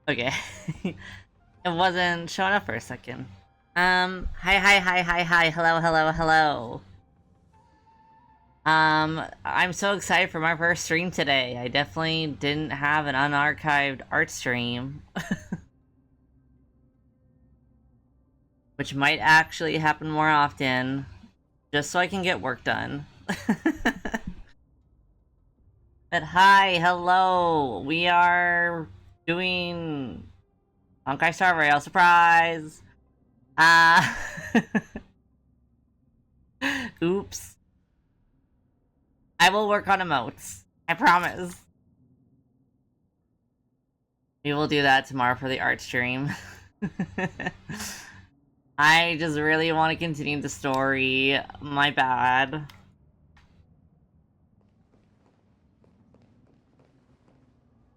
Okay. It wasn't showing up for a second. Hi, hello, hello, hello. I'm so excited for my first stream today. I definitely didn't have an unarchived art stream. Which might actually happen more often, just so I can get work done. But hi, hello! We are doing Honkai Star Rail surprise! Oops. I will work on emotes. I promise. We will do that tomorrow for the art stream. I just really want to continue the story. My bad.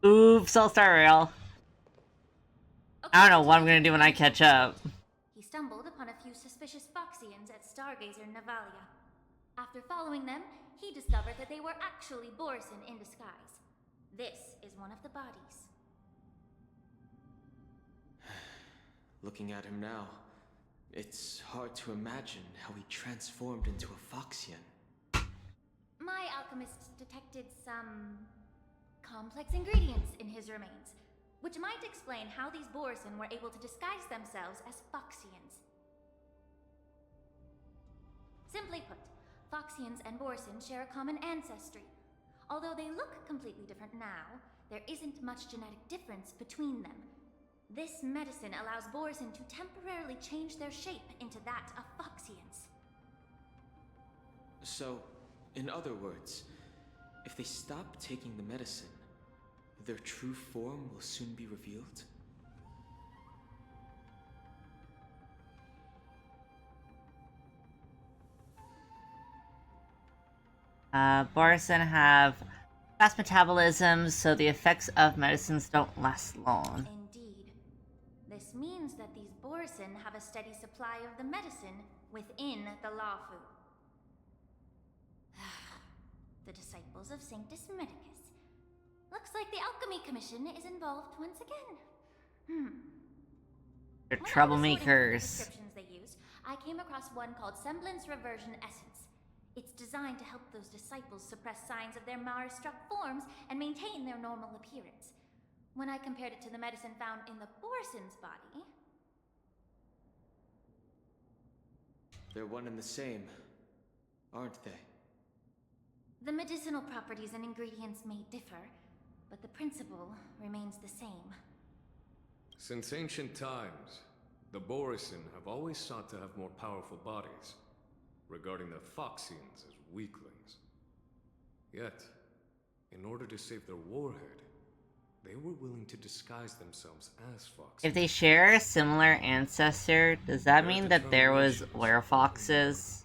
Oops, I'll start rail. I don't know what I'm gonna do when I catch up. He stumbled upon a few suspicious Foxians at Stargazer Navalia. After following them, he discovered that they were actually Borson in disguise. This is one of the bodies. Looking at him now, It's hard to imagine how he transformed into a Foxian. My alchemists detected some complex ingredients in his remains, which might explain how these Borson were able to disguise themselves as Foxians. Simply put, Foxians and Borson share a common ancestry. Although they look completely different now, there isn't much genetic difference between them. This medicine allows Borson to temporarily change their shape into that of Foxians. So, in other words, if they stop taking the medicine, their true form will soon be revealed? Borson have fast metabolisms, so the effects of medicines don't last long. Indeed. This means that these Borson have a steady supply of the medicine within the Lafu. The disciples of Sanctus Medicus. Looks like the Alchemy Commission is involved once again. They're When I was sorting through the troublemakers. descriptions they used, I came across one called Semblance Reversion Essence. It's designed to help those disciples suppress signs of their Mara-struck forms and maintain their normal appearance. When I compared it to the medicine found in the Borson's body... They're one and the same, aren't they? The medicinal properties and ingredients may differ, but the principle remains the same. Since ancient times, the Borison have always sought to have more powerful bodies, regarding the Foxians as weaklings. Yet, in order to save their warhead, they were willing to disguise themselves as Foxians. If they share a similar ancestor, does that mean that there was werefoxes?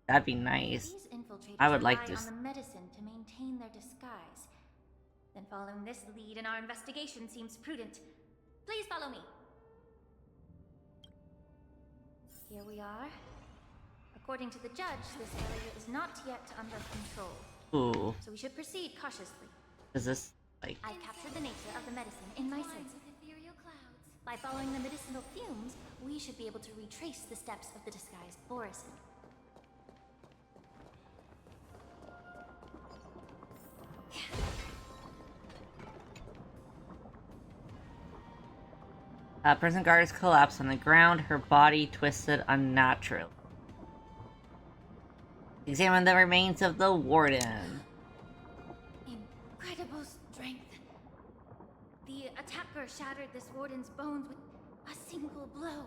That'd be nice. These infiltrators I would like rely this. on the medicine to maintain their disguise. Then following this lead in our investigation seems prudent. Please follow me. Here we are. According to the judge, this area is not yet under control. Ooh, So we should proceed cautiously. is this like... I've captured the nature of the medicine in my senses. By following the medicinal fumes, we should be able to retrace the steps of the disguised Borison. Prison guards collapsed on the ground, her body twisted unnaturally. Examine the remains of the warden. Incredible strength. The attacker shattered this warden's bones with a single blow.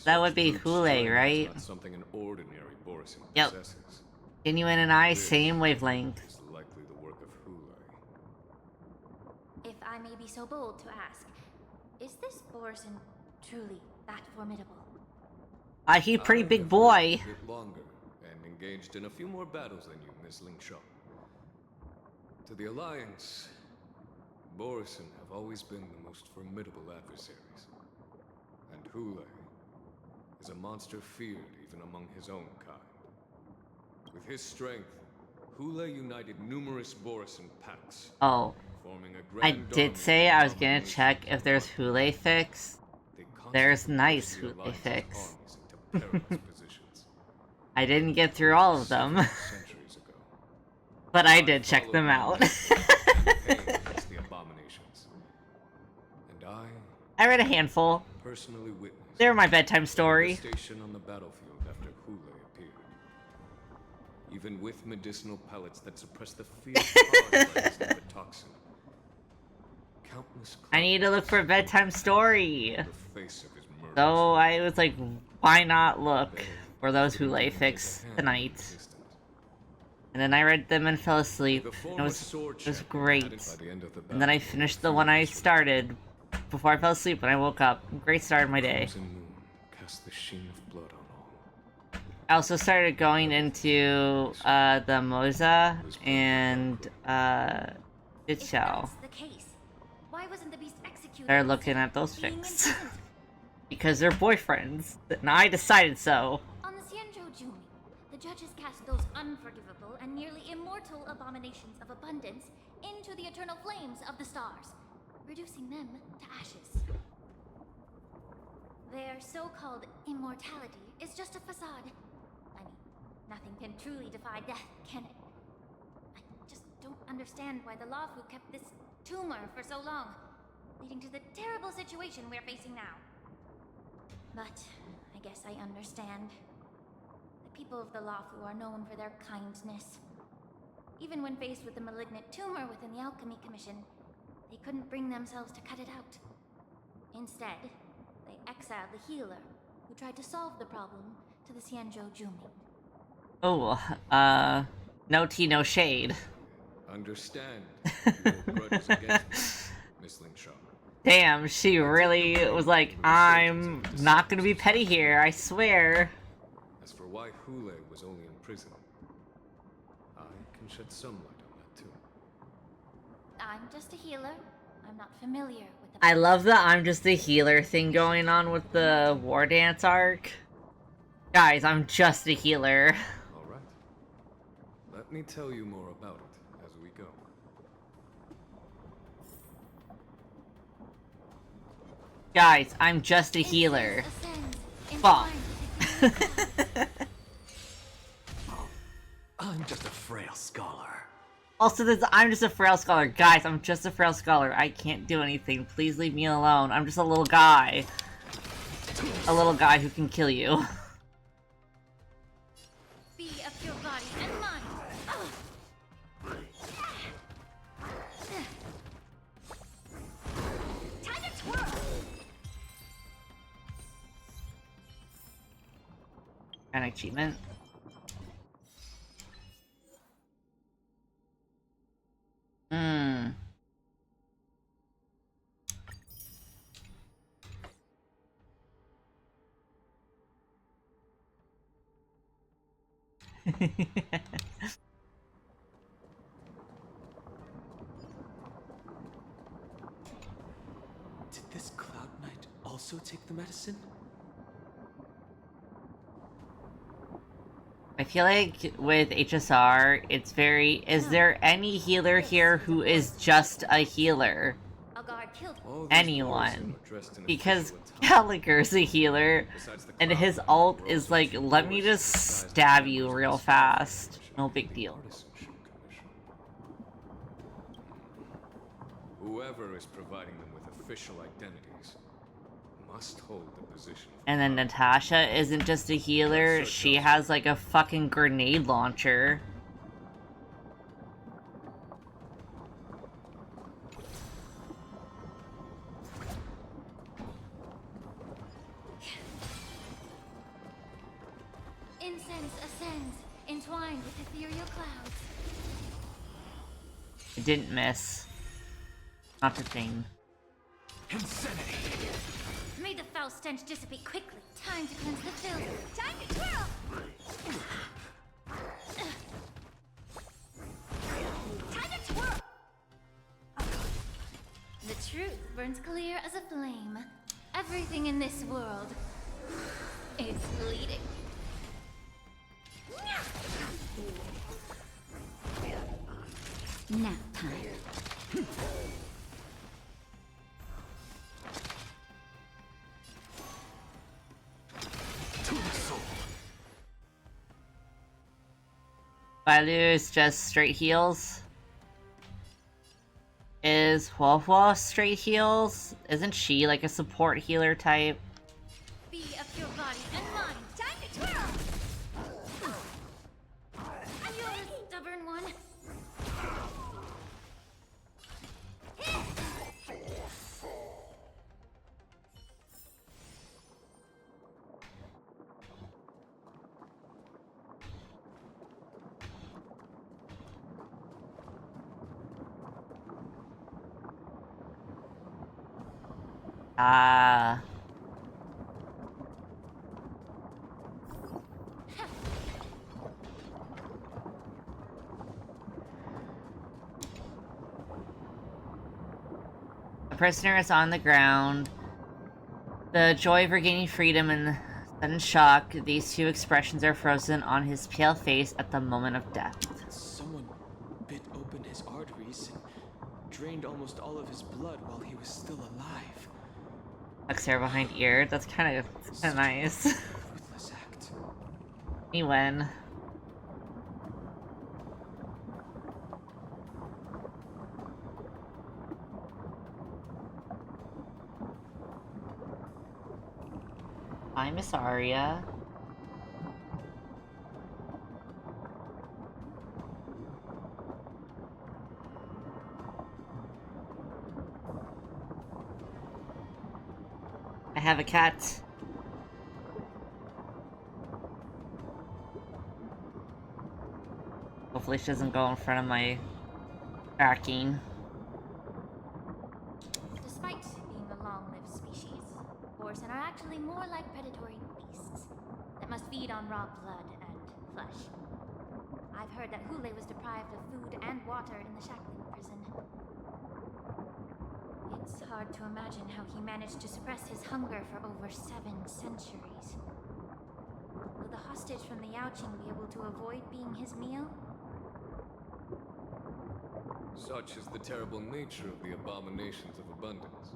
That would be Such Hule, strength is right? not something an ordinary Borison Yep. possesses. Genuine and I, same wavelength. Is likely the work of Hule. If I may be so bold to ask, is this Borison truly that formidable? He a pretty I big have boy. lived a bit longer and engaged in a few more battles than you, Miss Ling Shao. To the Alliance, Borison have always been the most formidable adversaries. And Hule is a monster feared even among his own kind. With his strength, Hule united numerous Borison packs, Oh, forming a I grand did army say I was of gonna domination check if and there's wonder. Hule fix. They There's constantly nice pushed the Hule Alliance's fix. armies into perilous positions. I didn't get through all of them, Centuries ago. but I did check followed them my out. mentor and campaigned against the abominations. And I read a handful. personally witnessed They were my bedtime the story. devastation on the battlefield after Hule appeared. Even with medicinal pellets that suppress the fear caused by his neurotoxin, countless I need to look for a bedtime story. the face of his murder. So I was like, why not look for those Hule fix tonight? And then I read them and fell asleep. It was great. And then I finished the one I started before I fell asleep when I woke up. Great start of my day. Cast the sheen of blood on all. I also started going into the Moza and If Jitshao. that's the case, why wasn't the beast executed? They're looking at those being fics. imprisoned? Because they're boyfriends. And I decided so. On the Xianzhou Jumi, the judges cast those unforgivable and nearly immortal abominations of abundance into the eternal flames of the stars, reducing them to ashes. Their so-called immortality is just a facade. I mean, nothing can truly defy death, can it? I just don't understand why the Lawfu kept this tumor for so long, leading to the terrible situation we're facing now. But I guess I understand. The people of the Lawfu are known for their kindness. Even when faced with the malignant tumor within the Alchemy Commission, they couldn't bring themselves to cut it out. Instead, they exiled the healer, who tried to solve the problem, to the Xianzhou Jumin. Oh, no tea, no shade. Understand. You hold grudges against me, Miss Lingshaw. Damn, she really was like, I'm not gonna be petty here, I swear. As for why Hule was only in prison, I can shed some light on that too. I'm just a healer. I'm not familiar with the... I love that I'm just a healer thing going on with the War Dance arc. Guys, I'm just a healer. Alright. Let me tell you more about it as we go. Guys, I'm just a healer. Fuck. I'm just a frail scholar. Also, this I'm just a frail scholar. Guys, I'm just a frail scholar. I can't do anything. Please leave me alone. I'm just a little guy. A little guy who can kill you. Be of your body and mind. Time to twirl. An achievement. Hmm. Did this Cloud Knight also take the medicine? I feel like with HSR, it's very... Is there any healer here who is just a healer? A guard killed him. All these Anyone. boys are dressed in Because official attire. Gallagher's a healer, Besides the and clown, his the ult girls is are like, still let me boys just disguised as stab you members of real the Special fast. Commission, No big the deal. Artisanship Commission. Whoever is providing them with official identities must hold the position. of And then power. Natasha isn't just a healer, she has like a fucking grenade launcher. Incense ascends, entwined with ethereal clouds. It didn't miss. Not a thing. Insanity! May the foul stench dissipate quickly. Time to cleanse the filth. Time to twirl! Time to twirl! The truth burns clear as a flame. Everything in this world is bleeding. Nap time. To the soul. Bailu's just straight heals. Is Huahua straight heals? Isn't she like a support healer type? Be of your body and mind. Time to twirl! And you're the stubborn one. Ah. The prisoner is on the ground. The joy of regaining freedom and the sudden shock, these two expressions are frozen on his pale face at the moment of death. Someone bit open his arteries and drained almost all of his blood while he was still alive. Tucks hair behind ear. That's kind of nice. Ruthless act. Me win. Hi, Miss Aria. I have a cat. Hopefully she doesn't go in front of my tracking. Despite being a long-lived species, Borson are actually more like predatory beasts that must feed on raw blood and flesh. I've heard that Hule was deprived of food and water in the Shackling prison. It's hard to imagine how he managed to suppress his hunger for over 7 centuries. Will the hostage from the Yaoqing be able to avoid being his meal? Such is the terrible nature of the abominations of abundance.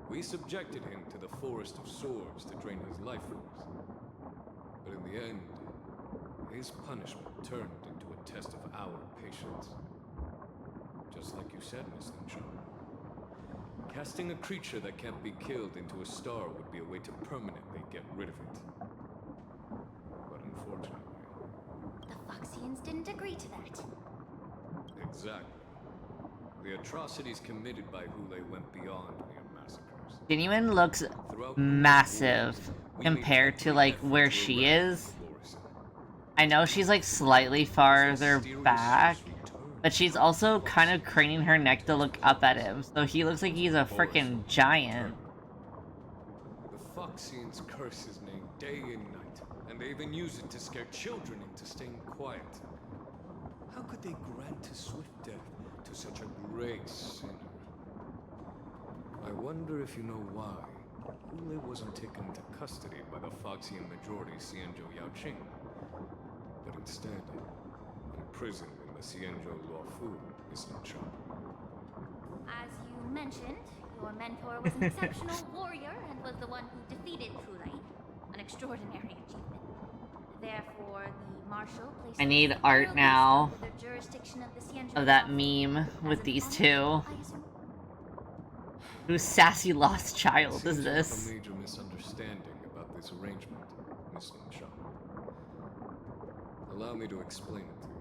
We subjected him to the forest of swords to drain his life force. But in the end, his punishment turned into a test of our patience. Just like you said, Miss Linshaw. Casting a creature that can't be killed into a star would be a way to permanently get rid of it. But unfortunately... The Foxians didn't agree to that. Exactly. The atrocities committed by Hule went beyond mere massacres. Genuine looks Throughout massive we compared made to every like effort where to she eradicate is. Borson. I know she's like slightly farther back, but she's also kind of craning her neck to look up at him, so he looks like he's a freaking giant. The Foxians curse his name day and night, and they even use it to scare children into staying quiet. How could they grant a swift death to such a great sinner? I wonder if you know why Hule wasn't taken into custody by the Foxian majority Xianzhou Yaoqing, but instead imprisoned in the Xianzhou Luofu, Miss Linshaw. As you mentioned, your mentor was an exceptional warrior and was the one who defeated Hule. An extraordinary achievement. Therefore, the marshal placed I need the art royal now under the jurisdiction of the Xianzhou of that Luofu meme as with an these honor, two. I assume? Whose sassy lost child Seems is you have this? a major misunderstanding about this arrangement, Miss Linshaw. Allow me to explain it to you.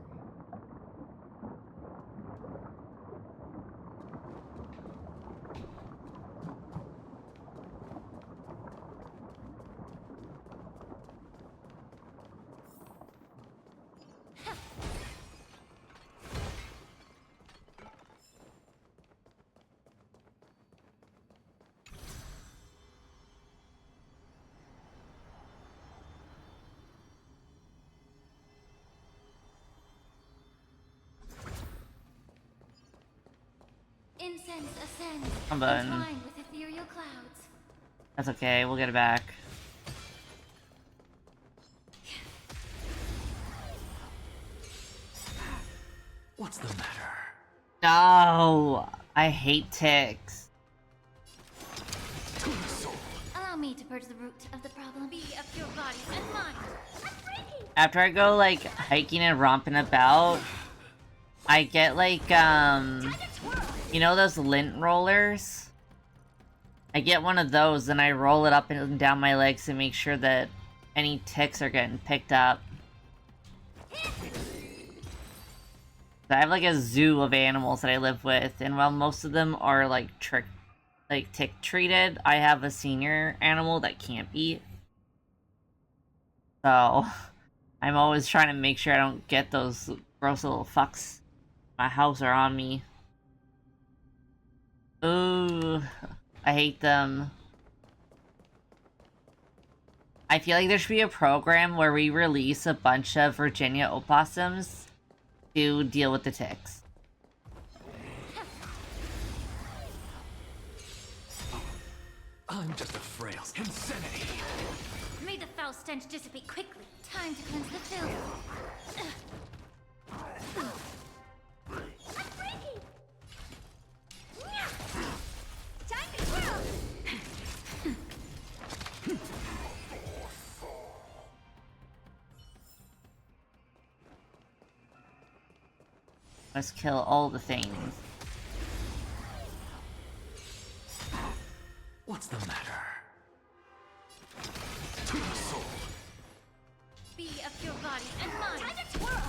Incense ascends, Come on. entwined with ethereal clouds. That's okay, we'll get it back. What's the matter? No! I hate ticks. To the soul. Allow me to purge the root of the problem. Be of your body and mind. After I go, like, hiking and romping about, I get, like, you know those lint rollers? I get one of those, and I roll it up and down my legs to make sure that any ticks are getting picked up. I have, like, a zoo of animals that I live with, and while most of them are, like, tick-treated, I have a senior animal that can't be. So, I'm always trying to make sure I don't get those gross little fucks in my house or on me. Ooh, I hate them. I feel like there should be a program where we release a bunch of Virginia opossums to deal with the ticks. I'm just a frail insanity. May the foul stench dissipate quickly. Time to cleanse the filth. Time to twirl. Must kill all the things. What's the matter? To the soul. Be of your body and mind. Time to twirl!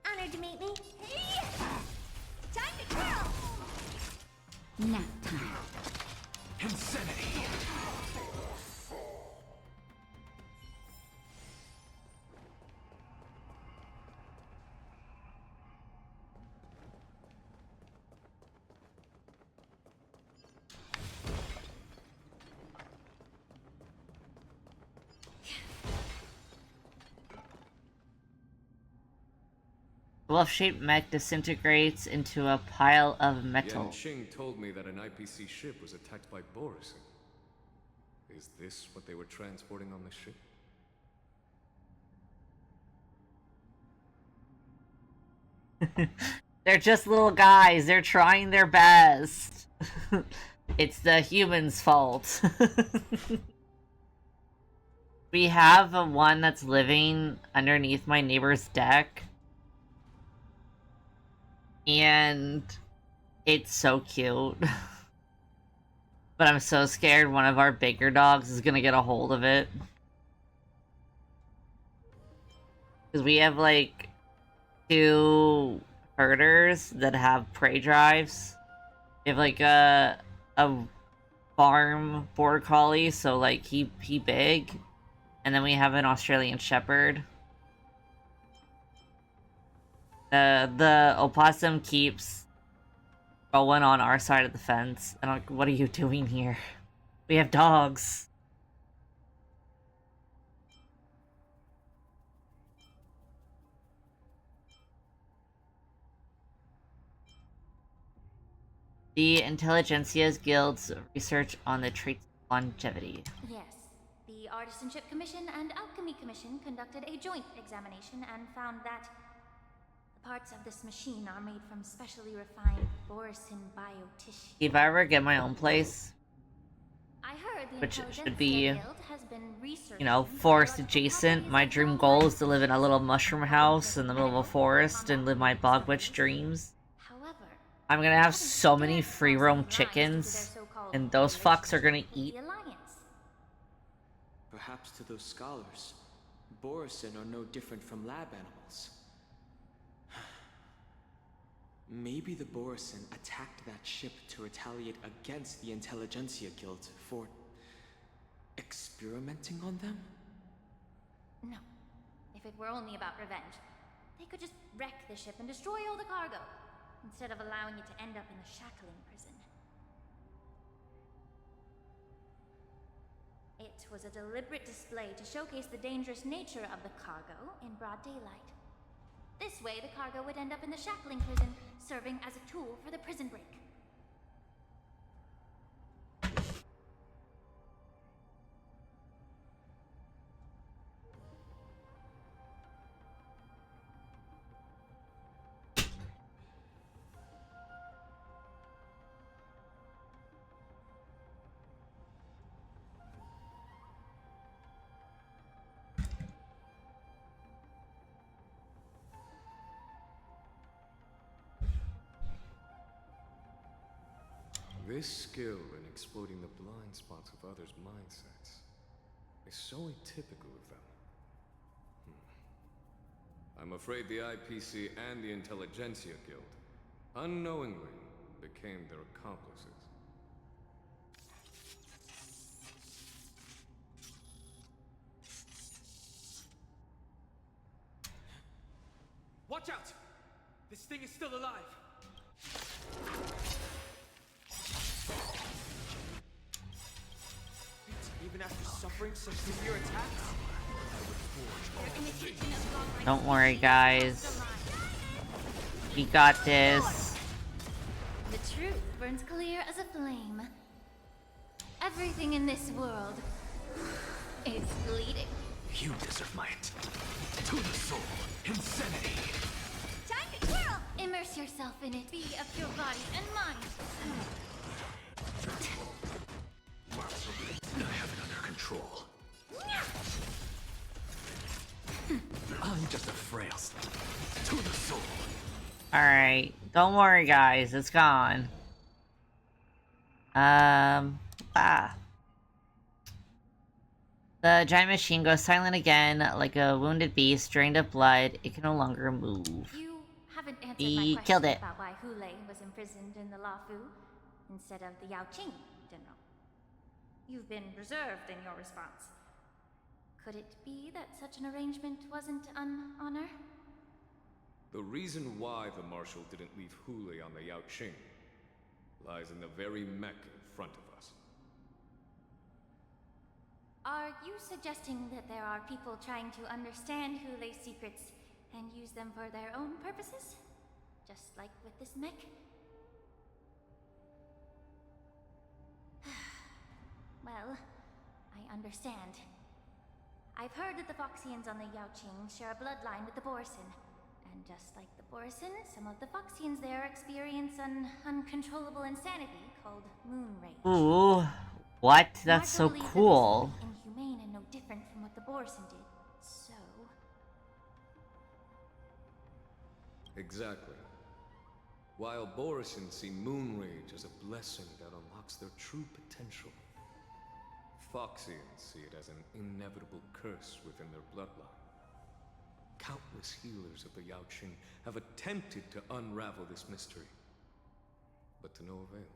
Honored to meet me. Time to twirl! Nap time. Insanity. Wolf-shaped mech disintegrates into a pile of metal. Yan Qing told me that an IPC ship was attacked by Boris. Is this what they were transporting on the ship? They're just little guys. They're trying their best. It's the humans' fault. We have one that's living underneath my neighbor's deck. And it's so cute. But I'm so scared one of our bigger dogs is gonna get a hold of it. Because we have like 2 herders that have prey drives. We have like a farm border collie, so like he big. And then we have an Australian Shepherd. The opossum keeps going on our side of the fence. And I'm like, what are you doing here? We have dogs. The Intelligentsia's Guild's research on the traits of longevity. Yes. The Artisanship Commission and Alchemy Commission conducted a joint examination and found that the parts of this machine are made from specially refined Borisin biotissue. If I ever get my own place, I heard the which should Intelligentsia be, Guild has been researching you know, forest adjacent, my dream goal is to live in a little mushroom house in the middle of a forest and live my bog witch dreams. However, I'm gonna have so many free roam chickens, and those fucks are gonna eat. the Alliance. Perhaps to those scholars, Borisin are no different from lab animals. Maybe the Borisin attacked that ship to retaliate against the Intelligentsia Guild for experimenting on them? No. If it were only about revenge, they could just wreck the ship and destroy all the cargo, instead of allowing it to end up in the shackling prison. It was a deliberate display to showcase the dangerous nature of the cargo in broad daylight. This way, the cargo would end up in the shackling prison, serving as a tool for the prison break. This skill in exploiting the blind spots of others' mindsets is so atypical of them. I'm afraid the IPC and the Intelligentsia Guild unknowingly became their accomplices. Watch out! This thing is still alive! Even after suffering such severe attacks? Don't worry, guys. We got this. The truth burns clear as a flame. Everything in this world is bleeding. You deserve might. To the soul. Insanity. Time to twirl! Immerse yourself in it. Be of your body and mind. I have it under control. Alright. Don't worry, guys. It's gone. Ah. The giant machine goes silent again, like a wounded beast, drained of blood. It can no longer move. You haven't answered We my killed question it. about why Hulei was imprisoned in the Lafu instead of the Yaoqing, General. You've been reserved in your response. Could it be that such an arrangement wasn't an honor? The reason why the Marshal didn't leave Hulei on the Yaoqing lies in the very mech in front of us. Are you suggesting that there are people trying to understand Hulei's secrets and use them for their own purposes? Just like with this mech? Well, I understand. I've heard that the Foxians on the Yaoqing share a bloodline with the Borson. And just like the Borson, some of the Foxians there experience an uncontrollable insanity called moon rage. Ooh. What? That's Marshall so believed cool. That this would be inhumane and no different from what the Borson did. So... Exactly. While Borson see moon rage as a blessing that unlocks their true potential, Foxians see it as an inevitable curse within their bloodline. Countless healers of the Yaoqing have attempted to unravel this mystery, but to no avail.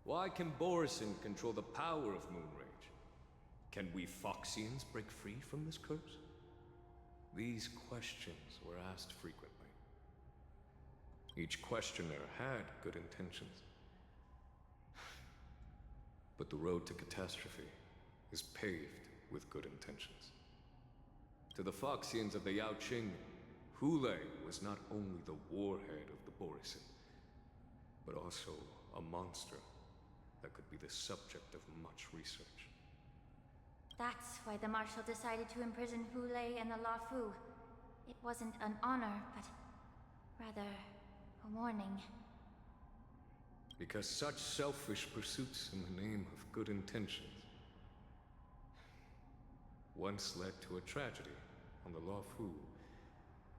Why can Borson control the power of moon rage? Can we Foxians break free from this curse? These questions were asked frequently. Each questioner had good intentions. But the road to catastrophe is paved with good intentions. To the Foxians of the Yaoqing, Hulei was not only the warhead of the Borson, but also a monster that could be the subject of much research. That's why the Marshal decided to imprison Hulei and the Lafu. It wasn't an honor, but rather a warning. Because such selfish pursuits in the name of good intentions once led to a tragedy on the Lafu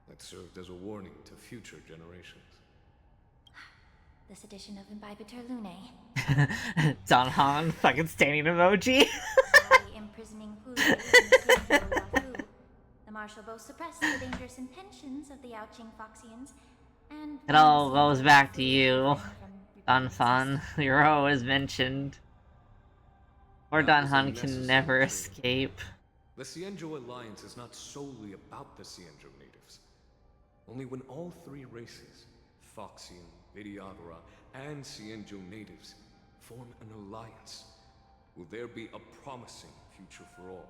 that served as a warning to future generations. This edition of Imbibitor Lunae. Don Han, fucking standing emoji. By imprisoning Hulei and the Lafu, the Marshal both suppressed the dangerous intentions of the Yaoqing Foxians, and It all goes back to you, Don Fan. You're always mentioned. Or Don Han can never escape. The Xianzhou Alliance is not solely about the Xianzhou natives. Only when all three races, Foxian, Vidyadhara, and Xianzhou natives, form an alliance, will there be a promising future for all.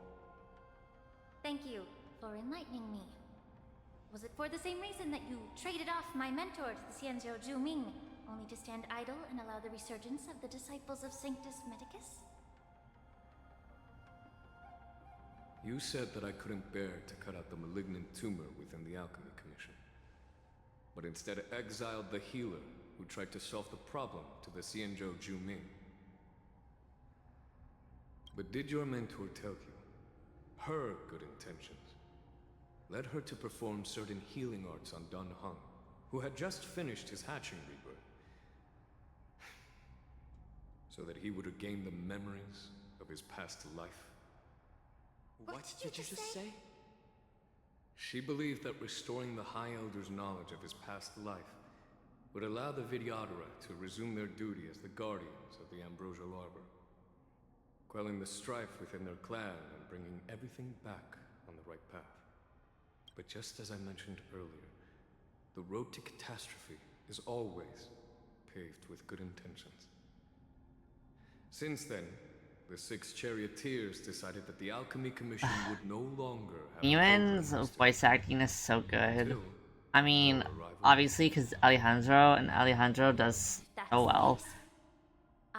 Thank you for enlightening me. Was it for the same reason that you traded off my mentor to the Xianzhou Zhuming, only to stand idle and allow the resurgence of the disciples of Sanctus Medicus? You said that I couldn't bear to cut out the malignant tumor within the Alchemy Commission, but instead exiled the healer who tried to solve the problem to the Xianzhou Zhuming. But did your mentor tell you her good intentions led her to perform certain healing arts on Don Han, who had just finished his hatching rebirth, so that he would regain the memories of his past life? What did you just say? She believed that restoring the High Elder's knowledge of his past life would allow the Vidyadhara to resume their duty as the guardians of the Ambrosial Arbor, quelling the strife within their clan and bringing everything back on the right path. But just as I mentioned earlier, the road to catastrophe is always paved with good intentions. Since then, the 6 charioteers decided that the Alchemy Commission would no longer have... Ewan's voice acting is so good. I mean, obviously because Alejandro does so well.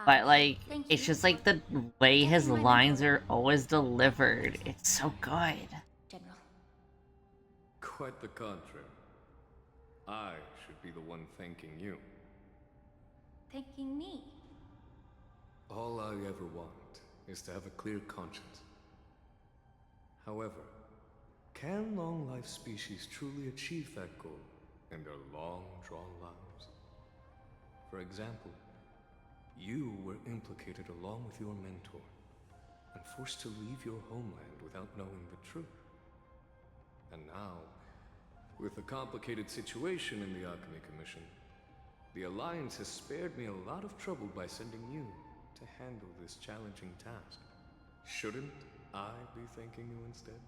But like, it's just like the way his lines are always delivered. It's so good. General. Quite the contrary. I should be the one thanking you. Thanking me? All I ever want is to have a clear conscience. However, can long-life species truly achieve that goal in their long, drawn lives. For example, you were implicated along with your mentor and forced to leave your homeland without knowing the truth. And now, with the complicated situation in the Alchemy Commission, the Alliance has spared me a lot of trouble by sending you to handle this challenging task. Shouldn't I be thanking you instead?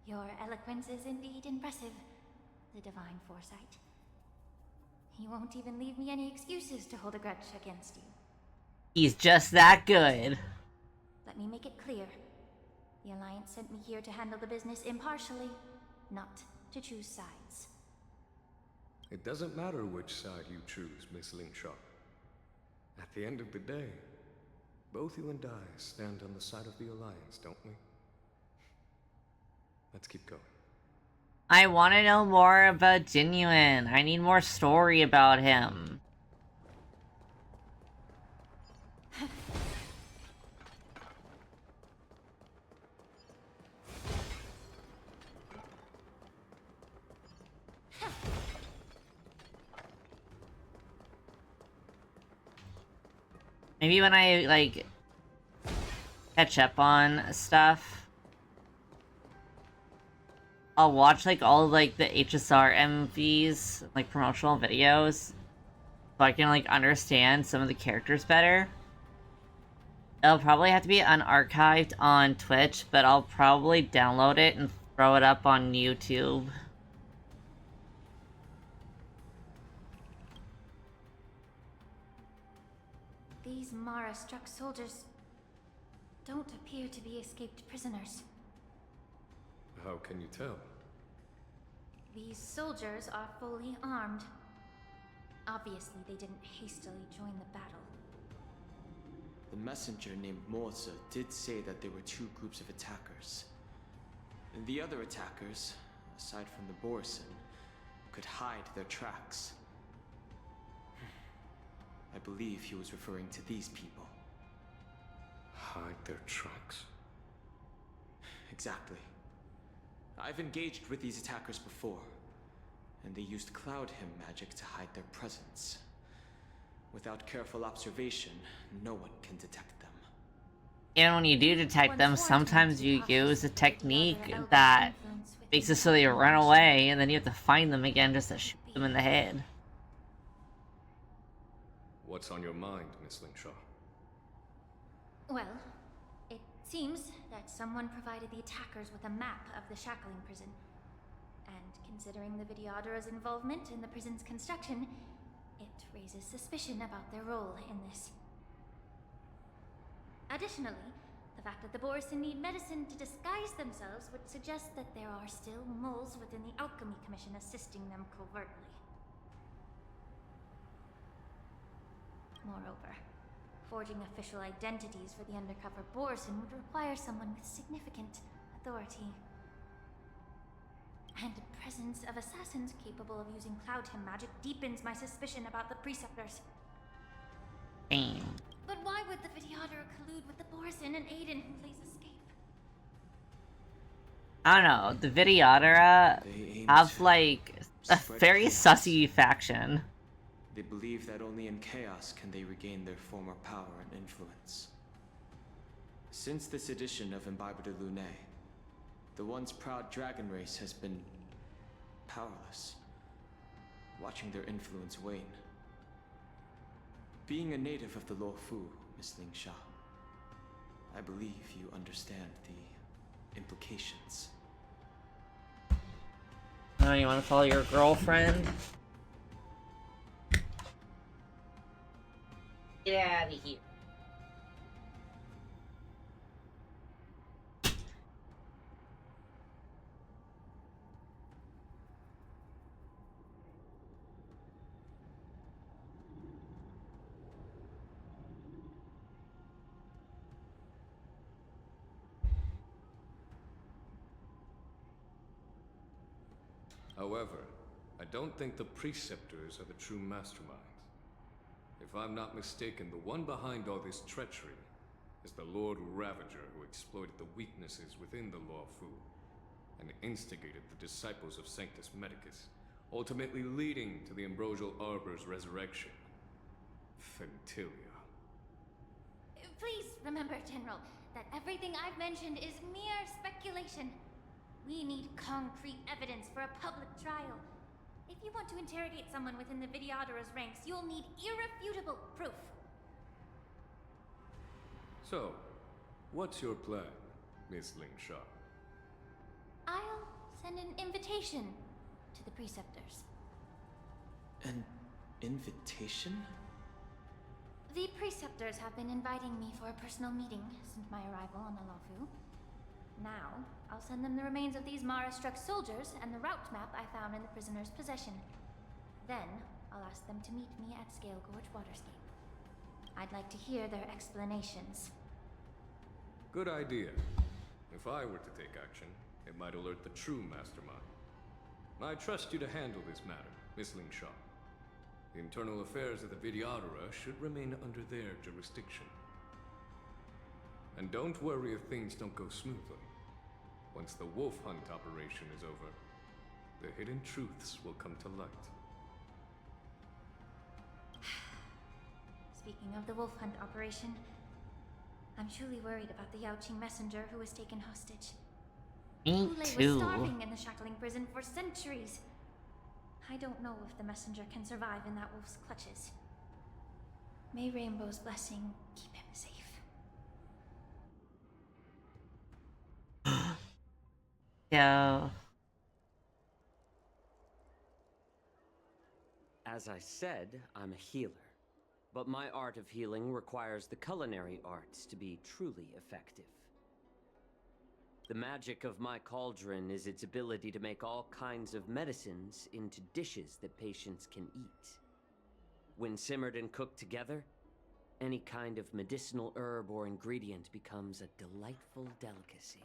Your eloquence is indeed impressive, the divine foresight. You won't even leave me any excuses to hold a grudge against you. He's just that good. Let me make it clear. The Alliance sent me here to handle the business impartially, not to choose sides. It doesn't matter which side you choose, Miss Lingshaw. At the end of the day, both you and I stand on the side of the Alliance, don't we? Let's keep going. I want to know more about Genuine. I need more story about him. Maybe when I, like, catch up on stuff, I'll watch, like, all of, like, the HSR MVs, like, promotional videos, so I can, like, understand some of the characters better. It'll probably have to be unarchived on Twitch, but I'll probably download it and throw it up on YouTube. These Mara-struck soldiers don't appear to be escaped prisoners. How can you tell? These soldiers are fully armed. Obviously, they didn't hastily join the battle. The messenger named Morza did say that there were two groups of attackers. And the other attackers, aside from the Borison, could hide their tracks. I believe he was referring to these people. Hide their tracks? Exactly. I've engaged with these attackers before, and they used Cloud Hymn magic to hide their presence. Without careful observation, no one can detect them. And when you do detect them, sometimes you use a technique that makes it so they run away, and then you have to find them again just to shoot them in the head. What's on your mind, Miss Lingshaw? Well, it seems that someone provided the attackers with a map of the shackling prison. And considering the Videodara's involvement in the prison's construction, it raises suspicion about their role in this. Additionally, the fact that the Borison need medicine to disguise themselves would suggest that there are still moles within the Alchemy Commission assisting them covertly. Moreover, forging official identities for the undercover Borison would require someone with significant authority. And the presence of assassins capable of using Cloud Hymn magic deepens my suspicion about the Preceptors. Damn. But why would the Videodara collude with the Borison and aid in Houlei's escape? I don't know, the Videodara They aim have, to like, a spread very chaos. sussy faction. They believe that only in chaos can they regain their former power and influence. Since this edition of Imbibe de Lune, the once proud dragon race has been powerless, watching their influence wane. Being a native of the Luofu, Miss Lingshaw, I believe you understand the implications. Oh, you want to follow your girlfriend? Get out of here. However, I don't think the Preceptors are the true masterminds. If I'm not mistaken, the one behind all this treachery is the Lord Ravager who exploited the weaknesses within the Luofu and instigated the disciples of Sanctus Medicus, ultimately leading to the Ambrosial Arbor's resurrection. Fentilia. Please remember, General, that everything I've mentioned is mere speculation. We need concrete evidence for a public trial. If you want to interrogate someone within the Videodara's ranks, you'll need irrefutable proof. So, what's your plan, Miss Lingshaw? I'll send an invitation to the Preceptors. An invitation? The Preceptors have been inviting me for a personal meeting since my arrival on the Lofu. Now, I'll send them the remains of these Mara-struck soldiers and the route map I found in the prisoner's possession. Then, I'll ask them to meet me at Scale Gorge Waterscape. I'd like to hear their explanations. Good idea. If I were to take action, it might alert the true mastermind. I trust you to handle this matter, Miss Lingshaw. The internal affairs of the Videodara should remain under their jurisdiction. And don't worry if things don't go smoothly. Once the wolf hunt operation is over, the hidden truths will come to light. Speaking of the wolf hunt operation, I'm truly worried about the Yaoqing messenger who was taken hostage. Me Ule was too. starving in the shackling prison for centuries. I don't know if the messenger can survive in that wolf's clutches. May Rainbow's blessing keep him safe. Yeah. As I said, I'm a healer. But my art of healing requires the culinary arts to be truly effective. The magic of my cauldron is its ability to make all kinds of medicines into dishes that patients can eat. When simmered and cooked together, any kind of medicinal herb or ingredient becomes a delightful delicacy.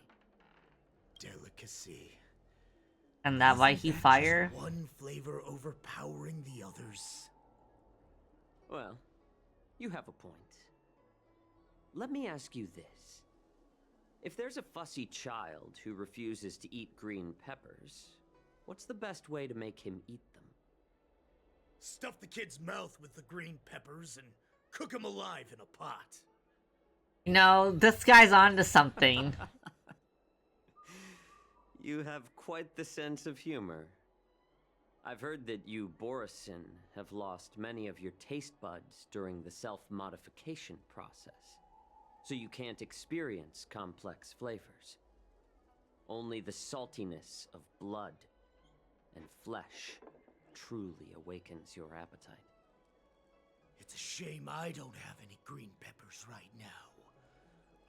Delicacy. And that why Isn't he that fire? just one flavor overpowering the others? Well, you have a point. Let me ask you this. If there's a fussy child who refuses to eat green peppers, what's the best way to make him eat them? Stuff the kid's mouth with the green peppers and cook him alive in a pot. You know, this guy's on to something. You have quite the sense of humor. I've heard that you, Borisin, have lost many of your taste buds during the self-modification process, so you can't experience complex flavors. Only the saltiness of blood and flesh truly awakens your appetite. It's a shame I don't have any green peppers right now.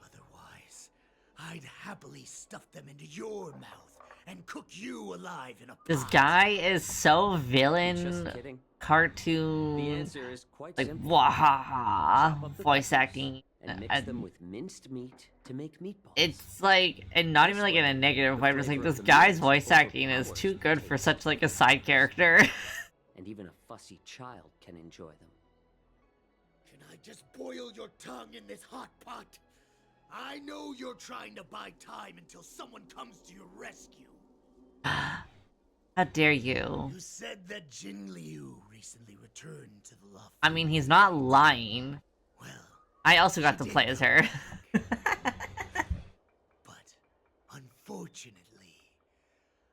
Otherwise, I'd happily stuff them into your mouth and cook you alive in a pot. This guy is so Just villain kidding. The cartoon, answer is quite like simple. wahaha, Chop up the voice peppers acting. and mix them with minced meat to make meatballs. It's like, and not even like in a negative way, but it's like this guy's voice acting is too good for such like a side character. And even a fussy child can enjoy them. Can I just boil your tongue in this hot pot? I know you're trying to buy time until someone comes to your rescue. How dare you? You said that Jin Liu recently returned to the loft. I mean, he's not lying. Well, I also got she to did play as come her. back. But unfortunately,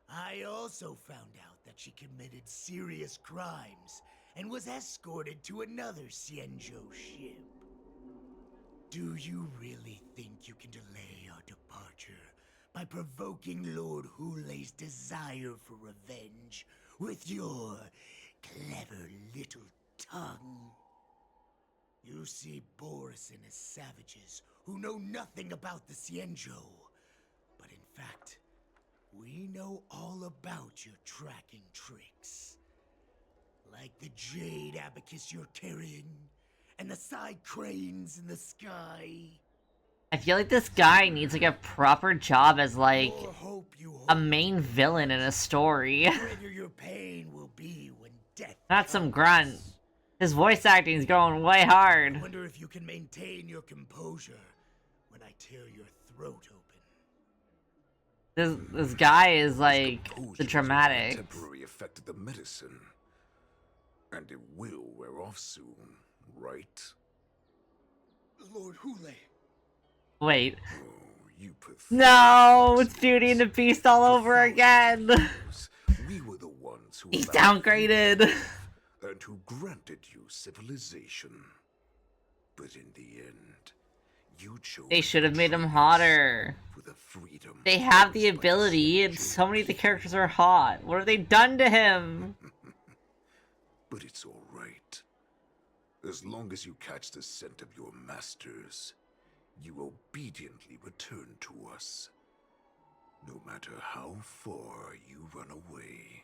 I also found out that she committed serious crimes and was escorted to another Xianzhou ship. Do you really think you can delay our departure by provoking Lord Hule's desire for revenge with your clever little tongue? You see Borisin as savages who know nothing about the Xianzhou. But in fact, we know all about your tracking tricks. Like the jade abacus you're carrying, and the side cranes in the sky. I feel like this guy needs like a proper job as like More hope you a hope main villain in a story. greater your pain will be when death Not some comes. grunt. His voice acting's going way hard. Wonder if you can maintain your composure when I tear your throat open. This guy is like Suppose the it was a dramatics. temporary effect of the medicine. And it will wear off soon, right? Lord Hule. Wait. Oh, you pathetic. No, it's Beauty and the Beast all over again. We were the ones who He's allowed you to downgraded. live and who granted you civilization. But in the end, you chose They should have to made him trade us hotter. for the freedom They have the promised by ability, and Sentient so many of the people. characters are hot. What have they done to him? But it's all right. As long as you catch the scent of your masters, you obediently return to us. No matter how far you run away.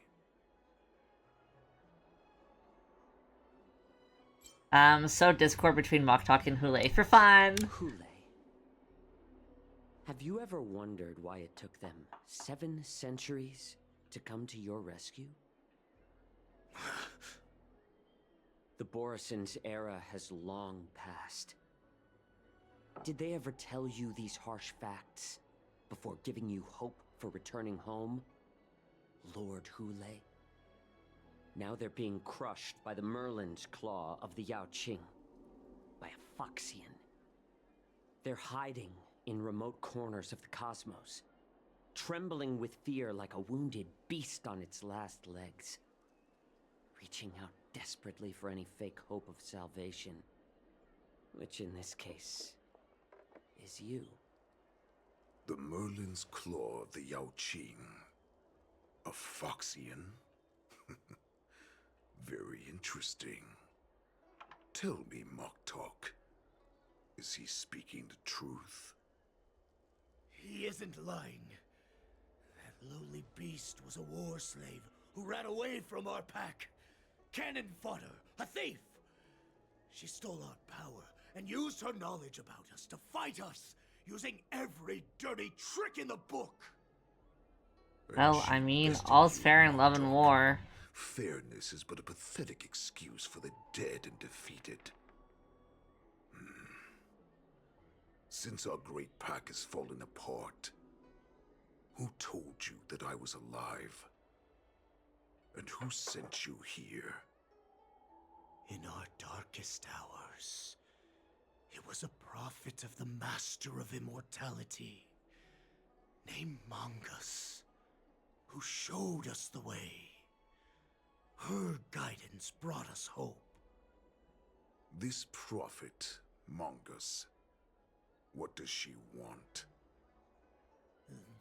So Discord between Mock Talk and Hule for fun. Hule. Have you ever wondered why it took them 7 centuries to come to your rescue? The Borison's era has long passed. Did they ever tell you these harsh facts before giving you hope for returning home? Lord Hule? Now they're being crushed by the Merlin's claw of the Yao Qing. By a Foxian. They're hiding in remote corners of the cosmos. Trembling with fear like a wounded beast on its last legs. Reaching out desperately for any fake hope of salvation. Which in this case is you. The Merlin's claw of the Yao Qing. A Foxian? Very interesting. Tell me, Mock Talk. Is he speaking the truth? He isn't lying. That lowly beast was a war slave who ran away from our pack. Cannon fodder, a thief. She stole our power and used her knowledge about us to fight us, using every dirty trick in the book. Well, I mean, all's fair in love and war. Fairness is but a pathetic excuse for the dead and defeated. Since our great pack has fallen apart, who told you that I was alive? And who sent you here? In our darkest hours, it was a prophet of the Master of Immortality, named Mongus, who showed us the way. Her guidance brought us hope. This prophet, Mongus, what does she want?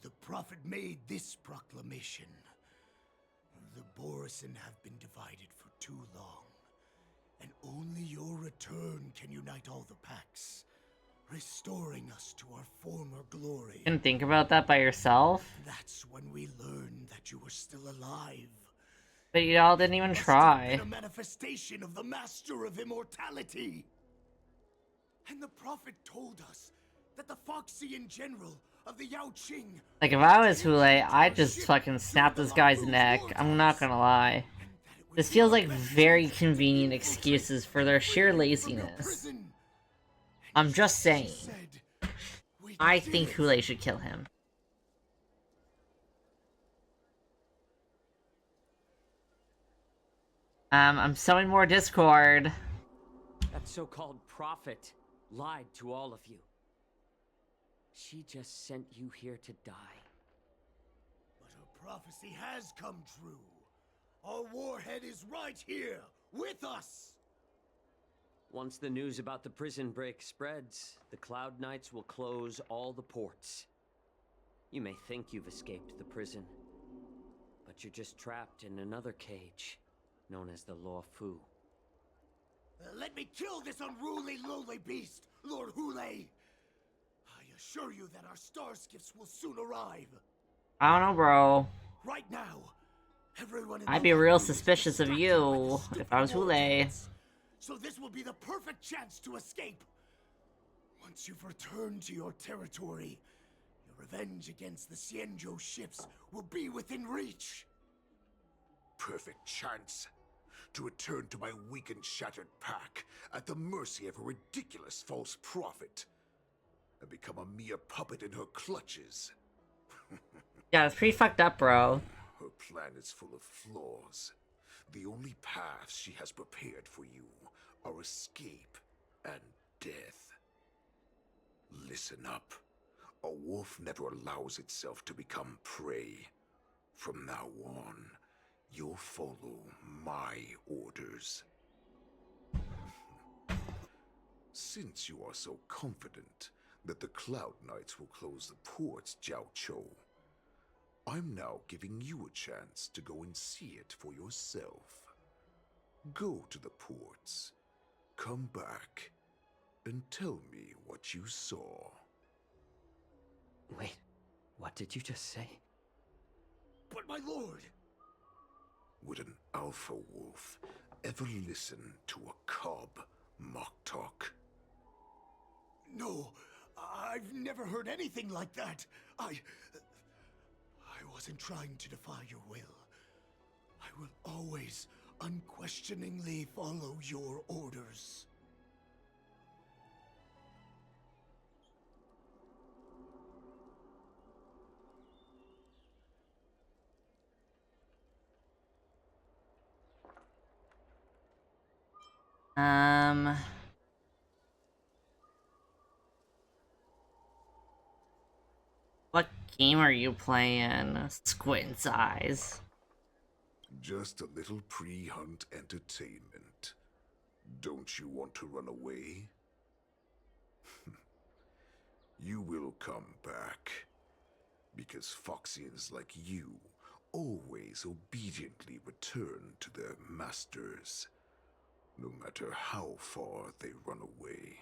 The prophet made this proclamation. The Borison have been divided for too long, and only your return can unite all the packs, restoring us to our former glory. You can think about that by yourself? That's when we learned that you were still alive. But y'all didn't even try. Must have been a manifestation of the Master of Immortality. And the prophet told us that the Foxian general of the Yao Qing. Like, if I was Hule, I'd just fucking snap this guy's neck. I'm not gonna lie. This feels like very convenient excuses for their sheer laziness. I'm just saying. I think Hule should kill him. I'm sowing more Discord. That so-called prophet lied to all of you. She just sent you here to die. But her prophecy has come true. Our warhead is right here, with us! Once the news about the prison break spreads, the Cloud Knights will close all the ports. You may think you've escaped the prison, but you're just trapped in another cage, known as the Law Fu. Let me kill this unruly, lowly beast, Lord Hule! I assure you that our star skiffs will soon arrive. I don't know, bro. Right now, everyone in I'd the be real Law Fu is suspicious of distracted by the you stupid if I was war Hule. chants. So this will be the perfect chance to escape. Once you've returned to your territory, your revenge against the Xianzhou ships will be within reach. Perfect chance to return to my weak and shattered pack at the mercy of a ridiculous false prophet and become a mere puppet in her clutches. Yeah, it's pretty fucked up, bro. Her plan is full of flaws. The only paths she has prepared for you are escape and death. Listen up. A wolf never allows itself to become prey. From now on, you'll follow my orders. Since you are so confident that the Cloud Knights will close the ports, Jiao Chou, I'm now giving you a chance to go and see it for yourself. Go to the ports, come back, and tell me what you saw. Wait, what did you just say? But my lord! Would an alpha wolf ever listen to a cub, Moktok? No, I've never heard anything like that. I wasn't trying to defy your will. I will always unquestioningly follow your orders. What game are you playing? Squint's eyes. Just a little pre-hunt entertainment. Don't you want to run away? You will come back. Because Foxians like you always obediently return to their masters, no matter how far they run away.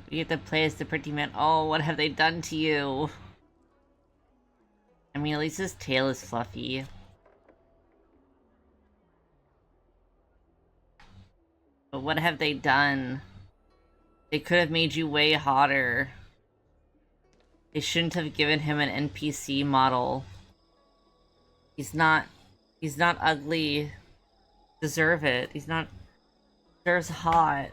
You get to play as the pretty man. Oh, what have they done to you? I mean, at least his tail is fluffy. But what have they done? They could have made you way hotter. They shouldn't have given him an NPC model. He's not ugly. Deserve it. He's not... Deserves hot.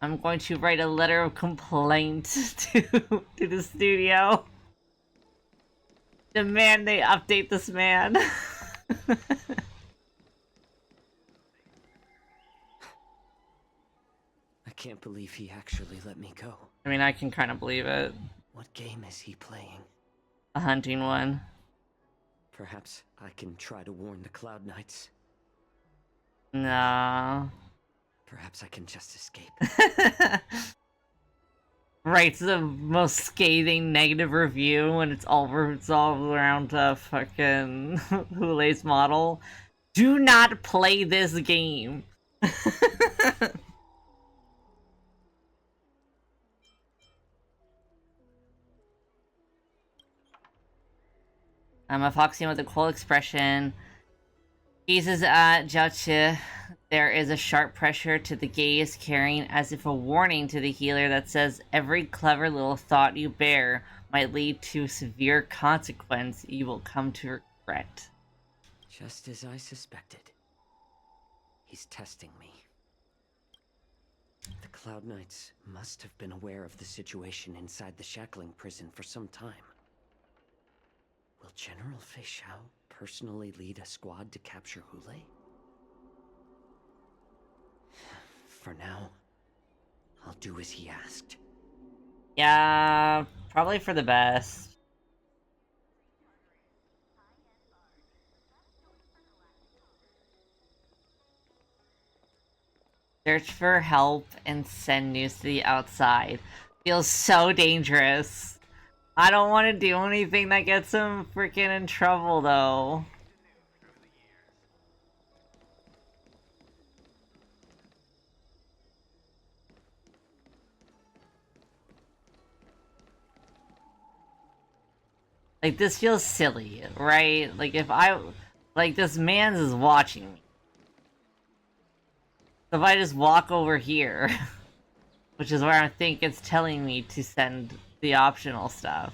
I'm going to write a letter of complaint to the studio. Demand they update this man. I can't believe he actually let me go. I mean, I can kind of believe it. What game is he playing? A hunting one. Perhaps I can try to warn the Cloud Knights. No. Perhaps I can just escape. Writes the most scathing negative review when it's all resolved around fucking Hule's model. Do not play this game. I'm a Foxian with a cold expression. Gazes at Jiachi. There is a sharp pressure to the gaze, carrying as if a warning to the healer that says every clever little thought you bear might lead to severe consequence you will come to regret. Just as I suspected. He's testing me. The Cloud Knights must have been aware of the situation inside the shackling prison for some time. Will General Fei Xiao personally lead a squad to capture Hule? For now, I'll do as he asked. Yeah, probably for the best. Search for help and send news to the outside. Feels so dangerous. I don't want to do anything that gets him freaking in trouble, though. Like, this feels silly, right? Like, if I... Like, this man's is watching me. So if I just walk over here, which is where I think it's telling me to send the optional stuff.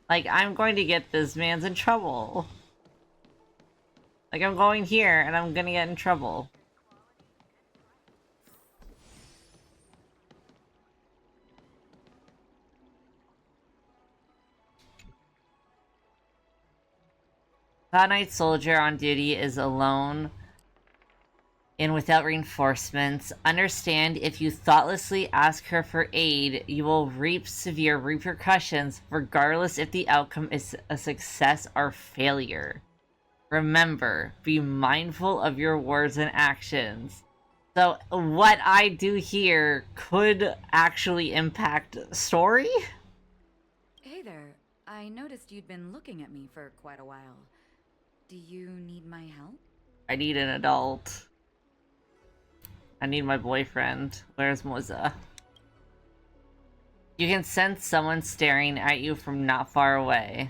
Like, I'm going to get this man's in trouble. Like, I'm going here, and I'm gonna get in trouble. Cloud Knight soldier on duty is alone and without reinforcements. Understand, if you thoughtlessly ask her for aid, you will reap severe repercussions, regardless if the outcome is a success or failure. Remember, be mindful of your words and actions. So, what I do here could actually impact story? Hey there. I noticed you'd been looking at me for quite a while. Do you need my help? I need an adult. I need my boyfriend. Where's Moza? You can sense someone staring at you from not far away.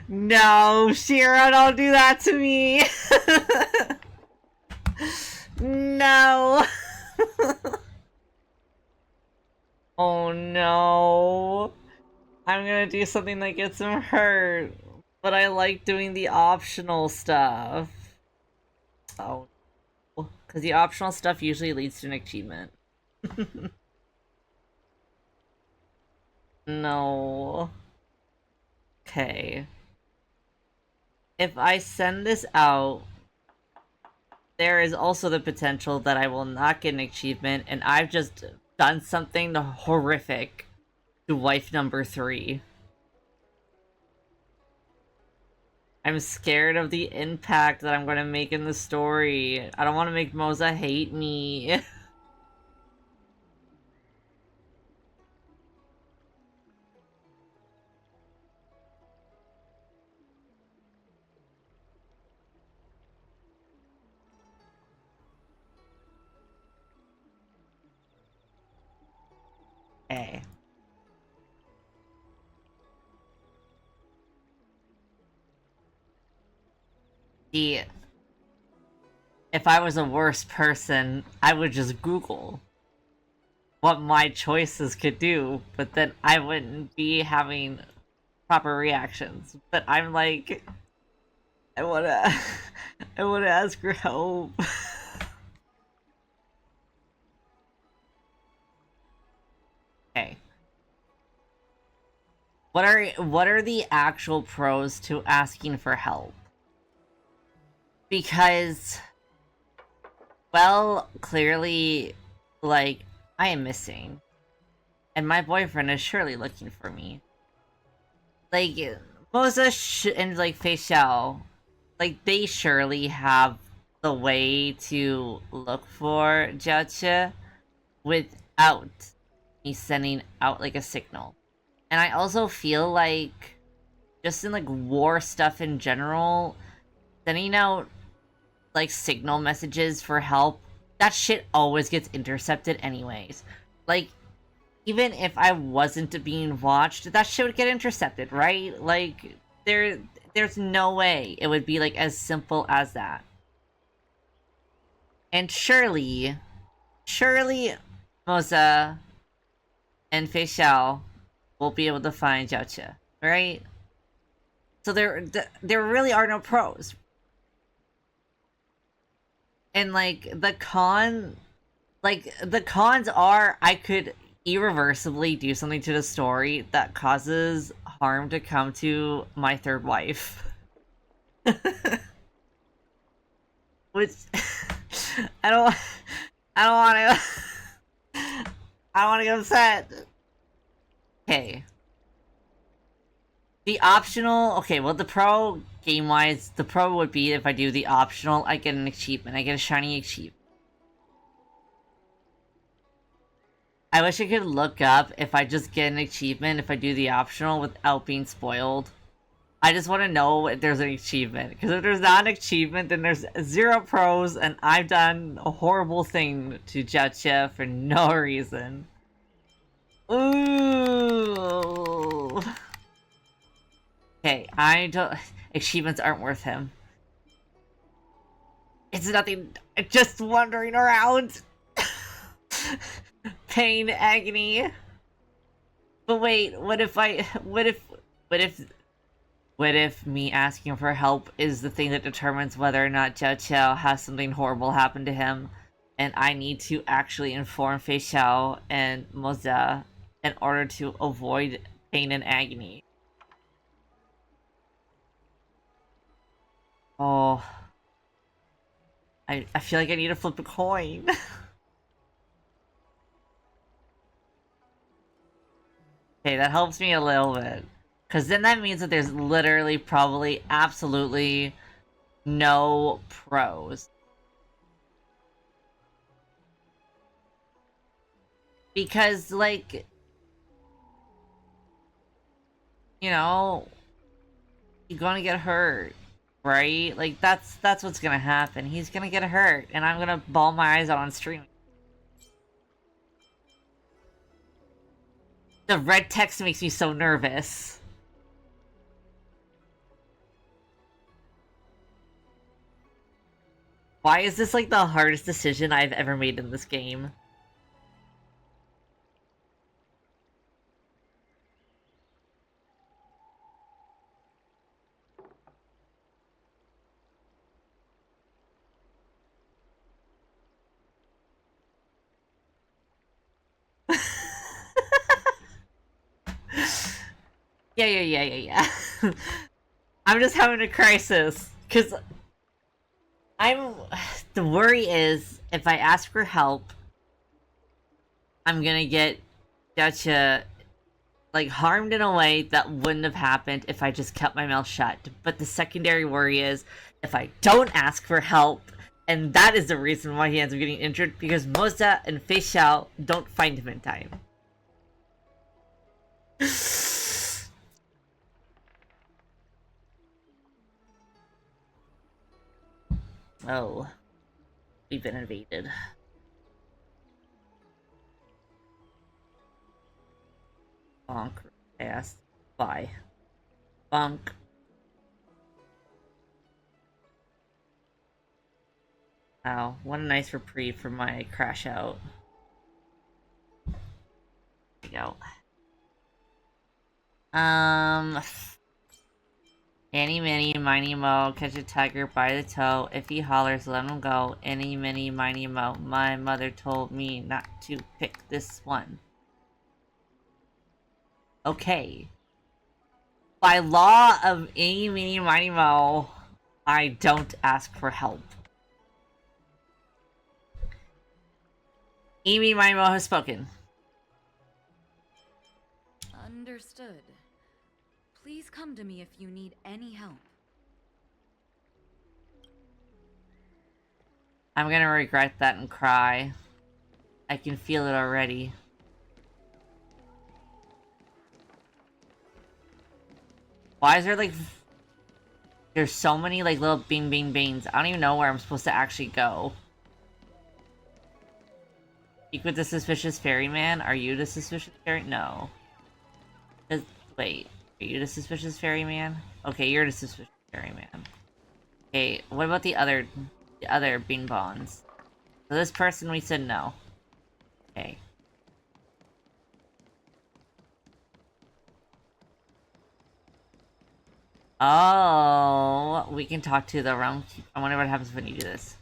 No, Shira, don't do that to me! No! Oh no. I'm gonna do something that gets him hurt. But I like doing the optional stuff. Oh. Because the optional stuff usually leads to an achievement. No. Okay. If I send this out, there is also the potential that I will not get an achievement, and I've just done something horrific to wife number 3. I'm scared of the impact that I'm going to make in the story. I don't want to make Moza hate me. Okay. See, if I was a worse person, I would just Google what my choices could do, but then I wouldn't be having proper reactions. But I'm like, I wanna ask for help. Okay. What are the actual pros to asking for help? Because, well, clearly, like, I am missing. And my boyfriend is surely looking for me. Like, Moza and, like, Fei Xiao, like, they surely have the way to look for Jiache without me sending out, like, a signal. And I also feel like, just in, like, war stuff in general, sending out, like, signal messages for help, that shit always gets intercepted anyways. Like, even if I wasn't being watched, that shit would get intercepted, right? Like, there's no way it would be, like, as simple as that. And surely, Moza and Fei Xiao will be able to find Jiache, right? So there really are no pros. And, like, the cons are I could irreversibly do something to the story that causes harm to come to my third wife. Which, I don't want to get upset. Okay. The optional, okay, well, the pro, game-wise, the pro would be if I do the optional, I get an achievement. I get a shiny achievement. I wish I could look up if I just get an achievement if I do the optional without being spoiled. I just want to know if there's an achievement. Because if there's not an achievement, then there's 0 pros, and I've done a horrible thing to Jiache for no reason. Ooh. Okay, I don't... Achievements aren't worth him. It's nothing... Just wandering around. pain, agony. But wait, what if me asking for help is the thing that determines whether or not Jiao Qiao has something horrible happen to him, and I need to actually inform Fei Xiao and Moza in order to avoid pain and agony? Oh, I feel like I need to flip a coin. Okay, that helps me a little bit. Because then that means that there's literally, probably, absolutely no pros. Because, like, you know, you're gonna get hurt, right? Like, that's what's gonna happen. He's gonna get hurt, and I'm gonna bawl my eyes out on stream. The red text makes me so nervous. Why is this, like, the hardest decision I've ever made in this game? Yeah. I'm just having a crisis. Because the worry is, if I ask for help, I'm gonna get Dacha, like, harmed in a way that wouldn't have happened if I just kept my mouth shut. But the secondary worry is, if I don't ask for help, and that is the reason why he ends up getting injured, because Moza and Fei Xiao don't find him in time. Oh. We've been invaded. Bonk. Ass. Bye. Bonk. Wow, what a nice reprieve from my crash out. There we go. Any, mini, miny, mo, catch a tiger by the toe. If he hollers, let him go. Any, mini, miny, mo. My mother told me not to pick this one. Okay. By law of any, mini, miny, mo, I don't ask for help. Amy Mimo has spoken. Understood. Please come to me if you need any help. I'm gonna regret that and cry. I can feel it already. Why is there, like... There's so many, like, little bing bing bings. I don't even know where I'm supposed to actually go. Speak with the suspicious ferryman? Are you the suspicious ferry? No. Wait. Are you the suspicious ferryman? Okay, you're the suspicious ferryman. Okay, what about the other bean bonds? So this person, we said no. Okay. Oh, we can talk to the realm. I wonder what happens when you do this.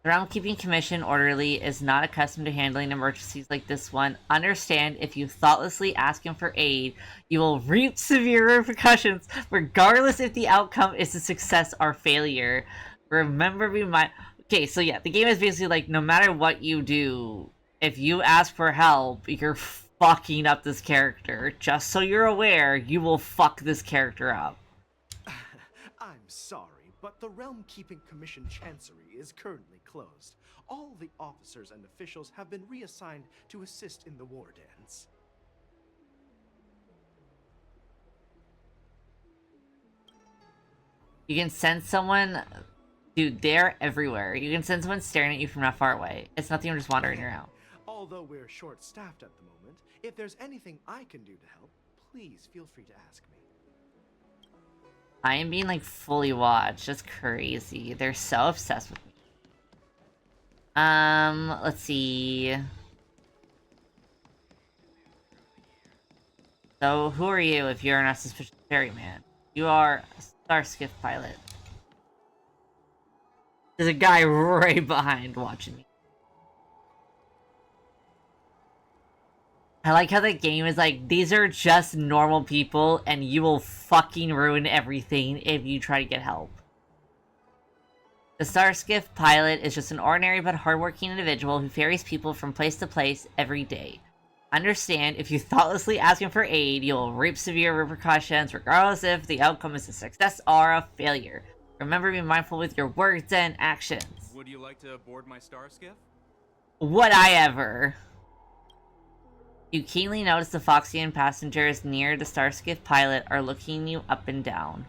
The Realm Keeping Commission orderly is not accustomed to handling emergencies like this one. Understand, if you thoughtlessly ask him for aid, you will reap severe repercussions, regardless if the outcome is a success or failure. Remember, we might... Okay, so yeah, the game is basically like, no matter what you do, if you ask for help, you're fucking up this character. Just so you're aware, you will fuck this character up. I'm sorry, but the Realm Keeping Commission Chancery is currently closed. All the officers and officials have been reassigned to assist in the war dance. You can send someone... Dude, they're everywhere. You can send someone staring at you from not far away. It's nothing, you're just wandering around. Although we're short-staffed at the moment, if there's anything I can do to help, please feel free to ask me. I am being, like, fully watched. That's crazy. They're so obsessed with me. Let's see. So, who are you if you're not suspicious ferryman? You are a Starskiff pilot. There's a guy right behind watching me. I like how the game is like, these are just normal people, and you will fucking ruin everything if you try to get help. The Starskiff pilot is just an ordinary but hardworking individual who ferries people from place to place every day. Understand, if you thoughtlessly ask him for aid, you'll reap severe repercussions, regardless if the outcome is a success or a failure. Remember, be mindful with your words and actions. Would you like to board my star skiff? Would I ever? You keenly notice the Foxian passengers near the Starskiff pilot are looking you up and down.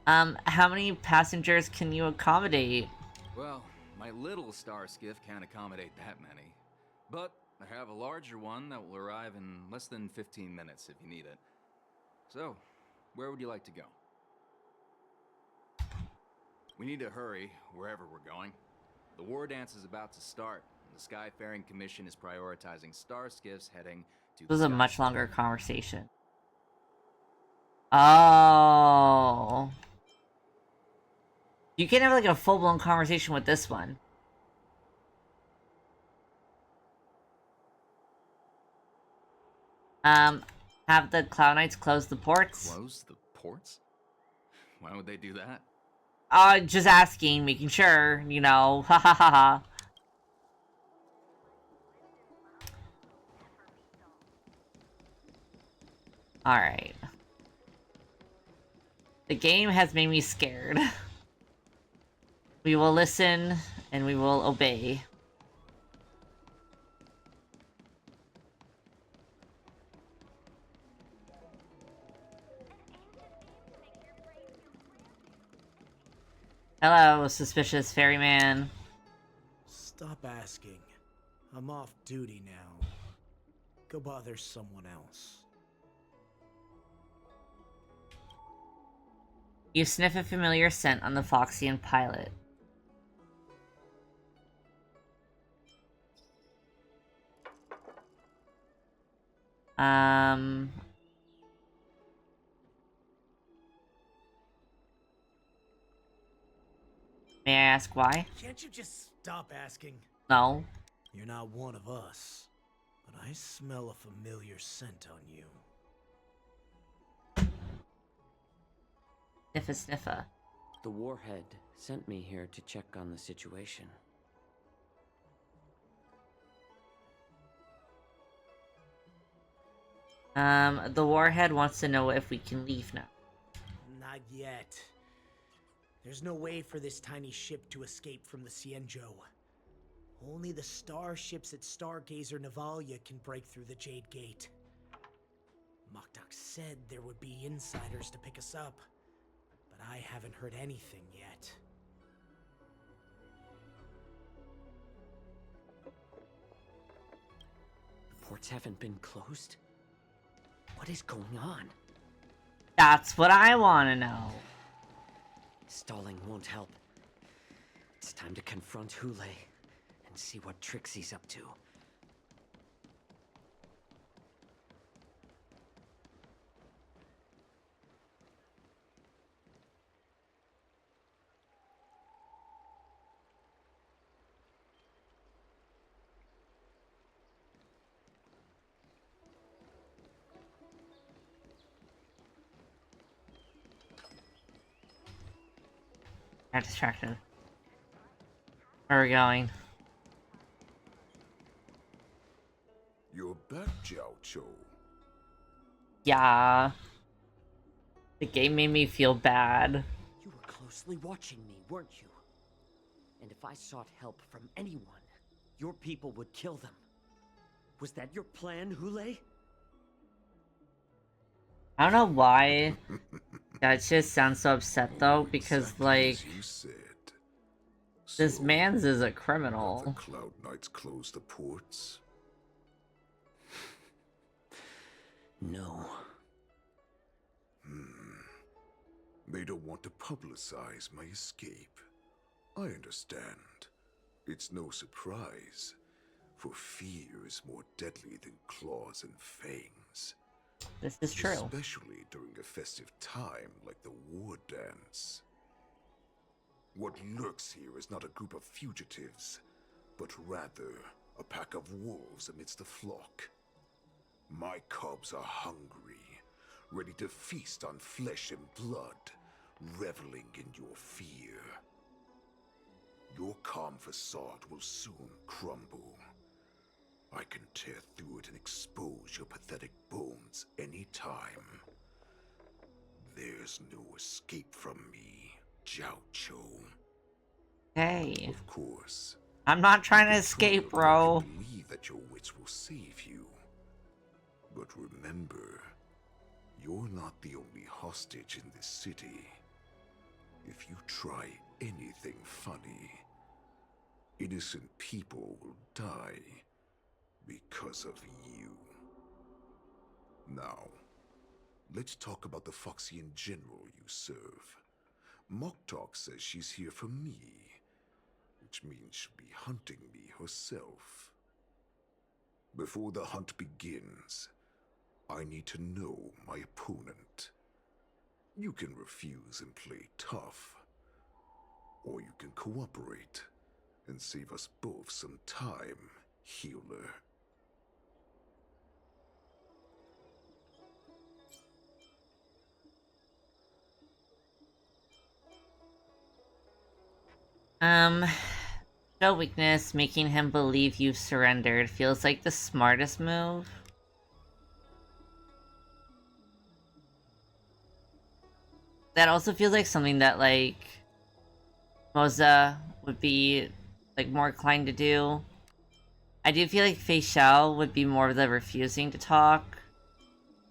How many passengers can you accommodate? Well, my little star skiff can't accommodate that many. But I have a larger one that will arrive in less than 15 minutes if you need it. So, where would you like to go? We need to hurry wherever we're going. The war dance is about to start, and the Skyfaring Commission is prioritizing star skiffs heading to This was the a sky. much longer conversation. Oh. You can have like a full-blown conversation with this one. Have the Cloud Knights close the ports? Close the ports? Why would they do that? Just asking, making sure, you know, ha ha ha ha. Alright. The game has made me scared. We will listen, and we will obey. Hello, suspicious ferryman. Stop asking. I'm off duty now. Go bother someone else. You sniff a familiar scent on the Foxian pilot. May I ask why? Can't you just stop asking? No. You're not one of us, but I smell a familiar scent on you. Sniffa sniffa. The warhead sent me here to check on the situation. The warhead wants to know if we can leave now. Not yet. There's no way for this tiny ship to escape from the Cienjo. Only the starships at Stargazer Navalia can break through the Jade Gate. Mokdok said there would be insiders to pick us up, but I haven't heard anything yet. The ports haven't been closed? What is going on? That's what I want to know. Stalling won't help. It's time to confront Hule and see what tricks he's up to. I'm distracted. Where are we going? You're back, Jiao Cho. Yeah. The game made me feel bad. You were closely watching me, weren't you? And if I sought help from anyone, your people would kill them. Was that your plan, Hule? I don't know why. That just sounds so upset though, because Exactly like, as you said. this So, man's is a have the criminal. Cloud Knights close the ports? No. They don't want to publicize my escape. I understand. It's no surprise, for fear is more deadly than claws and fangs. This is true. Especially during a festive time like the war dance. What lurks here is not a group of fugitives, but rather a pack of wolves amidst the flock. My cubs are hungry, ready to feast on flesh and blood, reveling in your fear. Your calm facade will soon crumble. I can tear through it and expose your pathetic bones any time. There's no escape from me, Jiao Cho. Hey. Of course. I'm not trying to escape, bro. I believe that your wits will save you. But remember, you're not the only hostage in this city. If you try anything funny, innocent people will die because of you. Now, let's talk about the Foxian general you serve. Moktok says she's here for me, which means she'll be hunting me herself. Before the hunt begins, I need to know my opponent. You can refuse and play tough, or you can cooperate and save us both some time, healer. Show weakness, making him believe you've surrendered feels like the smartest move. That also feels like something that, like, Moza would be, like, more inclined to do. I do feel like Fei Xiao would be more of the refusing to talk.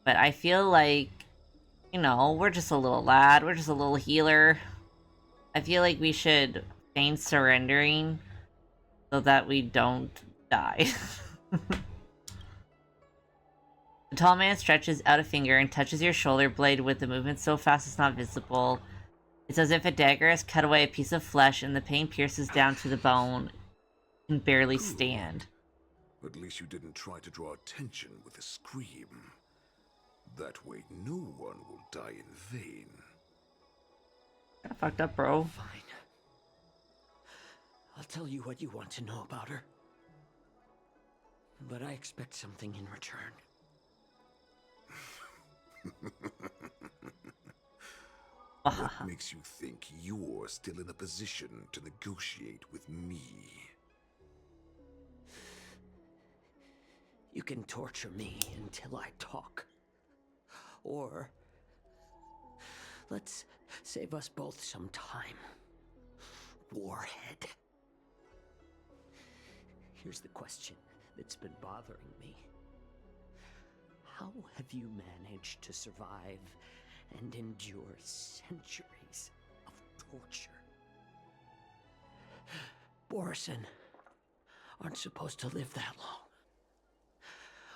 But I feel like, you know, we're just a little lad, we're just a little healer. I feel like we should feign surrendering so that we don't die. The tall man stretches out a finger and touches your shoulder blade with a movement so fast it's not visible. It's as if a dagger has cut away a piece of flesh and the pain pierces down to the bone. You can barely stand. At least you didn't try to draw attention with a scream. That way no one will die in vain. Kinda fucked up, bro. Fine. I'll tell you what you want to know about her. But I expect something in return. What makes you think you're still in a position to negotiate with me? You can torture me until I talk. Or let's save us both some time. Warhead. Here's the question that's been bothering me. How have you managed to survive and endure centuries of torture? Borison aren't supposed to live that long,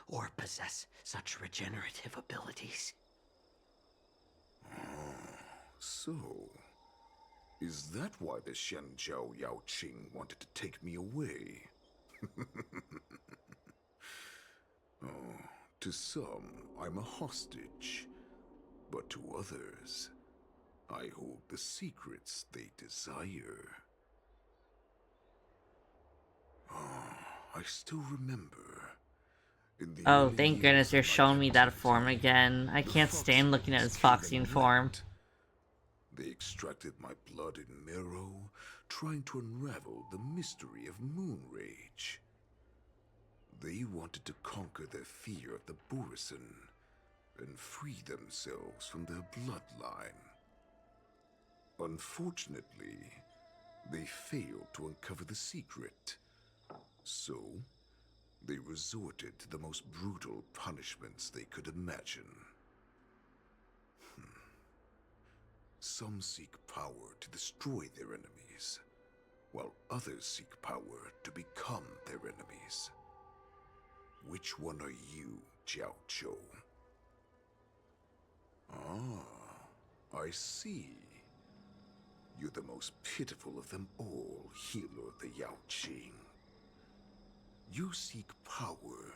or possess such regenerative abilities. So, is that why the Shenjiao Yao Qing wanted to take me away? Oh, to some, I'm a hostage, but to others, I hold the secrets they desire. I still remember. Oh, thank goodness you're showing me that form again. I can't stand looking at his Foxian form. They extracted my blood and marrow, trying to unravel the mystery of moon rage. They wanted to conquer their fear of the Borison and free themselves from their bloodline. Unfortunately, they failed to uncover the secret, so they resorted to the most brutal punishments they could imagine. Some seek power to destroy their enemies, while others seek power to become their enemies. Which one are you, Jiao Cho? Ah, I see. You're the most pitiful of them all, healer of the Yao Qing. You seek power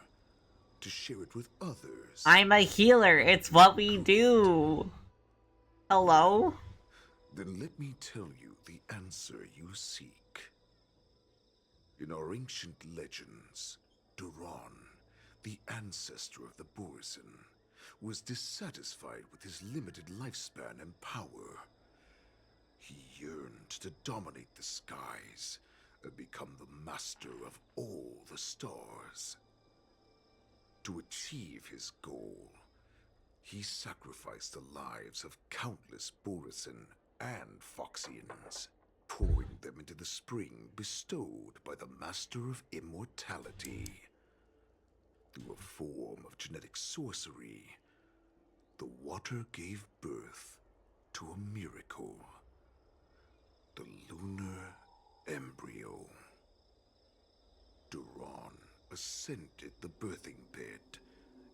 to share it with others. I'm a healer. It's what we do. Hello? Then let me tell you the answer you seek. In our ancient legends, Duran, the ancestor of the Borson, was dissatisfied with his limited lifespan and power. He yearned to dominate the skies and become the master of all the stars. To achieve his goal, he sacrificed the lives of countless Borson and Foxians, pouring them into the spring bestowed by the Master of Immortality. Through a form of genetic sorcery, the water gave birth to a miracle. The lunar embryo. Duran ascended the birthing bed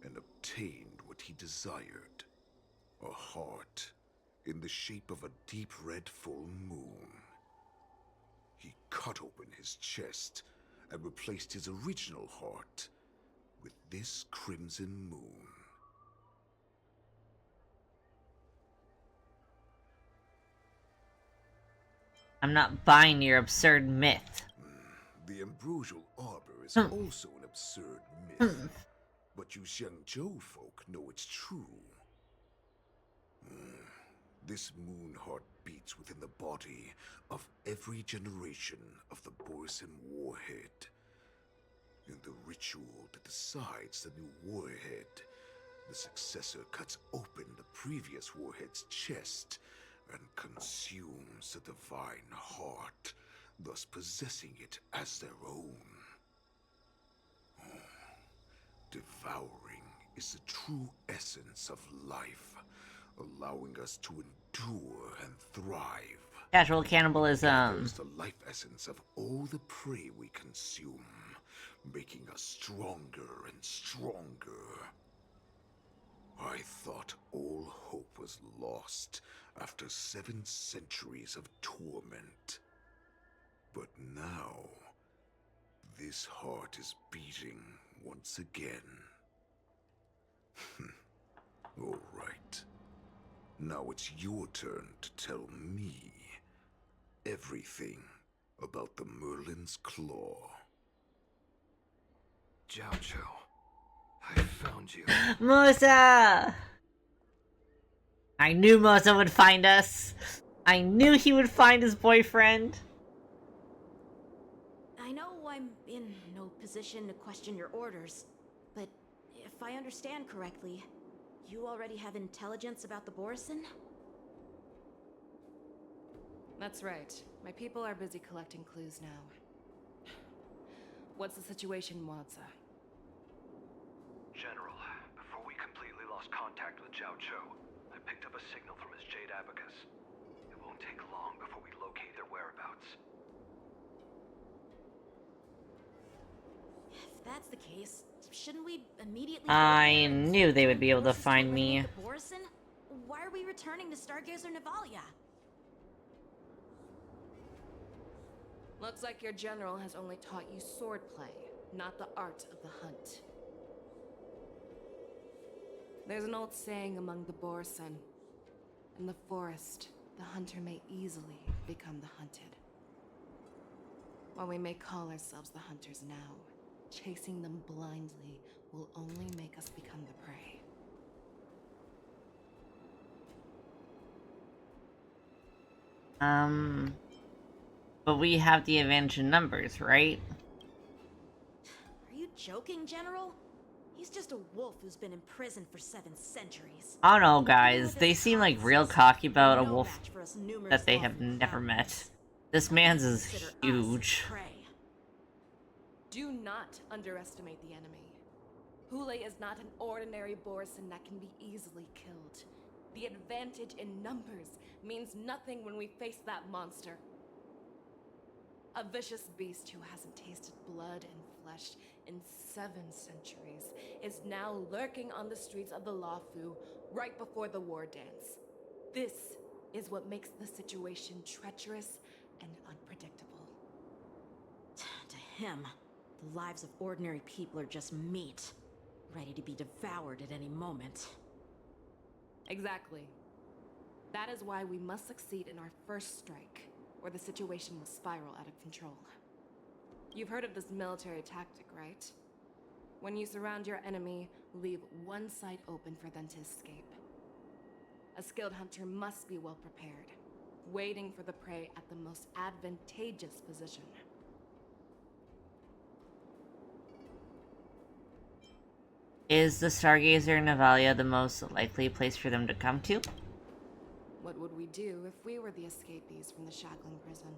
and obtained what he desired. A heart in the shape of a deep red full moon. He cut open his chest and replaced his original heart with this crimson moon. I'm not buying your absurd myth. The ambrosial arbor is also an absurd myth, but you Xiangzhou folk know it's true. This moon heart beats within the body of every generation of the Borson warhead. In the ritual that decides the new warhead, the successor cuts open the previous warhead's chest and consumes the divine heart, thus possessing it as their own. Devouring is the true essence of life, allowing us to endure and thrive. Casual cannibalism. There's the life essence of all the prey we consume, making us stronger and stronger. I thought all hope was lost after 7 centuries of torment. But now, this heart is beating once again. All right. Now it's your turn to tell me everything about the Merlin's Claw. Jiao Zhou, I found you. Musa! I knew Musa would find us. I knew he would find his boyfriend. I know I'm in no position to question your orders, but if I understand correctly, you already have intelligence about the Borson? That's right. My people are busy collecting clues now. What's the situation, Wadza? General, before we completely lost contact with Jiao Zhou, I picked up a signal from his Jade Abacus. It won't take long before we locate their whereabouts. If that's the case, shouldn't we immediately... I knew they would be able to find me. Borson? Why are we returning to Stargazer Navalia? Looks like your general has only taught you swordplay, not the art of the hunt. There's an old saying among the Borson. In the forest, the hunter may easily become the hunted. While we may call ourselves the hunters now, chasing them blindly will only make us become the prey. But we have the advantage in numbers, right? Are you joking, General? He's just a wolf who's been imprisoned for 7 centuries. I don't know, guys. They seem like real cocky about a wolf that they have never met. This man's is huge. Do not underestimate the enemy. Hule is not an ordinary Borson that can be easily killed. The advantage in numbers means nothing when we face that monster. A vicious beast who hasn't tasted blood and flesh in 7 centuries is now lurking on the streets of the Luofu right before the war dance. This is what makes the situation treacherous and unpredictable. To him, the lives of ordinary people are just meat, ready to be devoured at any moment. Exactly. That is why we must succeed in our first strike, or the situation will spiral out of control. You've heard of this military tactic, right? When you surround your enemy, leave one side open for them to escape. A skilled hunter must be well prepared, waiting for the prey at the most advantageous position. Is the Stargazer Navalia the most likely place for them to come to? What would we do if we were the escapees from the shackling prison?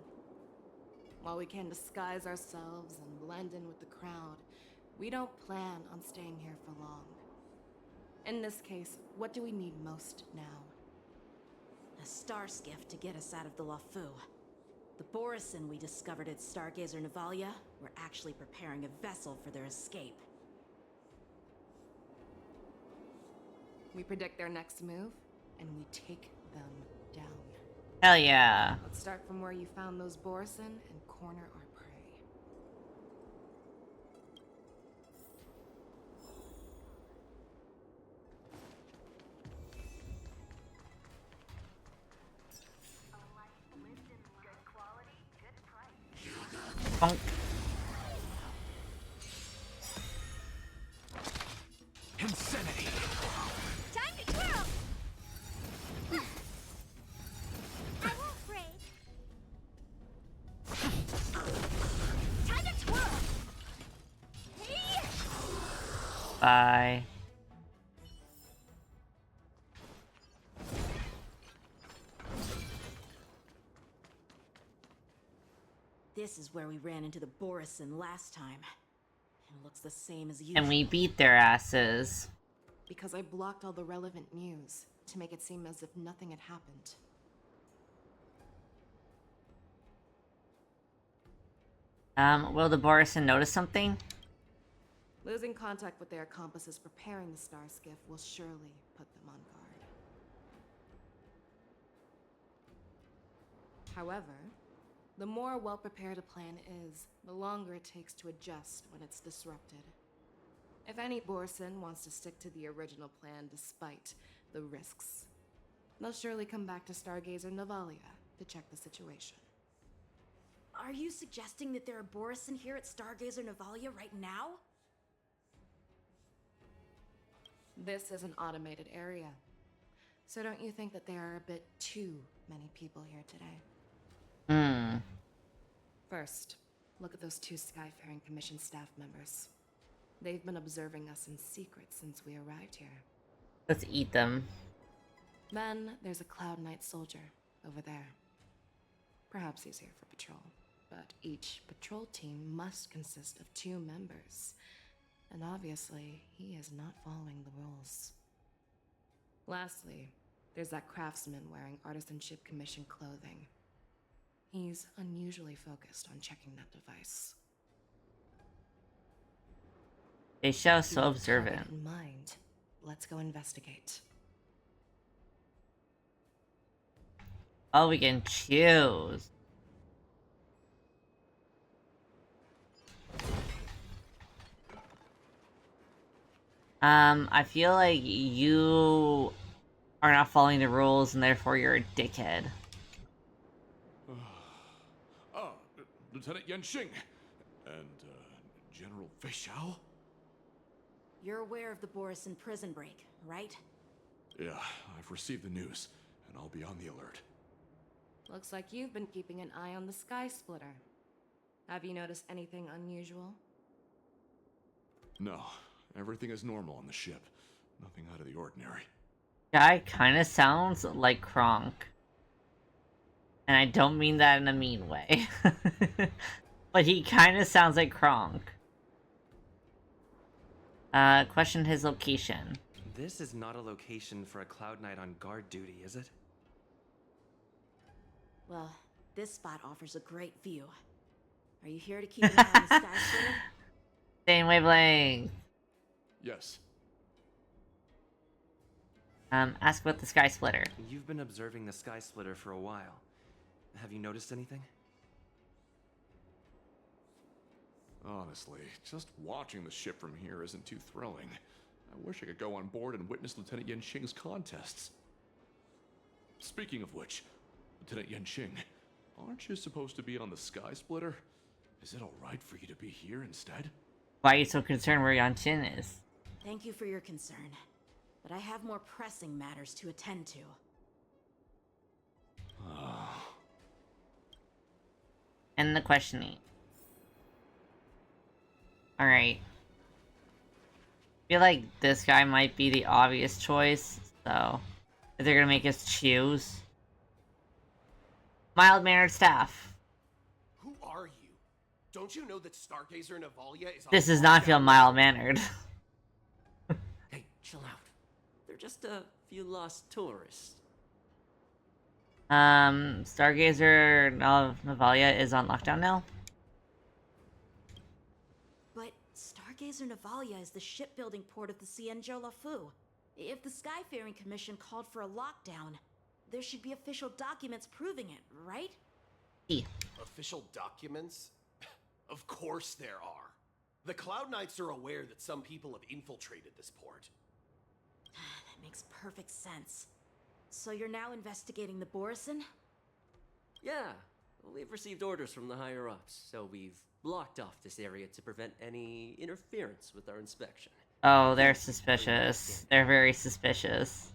While we can disguise ourselves and blend in with the crowd, we don't plan on staying here for long. In this case, what do we need most now? A star skiff to get us out of the Lafu. The Borison we discovered at Stargazer Navalia were actually preparing a vessel for their escape. We predict their next move, and we take them down. Hell yeah. Let's start from where you found those Borison and corner our prey. Honk. Insanity! Time to twirl! I won't break. Time to twirl! Hey! Bye. This is where we ran into the Borison last time. It looks the same as usual. And we beat their asses. Because I blocked all the relevant news to make it seem as if nothing had happened. Will the Borison notice something? Losing contact with their accomplices preparing the star skiff will surely put them on guard. However, the more well-prepared a plan is, the longer it takes to adjust when it's disrupted. If any Borison wants to stick to the original plan despite the risks, they'll surely come back to Stargazer Navalia to check the situation. Are you suggesting that there are Borison here at Stargazer Navalia right now? This is an automated area. So don't you think that there are a bit too many people here today? First, look at those two Skyfaring Commission staff members. They've been observing us in secret since we arrived here. Let's eat them. Then there's a Cloud Knight soldier over there. Perhaps he's here for patrol, but each patrol team must consist of 2 members. And obviously, he is not following the rules. Lastly, there's that craftsman wearing Artisanship Commission clothing. He's unusually focused on checking that device. They show Keep so that observant. target in mind. Let's go investigate. Oh, we can choose. I feel like you are not following the rules and therefore you're a dickhead. Lieutenant Yenxing and General Feixiao? You're aware of the Borison prison break, right? Yeah, I've received the news, and I'll be on the alert. Looks like you've been keeping an eye on the Sky Splitter. Have you noticed anything unusual? No, everything is normal on the ship. Nothing out of the ordinary. Guy kinda sounds like Kronk. And I don't mean that in a mean way. But he kinda sounds like Kronk. Question his location. This is not a location for a Cloud Knight on guard duty, is it? Well, this spot offers a great view. Are you here to keep an eye on the Sky Splitter? Same wavelength. Yes. Ask about the Sky Splitter. You've been observing the Sky Splitter for a while. Have you noticed anything? Honestly, just watching the ship from here isn't too thrilling. I wish I could go on board and witness Lieutenant Yenqing's contests. Speaking of which, Lieutenant Yenqing, aren't you supposed to be on the Sky Splitter? Is it alright for you to be here instead? Why are you so concerned where Yanqing is? Thank you for your concern, but I have more pressing matters to attend to. End the questioning. Alright. I feel like this guy might be the obvious choice, so if they're gonna make us choose. Mild-mannered staff. Who are you? Don't you know that Stargazer Navalia is on This does not feel lockdown? mild-mannered. Hey, chill out. They're just a few lost tourists. Stargazer Navalia is on lockdown now? But Stargazer Navalia is the shipbuilding port of the Cienjo Lafu. If the Skyfaring Commission called for a lockdown, there should be official documents proving it, right? Yeah. Official documents? Of course there are. The Cloud Knights are aware that some people have infiltrated this port. That makes perfect sense. So you're now investigating the Borison? Yeah, we've received orders from the higher-ups, so we've blocked off this area to prevent any interference with our inspection. Oh, they're suspicious. They're very suspicious.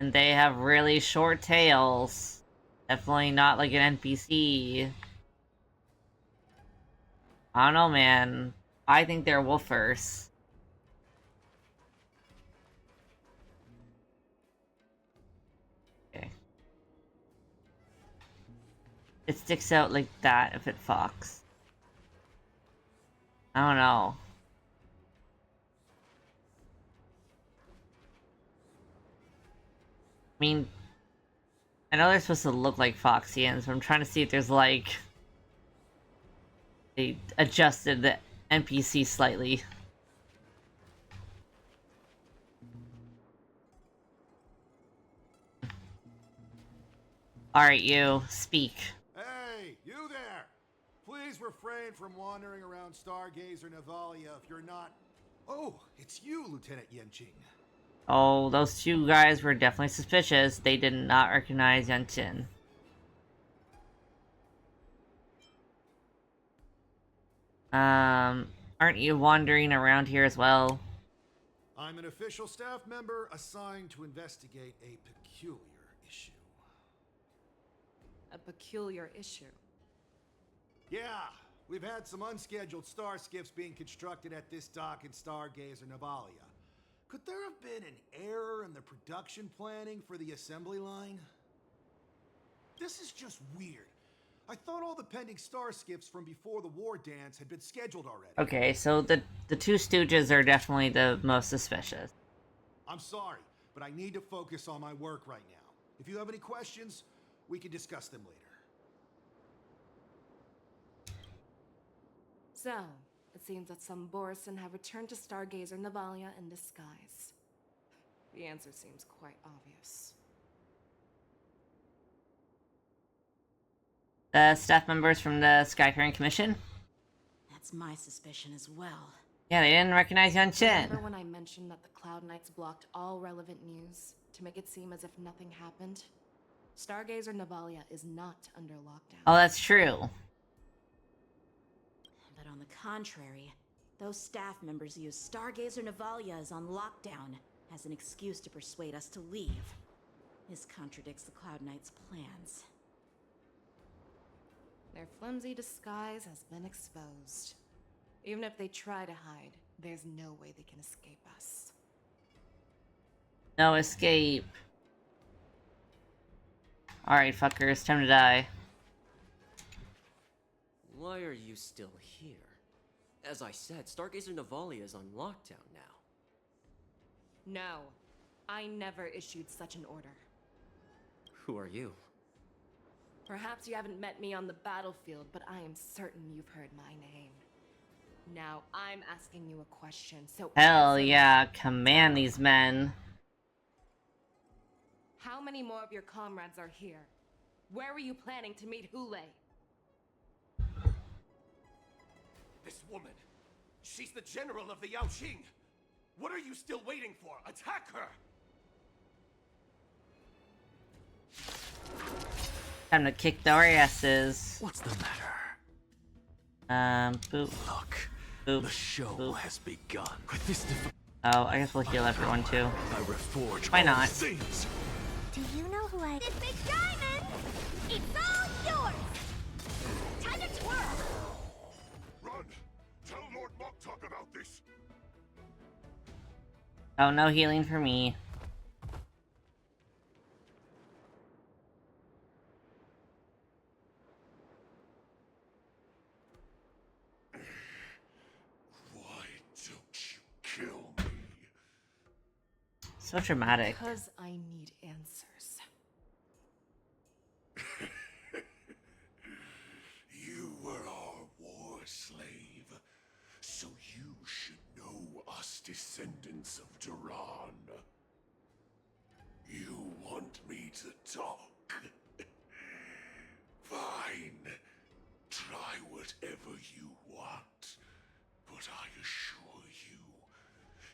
And they have really short tails. Definitely not like an NPC. I don't know, man. I think they're woofers. Okay. It sticks out like that if it fucks. I don't know. I mean, I know they're supposed to look like Foxians, but I'm trying to see if there's like... They adjusted the NPC slightly. Alright, you. Speak. Hey, you there! Please refrain from wandering around Stargazer Navalia if you're not... Oh, it's you, Lieutenant Yenqing. Oh, those two guys were definitely suspicious. They did not recognize Yanqing. Aren't you wandering around here as well? I'm an official staff member assigned to investigate a peculiar issue. A peculiar issue. Yeah, we've had some unscheduled star skiffs being constructed at this dock in Stargazer Navalia. Could there have been an error in the production planning for the assembly line? This is just weird. I thought all the pending star skiffs from before the war dance had been scheduled already. Okay, so the two stooges are definitely the most suspicious. I'm sorry, but I need to focus on my work right now. If you have any questions, we can discuss them later. So, it seems that some Borison have returned to Stargazer Navalia in disguise. The answer seems quite obvious. The staff members from the Skyfaring Commission? That's my suspicion as well. Yeah, they didn't recognize Yanqing. Remember when I mentioned that the Cloud Knights blocked all relevant news to make it seem as if nothing happened? Stargazer Navalia is not under lockdown. Oh, that's true. But on the contrary, those staff members use Stargazer Navalia is on lockdown as an excuse to persuade us to leave. This contradicts the Cloud Knights' plans. Their flimsy disguise has been exposed. Even if they try to hide, there's no way they can escape us. No escape. Alright, fuckers, time to die. Why are you still here? As I said, Stargazer Navalia is on lockdown now. No, I never issued such an order. Who are you? Perhaps you haven't met me on the battlefield, but I am certain you've heard my name. Now I'm asking you a question, so Hell answer me. yeah, command these men. How many more of your comrades are here? Where were you planning to meet Hule? This woman, she's the general of the Yaoqing. What are you still waiting for? Attack her! Time to kick their asses. What's the matter? Boop. Look, boop. the show boop. has begun. With this Oh, I guess we'll heal everyone too. I reforge Why all not? things. Do you know who I... This big diamond! It's all yours! Time to twirl! Run! Tell Lord Moktok about this! Oh, no healing for me. Why don't you kill me? So dramatic. Because I need answers. You were our war slave, so you should know us descendants of Duran. You want me to talk? Fine. Try whatever you want, but I assure you,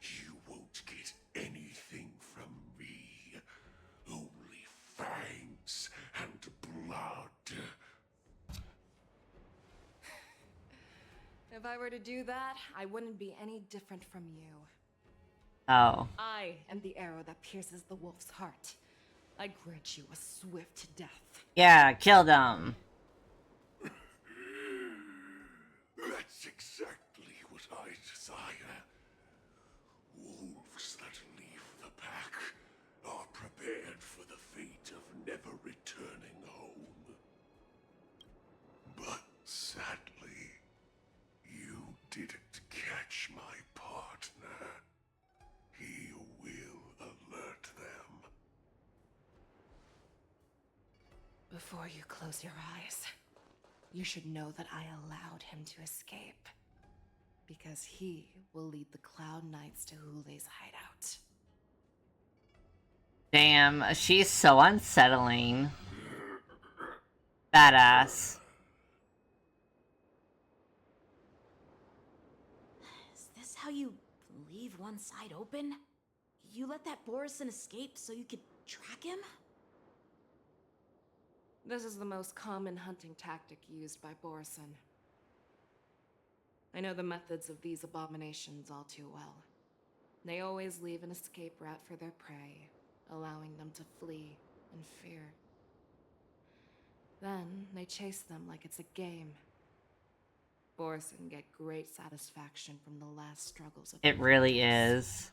you won't get anything from me. Only fangs and blood. If I were to do that, I wouldn't be any different from you. Oh. I am the arrow that pierces the wolf's heart. I grant you a swift death. Yeah, kill them. That's exactly what I desire. Wolves that leave the pack are prepared for the fate of never returning home. But sadly, you didn't catch my partner. He will alert them. Before you close your eyes, you should know that I allowed him to escape. Because he will lead the Cloud Knights to Hule's hideout. Damn, she's so unsettling. Badass. Is this how you leave one side open? You let that Borison escape so you could track him? This is the most common hunting tactic used by Borison. I know the methods of these abominations all too well. They always leave an escape route for their prey, allowing them to flee in fear. Then they chase them like it's a game. Borison get great satisfaction from the last struggles of It really is.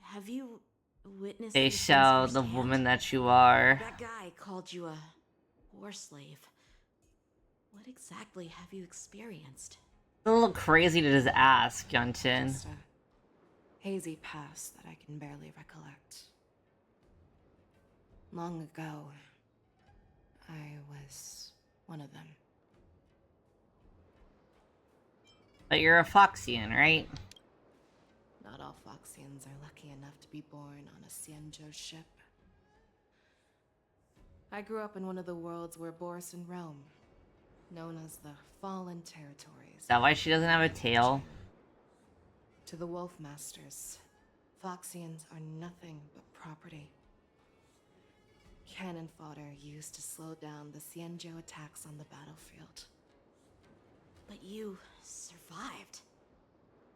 Have you witnessed They these things show the firsthand? woman that you are. That guy called you a war slave. What exactly have you experienced? It's a little crazy to just ask, Yuntin. Just a hazy past that I can barely recollect. Long ago, I was one of them. But you're a Foxian, right? Not all Foxians are lucky enough to be born on a Xianzhou ship. I grew up in one of the worlds where Borison roam, known as the Fallen Territories. Is that why she doesn't have a tail? To the Wolf Masters, Foxians are nothing but property. Cannon fodder used to slow down the Xianzhou attacks on the battlefield. But you survived.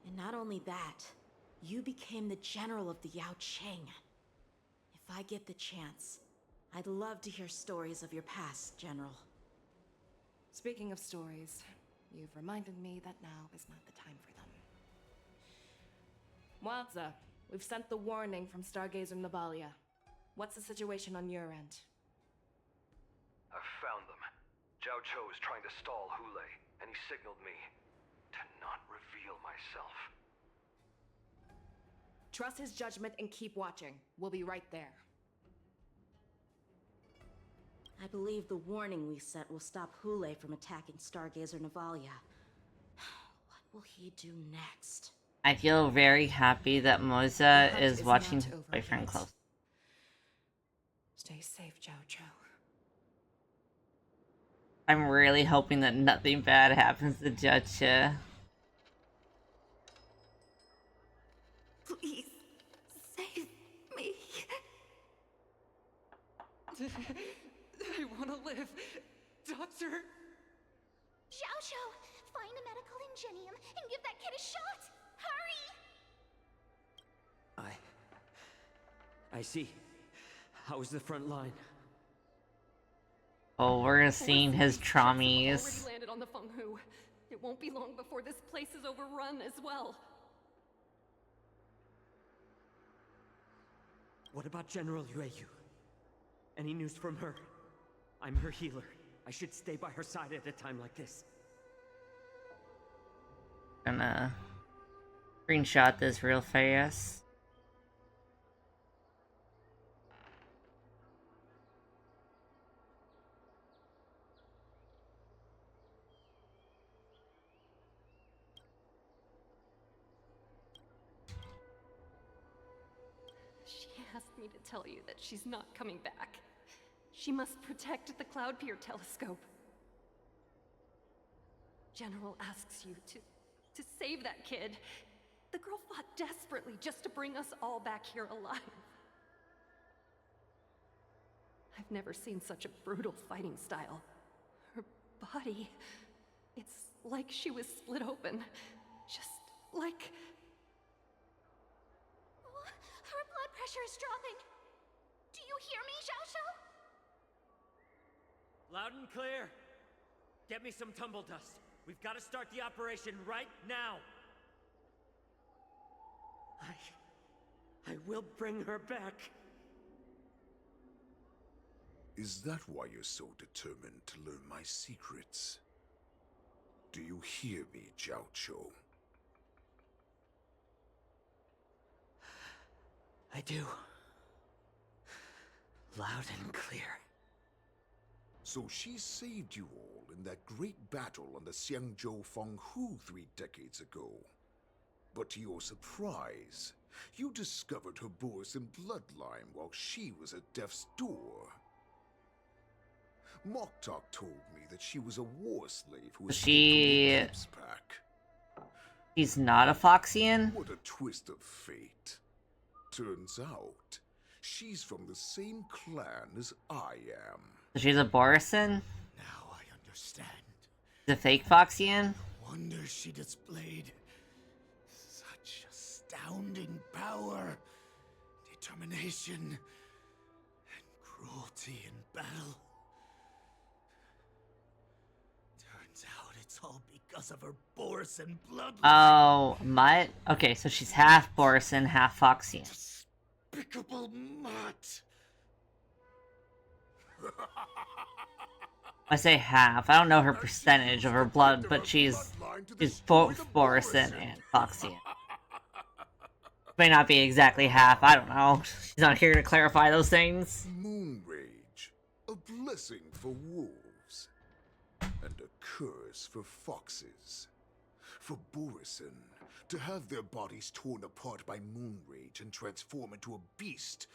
And not only that, you became the general of the Yaoqing. If I get the chance, I'd love to hear stories of your past, General. Speaking of stories, you've reminded me that now is not the time for them. Wadza, we've sent the warning from Stargazer Navalia. What's the situation on your end? I've found them. Zhao Cho is trying to stall Hule, and he signaled me to not reveal myself. Trust his judgment and keep watching. We'll be right there. I believe the warning we sent will stop Hule from attacking Stargazer Navalia. What will he do next? I feel very happy that Moza is watching his boyfriend close. Stay safe, Zhao Zhao. I'm really hoping that nothing bad happens to Judge. Please, save me. I want to live. Doctor! Zhao Zhao, find a medical ingenium and give that kid a shot! Hurry! I see. How's the front line? Oh, we're seeing his Already traumies. landed on the Fenghu. It won't be long before this place is overrun as well. What about General Yueyu? Any news from her? I'm her healer. I should stay by her side at a time like this. Gonna screenshot this real fast. She asked me to tell you that she's not coming back. She must protect the Cloud Pier telescope. General asks you to save that kid. The girl fought desperately just to bring us all back here alive. I've never seen such a brutal fighting style. Her body, it's like she was split open. Just like... Her blood pressure is dropping. Do you hear me, Zhao Zhao? Loud and clear. Get me some tumble dust. We've got to start the operation right now. I will bring her back. Is that why you're so determined to learn my secrets? Do you hear me, Zhao Zhao? I do. Loud and clear. So she saved you all in that great battle on the Xiangzhou Fenghu 3 decades ago. But to your surprise, you discovered her Borisin bloodline while she was at death's door. Moktok told me that she was a war slave who was pack. She's not a Foxian? What a twist of fate. Turns out, she's from the same clan as I am. She's a Borisin? Now I understand. The fake Foxian? Wonder she displayed such astounding power, determination, and cruelty in battle. Turns out it's all because of her Borisin bloodline. Oh, Mutt? Okay, so she's half Borisin, half Foxian. Despicable mutt. I say half. I don't know her percentage of her blood, but she's both Borisin and Foxian. May not be exactly half, I don't know. She's not here to clarify those things. Moon Rage, a blessing for wolves, and a curse for foxes. For Borisin, to have their bodies torn apart by Moon Rage and transform into a beast,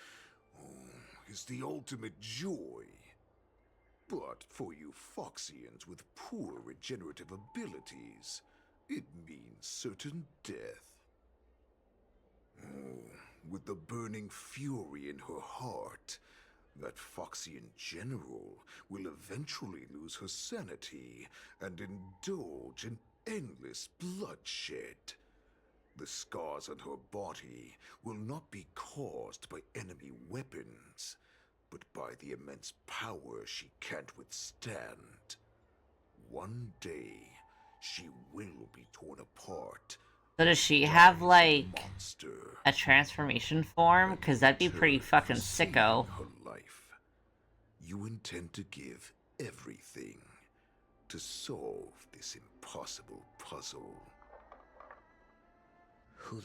is the ultimate joy. But for you Foxians with poor regenerative abilities, it means certain death. With the burning fury in her heart, that Foxian general will eventually lose her sanity and indulge in endless bloodshed. The scars on her body will not be caused by enemy weapons, but by the immense power she can't withstand. One day, she will be torn apart. So does she have, like, a transformation form? Because that'd be pretty fucking sicko. Her life. You intend to give everything to solve this impossible puzzle. Hule.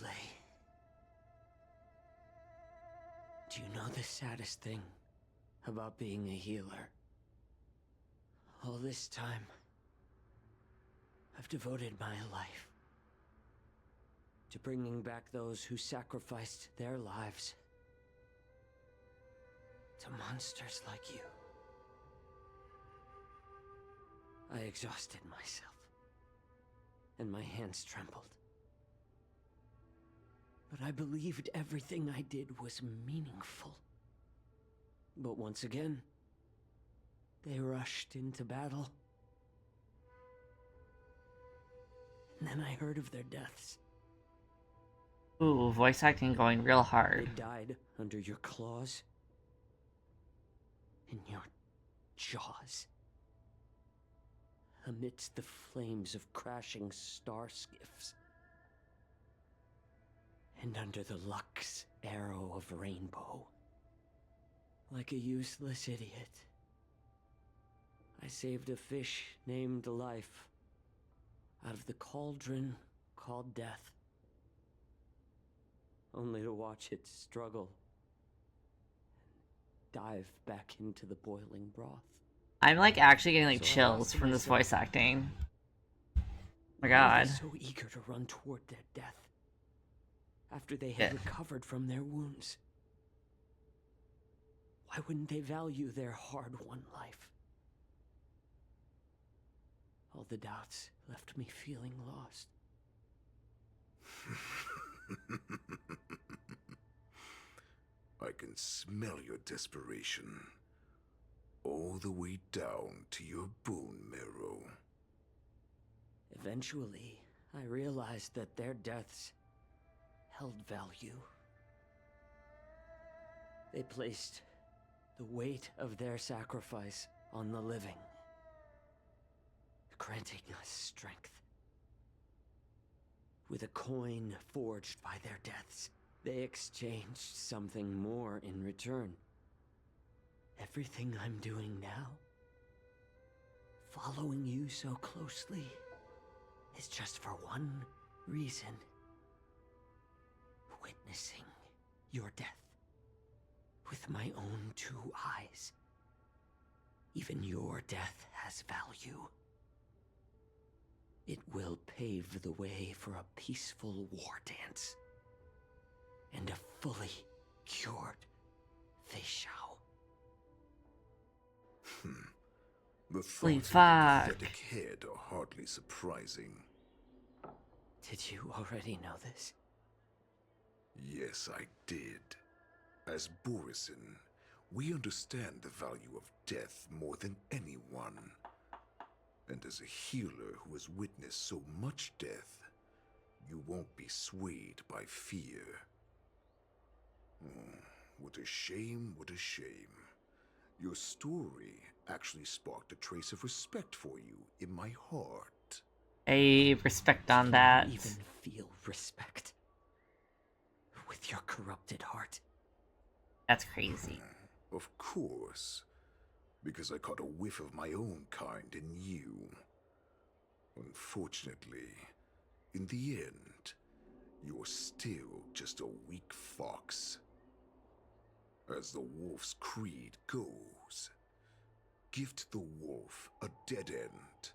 Do you know the saddest thing about being a healer? All this time, I've devoted my life to bringing back those who sacrificed their lives to monsters like you. I exhausted myself, and my hands trembled. But I believed everything I did was meaningful. But once again, they rushed into battle. And then I heard of their deaths. Ooh, voice acting going real hard. They died under your claws. In your jaws. Amidst the flames of crashing star skiffs. And under the Luck's arrow of rainbow. Like a useless idiot. I saved a fish named Life out of the cauldron called Death. Only to watch it struggle and dive back into the boiling broth. I'm like actually getting like chills from this voice acting. Oh my god. I was so eager to run toward their death after they had recovered from their wounds. Why wouldn't they value their hard-won life? All the doubts left me feeling lost. I can smell your desperation. All the way down to your bone marrow. Eventually, I realized that their deaths held value. They placed the weight of their sacrifice on the living, granting us strength. With a coin forged by their deaths, they exchanged something more in return. Everything I'm doing now, following you so closely, is just for one reason. Witnessing your death with my own two eyes. Even your death has value. It will pave the way for a peaceful war dance. And a fully cured Fei Shao. The Holy thoughts of fuck. the pathetic head are hardly surprising. Did you already know this? Yes, I did. As Borison, we understand the value of death more than anyone. And as a healer who has witnessed so much death, you won't be swayed by fear. Oh, what a shame, what a shame. Your story actually sparked a trace of respect for you in my heart. A respect on that. You even feel respect with your corrupted heart. That's crazy. Of course. Because I caught a whiff of my own kind in you. Unfortunately, in the end, you're still just a weak fox. As the wolf's creed goes, gift the wolf a dead end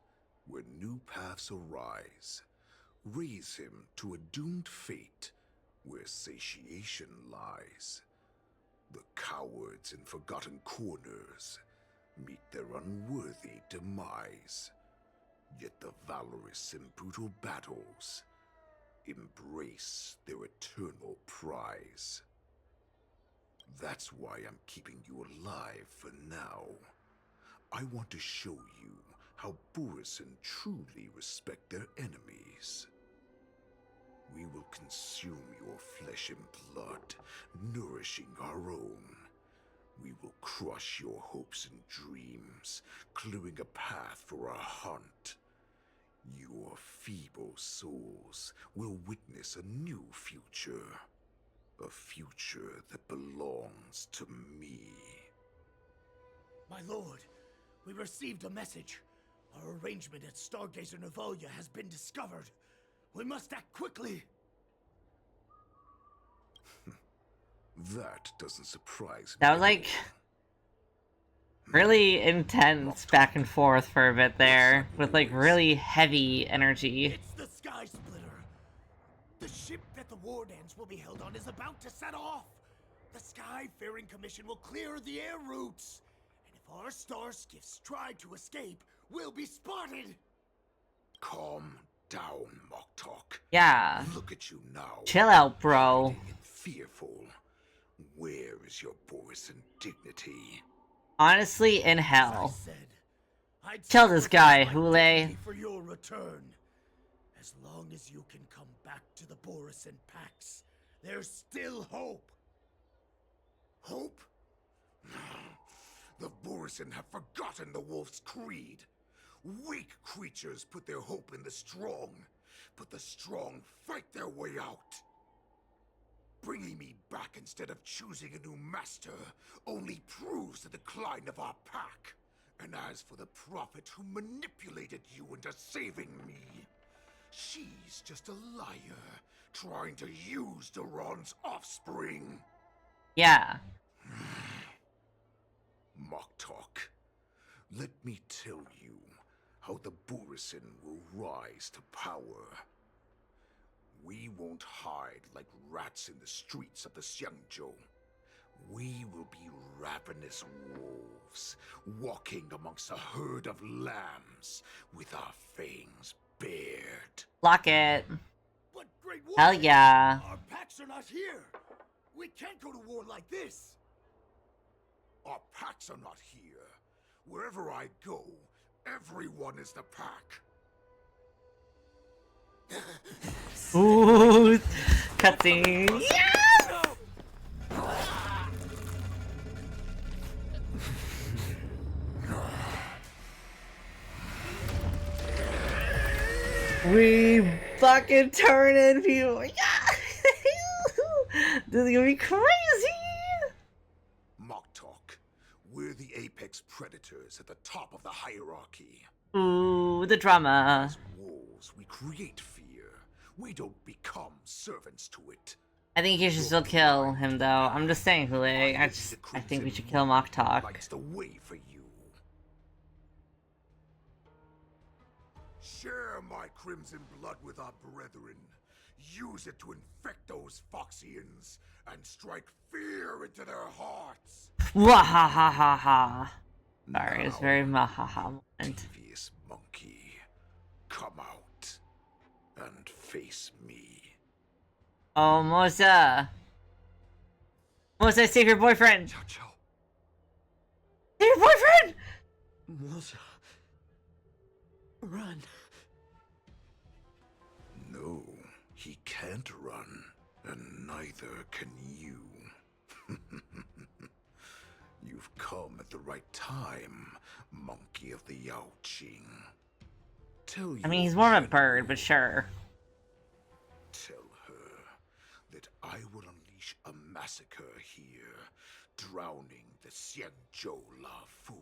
where new paths arise. Raise him to a doomed fate where satiation lies. The cowards in forgotten corners meet their unworthy demise. Yet the valorous in brutal battles embrace their eternal prize. That's why I'm keeping you alive for now. I want to show you how Borison truly respect their enemies. We will consume your flesh and blood, nourishing our own. We will crush your hopes and dreams, clearing a path for our hunt. Your feeble souls will witness a new future. A future that belongs to me. My lord, we received a message. Our arrangement at Stargazer Navalia has been discovered. We must act quickly. That doesn't surprise me. That was like really intense back and forth for a bit there, with like really heavy energy. It's the Sky Splitter. The ship the war dance will be held on is about to set off. The Skyfaring Commission will clear the air routes. And if our star skiffs try to escape, we'll be spotted. Calm down, Moktok. Yeah. Look at you now. Chill out, bro. Hiding and fearful. Where is your Borisan dignity? Honestly, in hell. I'd Kill this guy, sacrifice my Hule. dignity for your return. As long as you can come back to the Borisan Pax, there's still hope. Hope? The Borisan have forgotten the wolf's creed. Weak creatures put their hope in the strong, but the strong fight their way out. Bringing me back instead of choosing a new master only proves the decline of our pack. And as for the prophet who manipulated you into saving me, she's just a liar, trying to use Duran's offspring. Yeah. Moktok, let me tell you how the Borisan will rise to power. We won't hide like rats in the streets of the Xiangzhou. We will be ravenous wolves, walking amongst a herd of lambs with our fangs bared. Lock it. But great Hell warrior, yeah. Our packs are not here. We can't go to war like this. Our packs are not here. Wherever I go, everyone is the pack. Ooh, cutscene. Yes! We fucking turning people. Yeah! This is gonna be crazy. Moktok, we're the apex predators at the top of the hierarchy. Ooh, the drama. As wolves, we create fear. We don't become servants to it. I think you should still kill him, though. I'm just saying, Hule. I think we should kill Moktok. Lights the way for you. Share my crimson blood with our brethren. Use it to infect those Foxians and strike fear into their hearts. Wahahaha. Sorry, it's very mahaha moment. Devious monkey, come out and face me. Oh, Mosa. Mosa, save your boyfriend. Chow. Save your boyfriend! Mosa. Run. No, he can't run, and neither can you. You've come at the right time, monkey of the Yao Qing. I mean, he's more of a bird, but sure. Tell her that I will unleash a massacre here, drowning the Xiangzhou La Fu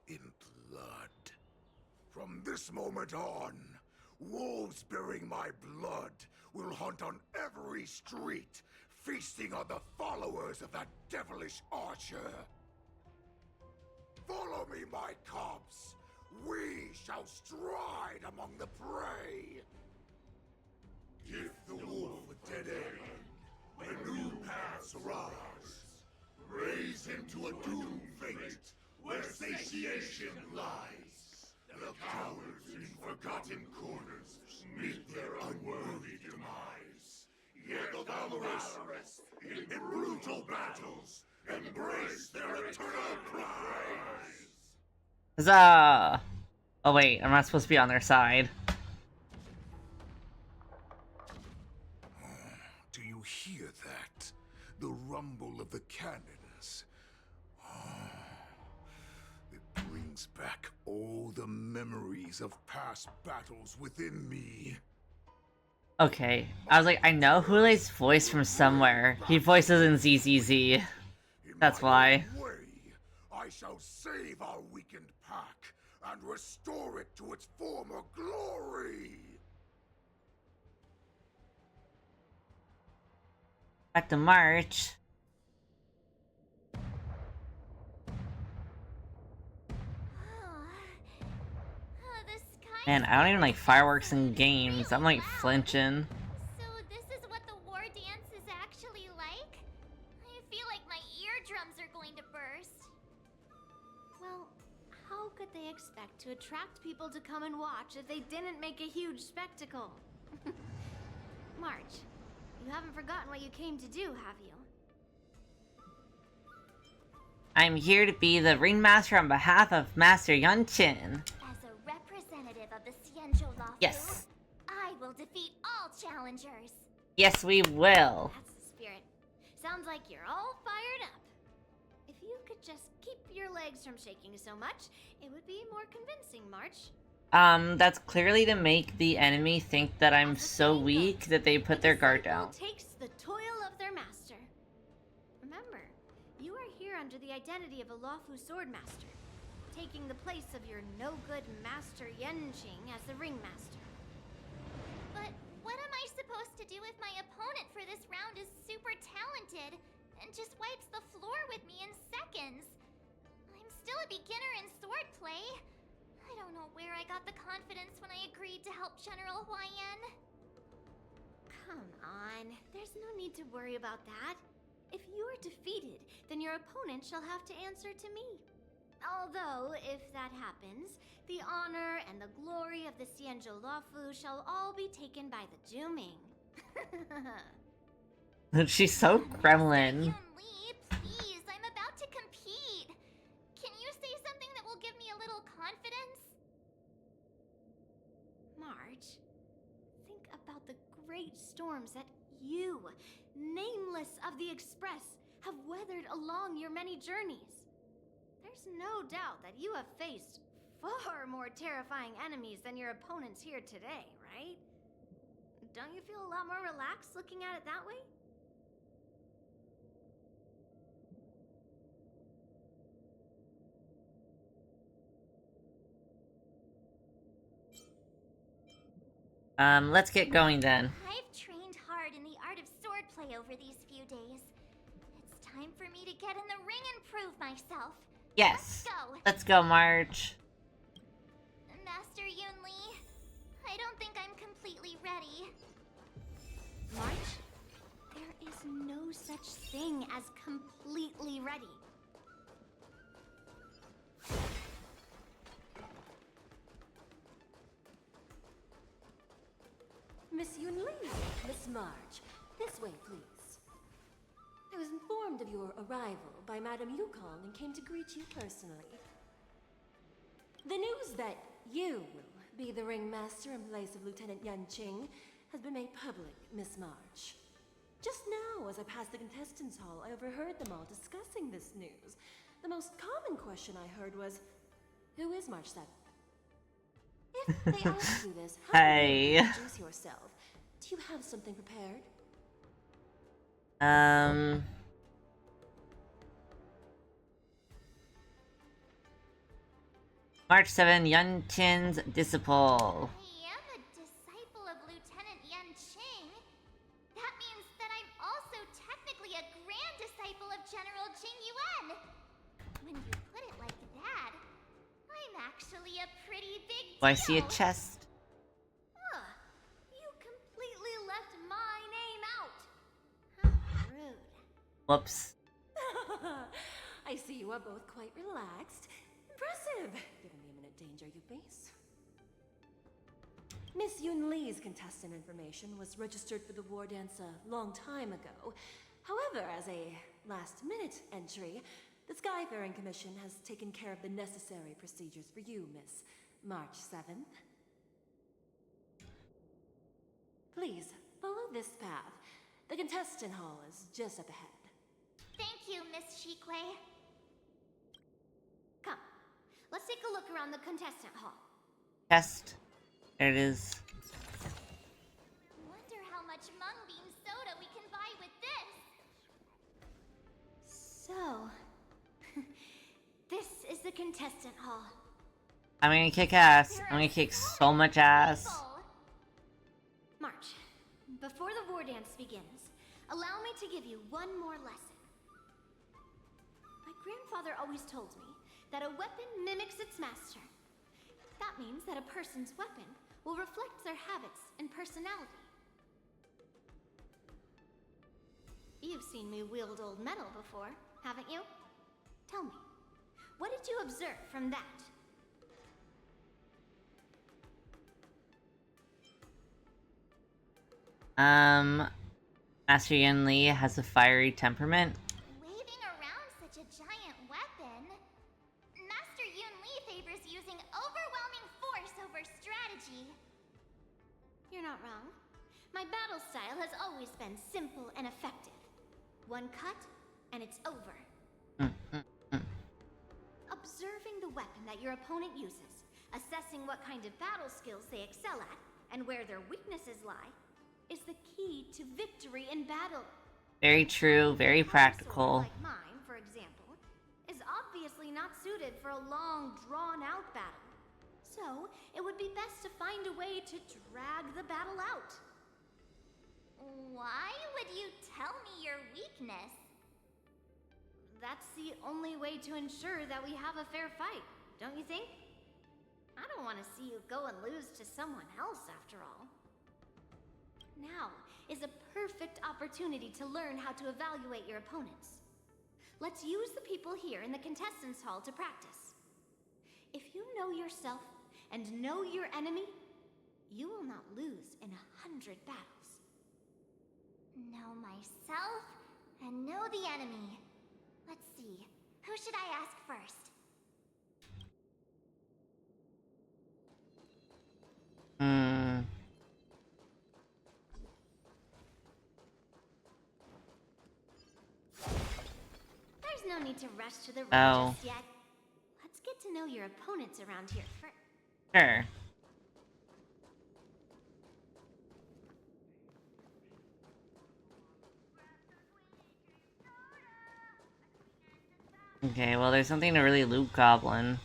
in blood. From this moment on, wolves bearing my blood will hunt on every street, feasting on the followers of that devilish archer. Follow me, my cubs. We shall stride among the prey. Give the wolf a dead end when new paths arise. Raise him to a doomed fate where satiation lies. The cowards in forgotten corners meet their unworthy demise. Yet the valorous in brutal battles embrace their eternal prize. Huzzah! Oh wait, I'm not supposed to be on their side. Do you hear that? The rumble of the cannons. It brings back all the memories of past battles within me. Okay, I was like, I know Hule's voice from somewhere. He voices in ZZZ. That's why. I shall save our weakened pack and restore it to its former glory. Back to March. The sky Man, I don't even like fireworks in games. I'm like flinching. So this is what the war actually like? I feel like my eardrums are going to burst. Well, how could they expect to attract people to come and watch if they didn't make a huge spectacle? March, you haven't forgotten what you came to do, have you? I'm here to be the ringmaster on behalf of Master Yunchin. As a representative of the Xianzhou Lafu, Yes. I will defeat all challengers. Yes, we will. That's the spirit. Sounds like you're all fired up. If you could just keep your legs from shaking so much, it would be more convincing, March. That's clearly to make the enemy think that I'm so weak that they put their guard down. Takes the toil of their master. Remember, you are here under the identity of a Lafu swordmaster, taking the place of your no-good master Yenqing as the ringmaster. But what am I supposed to do if my opponent for this round is super talented and just wipes the floor with me in seconds? I'm still a beginner in swordplay. I don't know where I got the confidence when I agreed to help General Huayan. Come on, there's no need to worry about that. If you are defeated, then your opponent shall have to answer to me. Although, if that happens, the honor and the glory of the Xianzhou Lafu shall all be taken by the Juming. She's so gremlin. Yunli, please, I'm about to compete. Can you say something that will give me a little confidence? March, think about the great storms that you, nameless of the Express, have weathered along your many journeys. There's no doubt that you have faced far more terrifying enemies than your opponents here today, right? Don't you feel a lot more relaxed looking at it that way? Let's get going then. I've trained hard in the art of swordplay over these few days. It's time for me to get in the ring and prove myself. Yes. Let's go. Let's go, March. Master Yunli, I don't think I'm completely ready. March, there is no such thing as completely ready. Miss Yunli, Miss March, this way, please. I was informed of your arrival by Madame Yukong and came to greet you personally. The news that you will be the ringmaster in place of Lieutenant Yanqing has been made public, Miss March. Just now, as I passed the contestants' hall, I overheard them all discussing this news. The most common question I heard was, who is March 7th? If they ask you this, how do you introduce yourself? Do you have something prepared? March 7, Yunchin's disciple. I am a disciple of Lieutenant Yanqing. That means that I'm also technically a grand disciple of General Jing Yuan. When you put it like that, I'm actually a pretty big deal. Oh, I see a chest. Huh. You completely left my name out. How rude. Whoops. I see you are both quite relaxed. Impressive, given the imminent danger you face. Miss Yunli's contestant information was registered for the war dance a long time ago. However, as a last-minute entry, the Skyfaring Commission has taken care of the necessary procedures for you, Miss March 7th. Please, follow this path. The contestant hall is just up ahead. Thank you, Miss Shikwe. Come, let's take a look around the contestant hall. Chest. There it is. Wonder how much mung bean soda we can buy with this. So, this is the contestant hall. I'm gonna kick ass. I'm gonna kick so much ass. March, before the war dance begins, allow me to give you one more lesson. My grandfather always told me that a weapon mimics its master. That means that a person's weapon will reflect their habits and personality. You've seen me wield old metal before, haven't you? Tell me, what did you observe from that? Master Yen Li has a fiery temperament. Waving around such a giant weapon, Master Yun Li favors using overwhelming force over strategy. You're not wrong. My battle style has always been simple and effective. One cut, and it's over. Observing the weapon that your opponent uses, assessing what kind of battle skills they excel at, and where their weaknesses lie, is the key to victory in battle. Very true, very practical. Like mine, for example, is obviously not suited for a long, drawn-out battle. So, it would be best to find a way to drag the battle out. Why would you tell me your weakness? That's the only way to ensure that we have a fair fight, don't you think? I don't want to see you go and lose to someone else, after all. Now is a perfect opportunity to learn how to evaluate your opponents. Let's use the people here in the contestants' hall to practice. If you know yourself and know your enemy, you will not lose in 100 battles. Know myself and know the enemy. Let's see, who should I ask first? There's no need to rush to the ring just yet. Let's get to know your opponents around here first. Sure. Okay, well, there's something to really loot Goblin.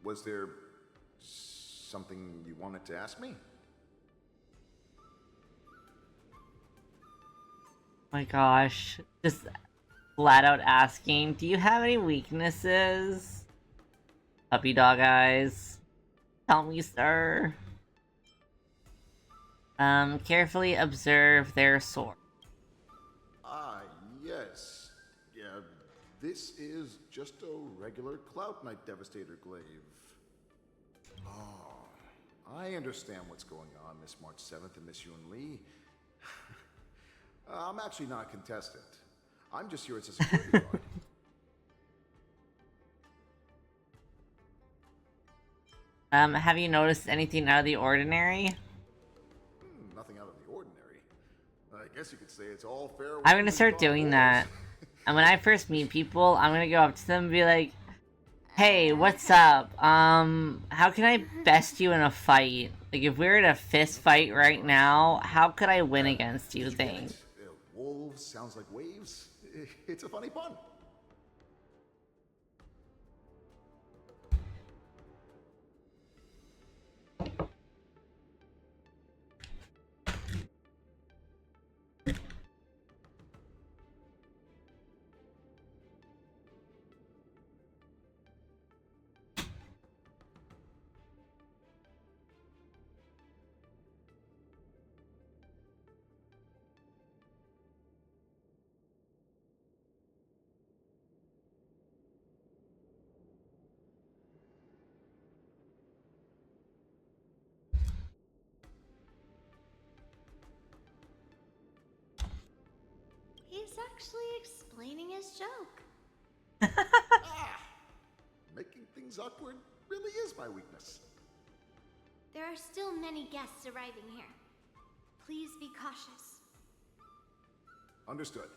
Was there something you wanted to ask me? My gosh, just flat out asking, do you have any weaknesses? Puppy dog eyes. Tell me, sir. Carefully observe their sword. Ah, yes. Yeah, this is just a regular Cloud Knight Devastator glaive. Oh, I understand what's going on, Miss March 7th and Miss Yun Li. I'm actually not a contestant. I'm just here as a security guard. Have you noticed anything out of the ordinary? Nothing out of the ordinary. I guess you could say it's all fair. I'm gonna start doing that. And when I first meet people, I'm gonna go up to them and be like, hey, what's up? How can I best you in a fight? Like, if we were in a fist fight right now, how could I win against you, think? Wolves sounds like waves. It's a funny pun. He's actually explaining his joke. Making things awkward really is my weakness. There are still many guests arriving here. Please be cautious. Understood.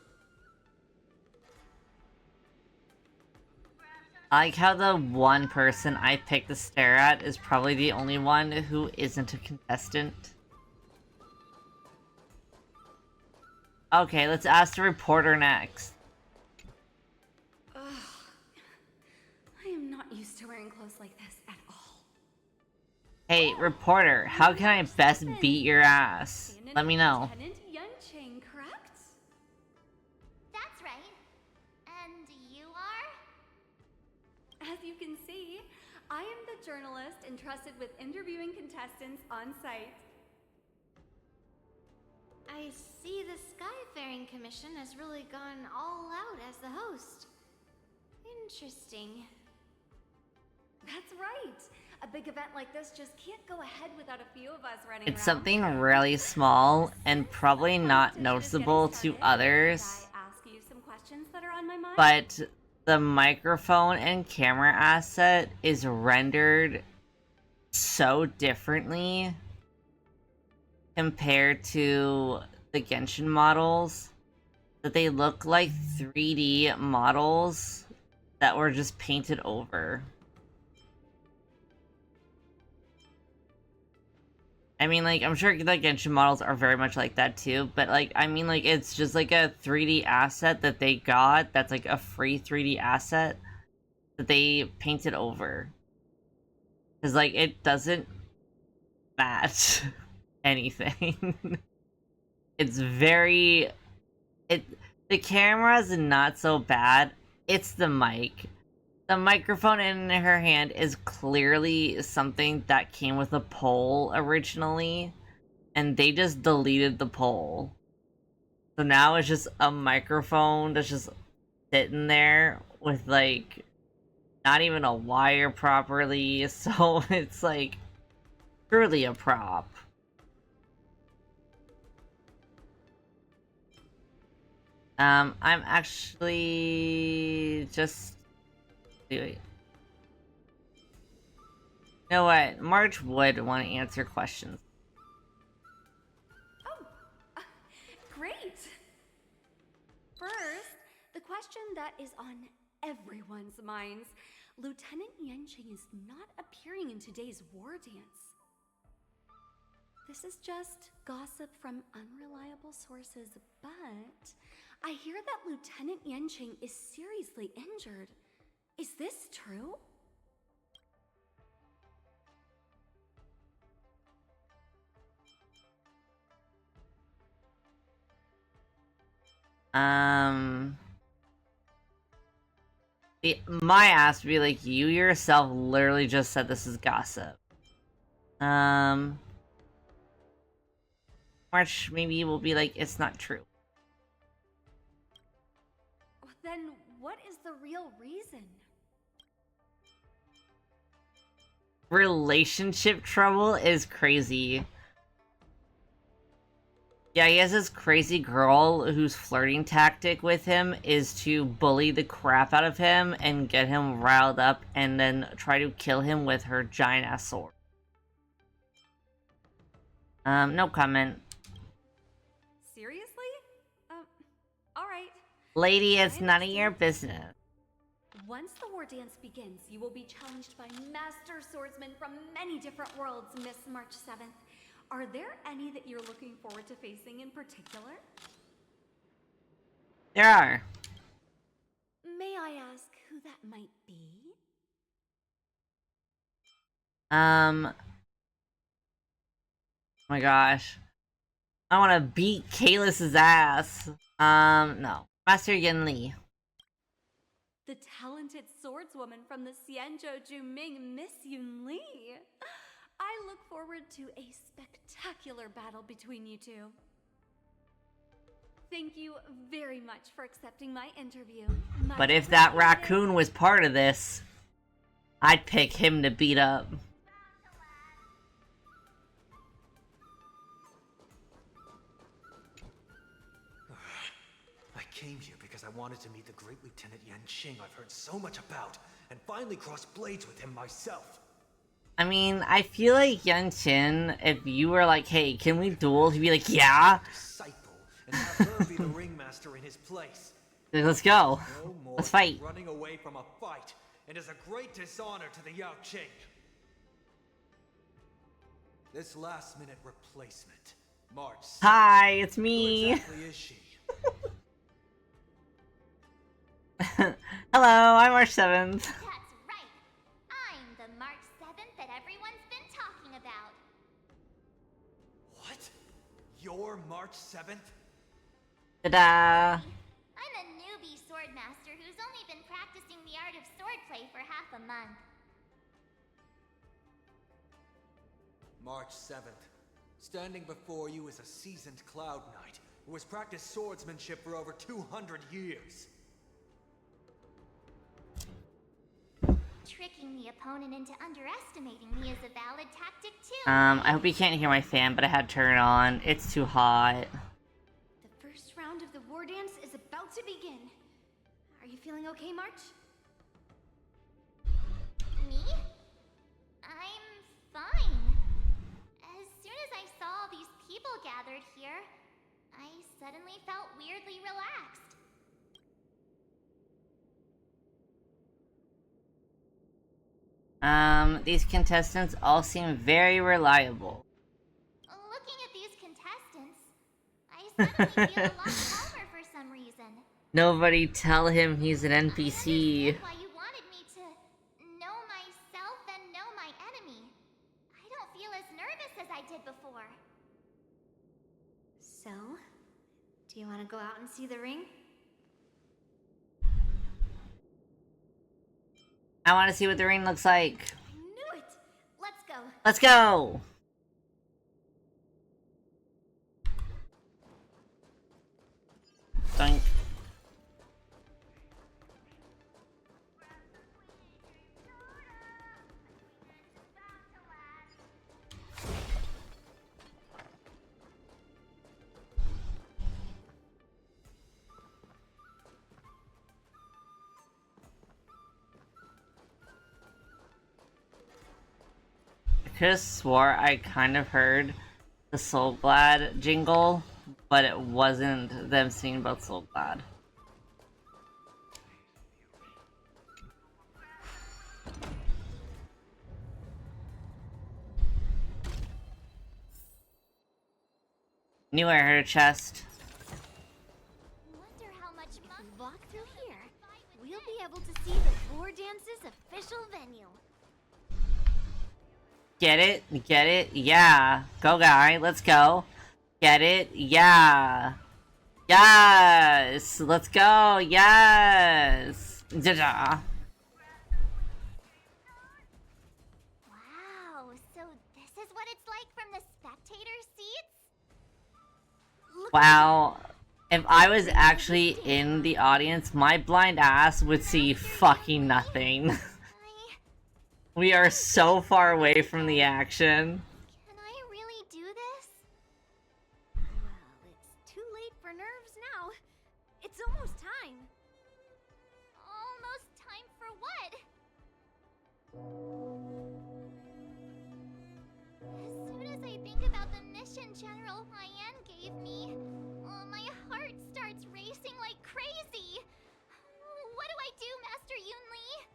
I like how the one person I picked to stare at is probably the only one who isn't a contestant. Okay, let's ask the reporter next. Ugh. I am not used to wearing clothes like this at all. Hey, reporter, how can I best beat your ass? Let me know. Lieutenant Yunqing, correct? That's right. And you are? you can see, I am the journalist entrusted with interviewing contestants on site. I see the Skyfaring Commission has really gone all out as the host. Interesting. That's right. A big event like this just can't go ahead without a few of us running It's around. something really small and probably not noticeable to others, Ask you some questions that are on my mind. but the microphone and camera asset is rendered so differently compared to the Genshin models that they look like 3D models that were just painted over. I mean, like, I'm sure the Genshin models are very much like that too, but like, I mean, like, it's just like a 3D asset that they got that's like a free 3D asset that they painted over. Because, like, it doesn't match anything. It's very... The camera's not so bad. It's the mic. The microphone in her hand is clearly something that came with a pole originally, and they just deleted the pole. So now it's just a microphone that's just sitting there with, like, not even a wire properly, so it's, like, truly a prop. I'm actually just... Wait. You know what? March would want to answer questions. Great! First, the question that is on everyone's minds. Lieutenant Yanqing is not appearing in today's war dance. This is just gossip from unreliable sources, but I hear that Lieutenant Yanqing is seriously injured. Is this true? My ass would be like, you yourself literally just said this is gossip. March maybe will be like, it's not true. Then what is the real reason? Relationship trouble is crazy. Yeah, he has this crazy girl whose flirting tactic with him is to bully the crap out of him and get him riled up and then try to kill him with her giant ass sword. No comment. Seriously? Alright. Lady, it's none of your business. Once the war dance begins, you will be challenged by master swordsmen from many different worlds, Miss March 7th. Are there any that you're looking forward to facing in particular? There are. May I ask who that might be? Oh my gosh. I want to beat Kalis's ass. No. Master Yin Li. The talented swordswoman from the Xianzhou Juming, Miss Yun Li. I look forward to a spectacular battle between you two. Thank you very much for accepting my interview. But if that raccoon was part of this, I'd pick him to beat up. I came here because I wanted to meet the great Lieutenant Yanqing I've heard so much about, and finally cross blades with him myself. I mean, I feel like Yanqing, if you were like, hey, can we duel? He'd be like, yeah. Disciple, and have her be the ringmaster in his place. Let's go. No more Let's fight. Running away from a fight, and is a great dishonor to the Yao Qing. This last-minute replacement, March 7th. Hi, it's me. Who exactly is she? Hello, I'm March 7th. That's right. I'm the March 7th that everyone's been talking about. What? You're March 7th? Ta-da! I'm a newbie swordmaster who's only been practicing the art of swordplay for half a month. March 7th. Standing before you is a seasoned Cloud Knight who has practiced swordsmanship for over 200 years. Tricking the opponent into underestimating me is a valid tactic too. I hope you can't hear my fan, but I had to turn it on. It's too hot. The first round of the war dance is about to begin. Are you feeling okay, March? Me? I'm fine. As soon as I saw all these people gathered here, I suddenly felt weirdly relaxed. These contestants all seem very reliable. Looking at these contestants, I suddenly feel a lot calmer for some reason. Nobody tell him he's an NPC. Why you wanted me to know myself and know my enemy. I don't feel as nervous as I did before. So, do you want to go out and see the ring? I want to see what the ring looks like. I knew it! Let's go. Let's go! Doink. I could have swore I kind of heard the Soul Glad jingle, but it wasn't them singing about Soul Glad. Knew I heard a chest. Wonder how much walk through here. We'll be able to see the war dance's official venue. Get it? Get it? Yeah. Go, guy. Let's go. Get it? Yeah. Yes. Let's go. Yes. Da-da. Wow, so this is what it's like from the spectator seats? Wow. If I was actually in the audience, my blind ass would see fucking nothing. We are so far away from the action. Can I really do this? Well, it's too late for nerves now. It's almost time. Almost time for what? As soon as I think about the mission General Hyan gave me, my heart starts racing like crazy. What do I do, Master Yunli?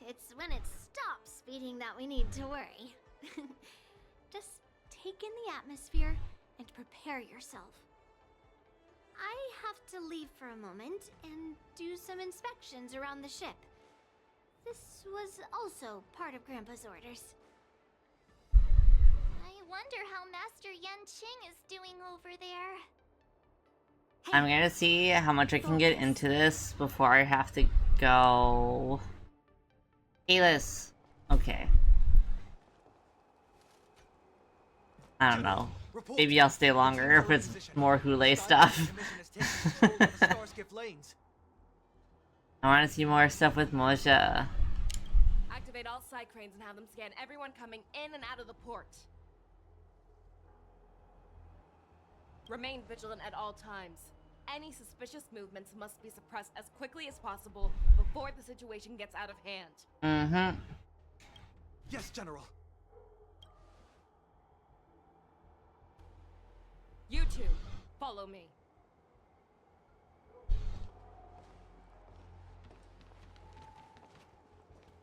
It's when it stops speeding that we need to worry. Just take in the atmosphere and prepare yourself. I have to leave for a moment and do some inspections around the ship. This was also part of Grandpa's orders. I wonder how Master Yanqing is doing over there. I'm gonna see how much I can get into this before I have to go. Alis. Okay. I don't know. Maybe I'll stay longer if it's more Hule stuff. I want to see more stuff with Moja. Activate all side cranes and have them scan everyone coming in and out of the port. Remain vigilant at all times. Any suspicious movements must be suppressed as quickly as possible before the situation gets out of hand. Mm-hmm. Yes, General. You two, follow me.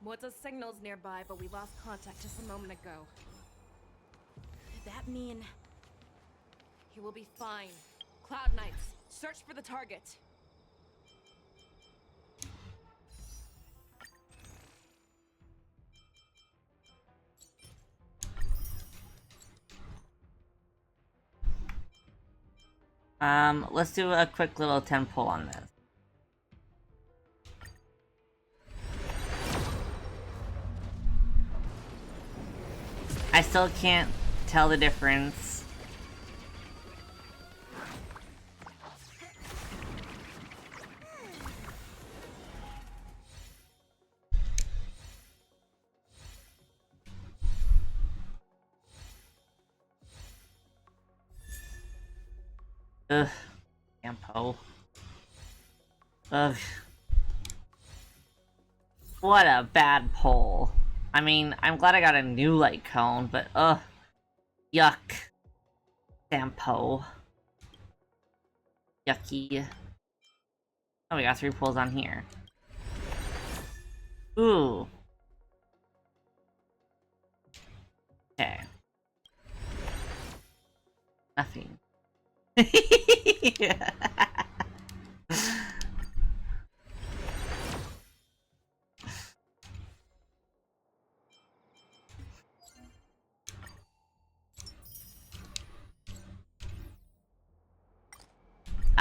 Moza's signal's nearby, but we lost contact just a moment ago. Could that mean... He will be fine. Cloud Knights, search for the target. Let's do a quick little 10 pull on this. I still can't tell the difference. Ugh. Campo. Ugh. What a bad pull. I mean, I'm glad I got a new light cone, but ugh. Yuck. Sampo. Yucky. Oh, we got 3 pulls on here. Ooh. Okay. Nothing.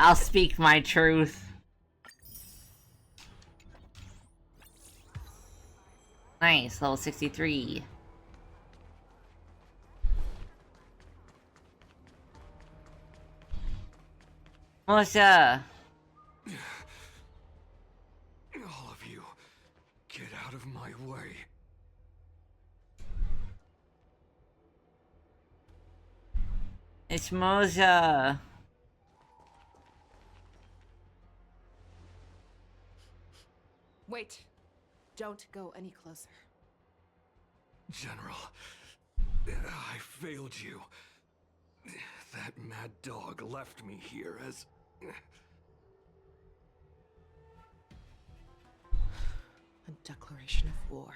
I'll speak my truth. Nice, level 63. Melissa! All of you, get out of my way. It's Moza. Wait. Don't go any closer. General, I failed you. That mad dog left me here as... A declaration of war.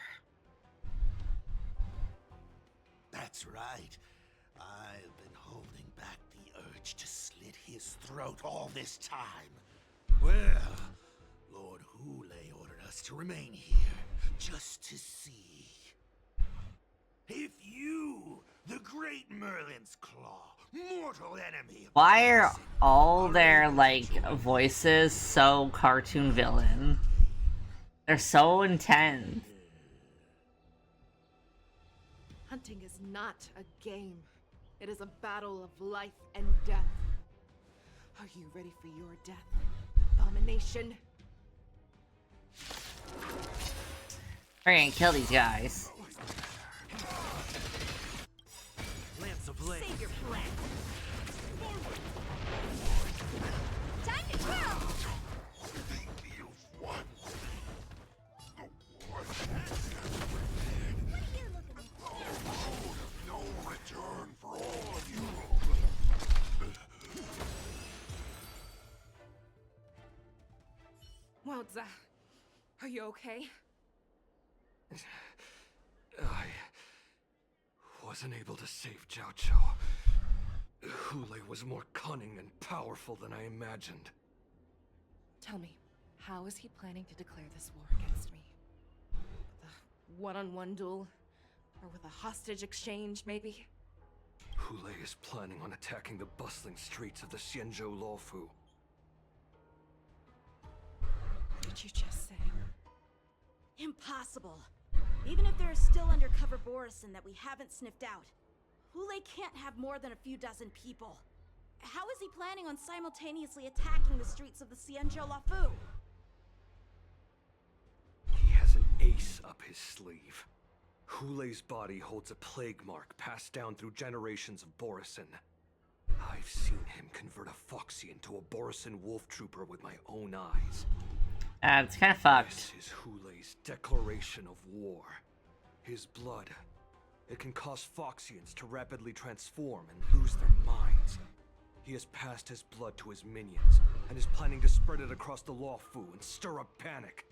That's right. I've been holding back the urge to slit his throat all this time. Well, Lord Hule ordered us to remain here, just to see. If you, the great Merlin's Claw, mortal enemy... Why are all their, like, voices so cartoon villain? They're so intense. Hunting is not a game. It is a battle of life and death. Are you ready for your death, abomination? We're gonna kill these guys. Lance of Blade. Save your breath. Time to twirl! No return for all of you. Wowza. Are you okay? I wasn't able to save Jiao Chou. Hule was more cunning and powerful than I imagined. Tell me, how is he planning to declare this war against me? With a one-on-one duel? Or with a hostage exchange, maybe? Hule is planning on attacking the bustling streets of the Xianzhou Luofu. What did you just say? Impossible. Even if there is still undercover Borisin that we haven't sniffed out, Hule can't have more than a few dozen people. How is he planning on simultaneously attacking the streets of the Xianzhou Luofu? He has an ace up his sleeve. Hule's body holds a plague mark passed down through generations of Borisin. I've seen him convert a Foxy into a Borisin wolf trooper with my own eyes. It's kind of fucked. This is Hule's declaration of war. His blood. It can cause Foxians to rapidly transform and lose their minds. He has passed his blood to his minions, and is planning to spread it across the Luofu and stir up panic.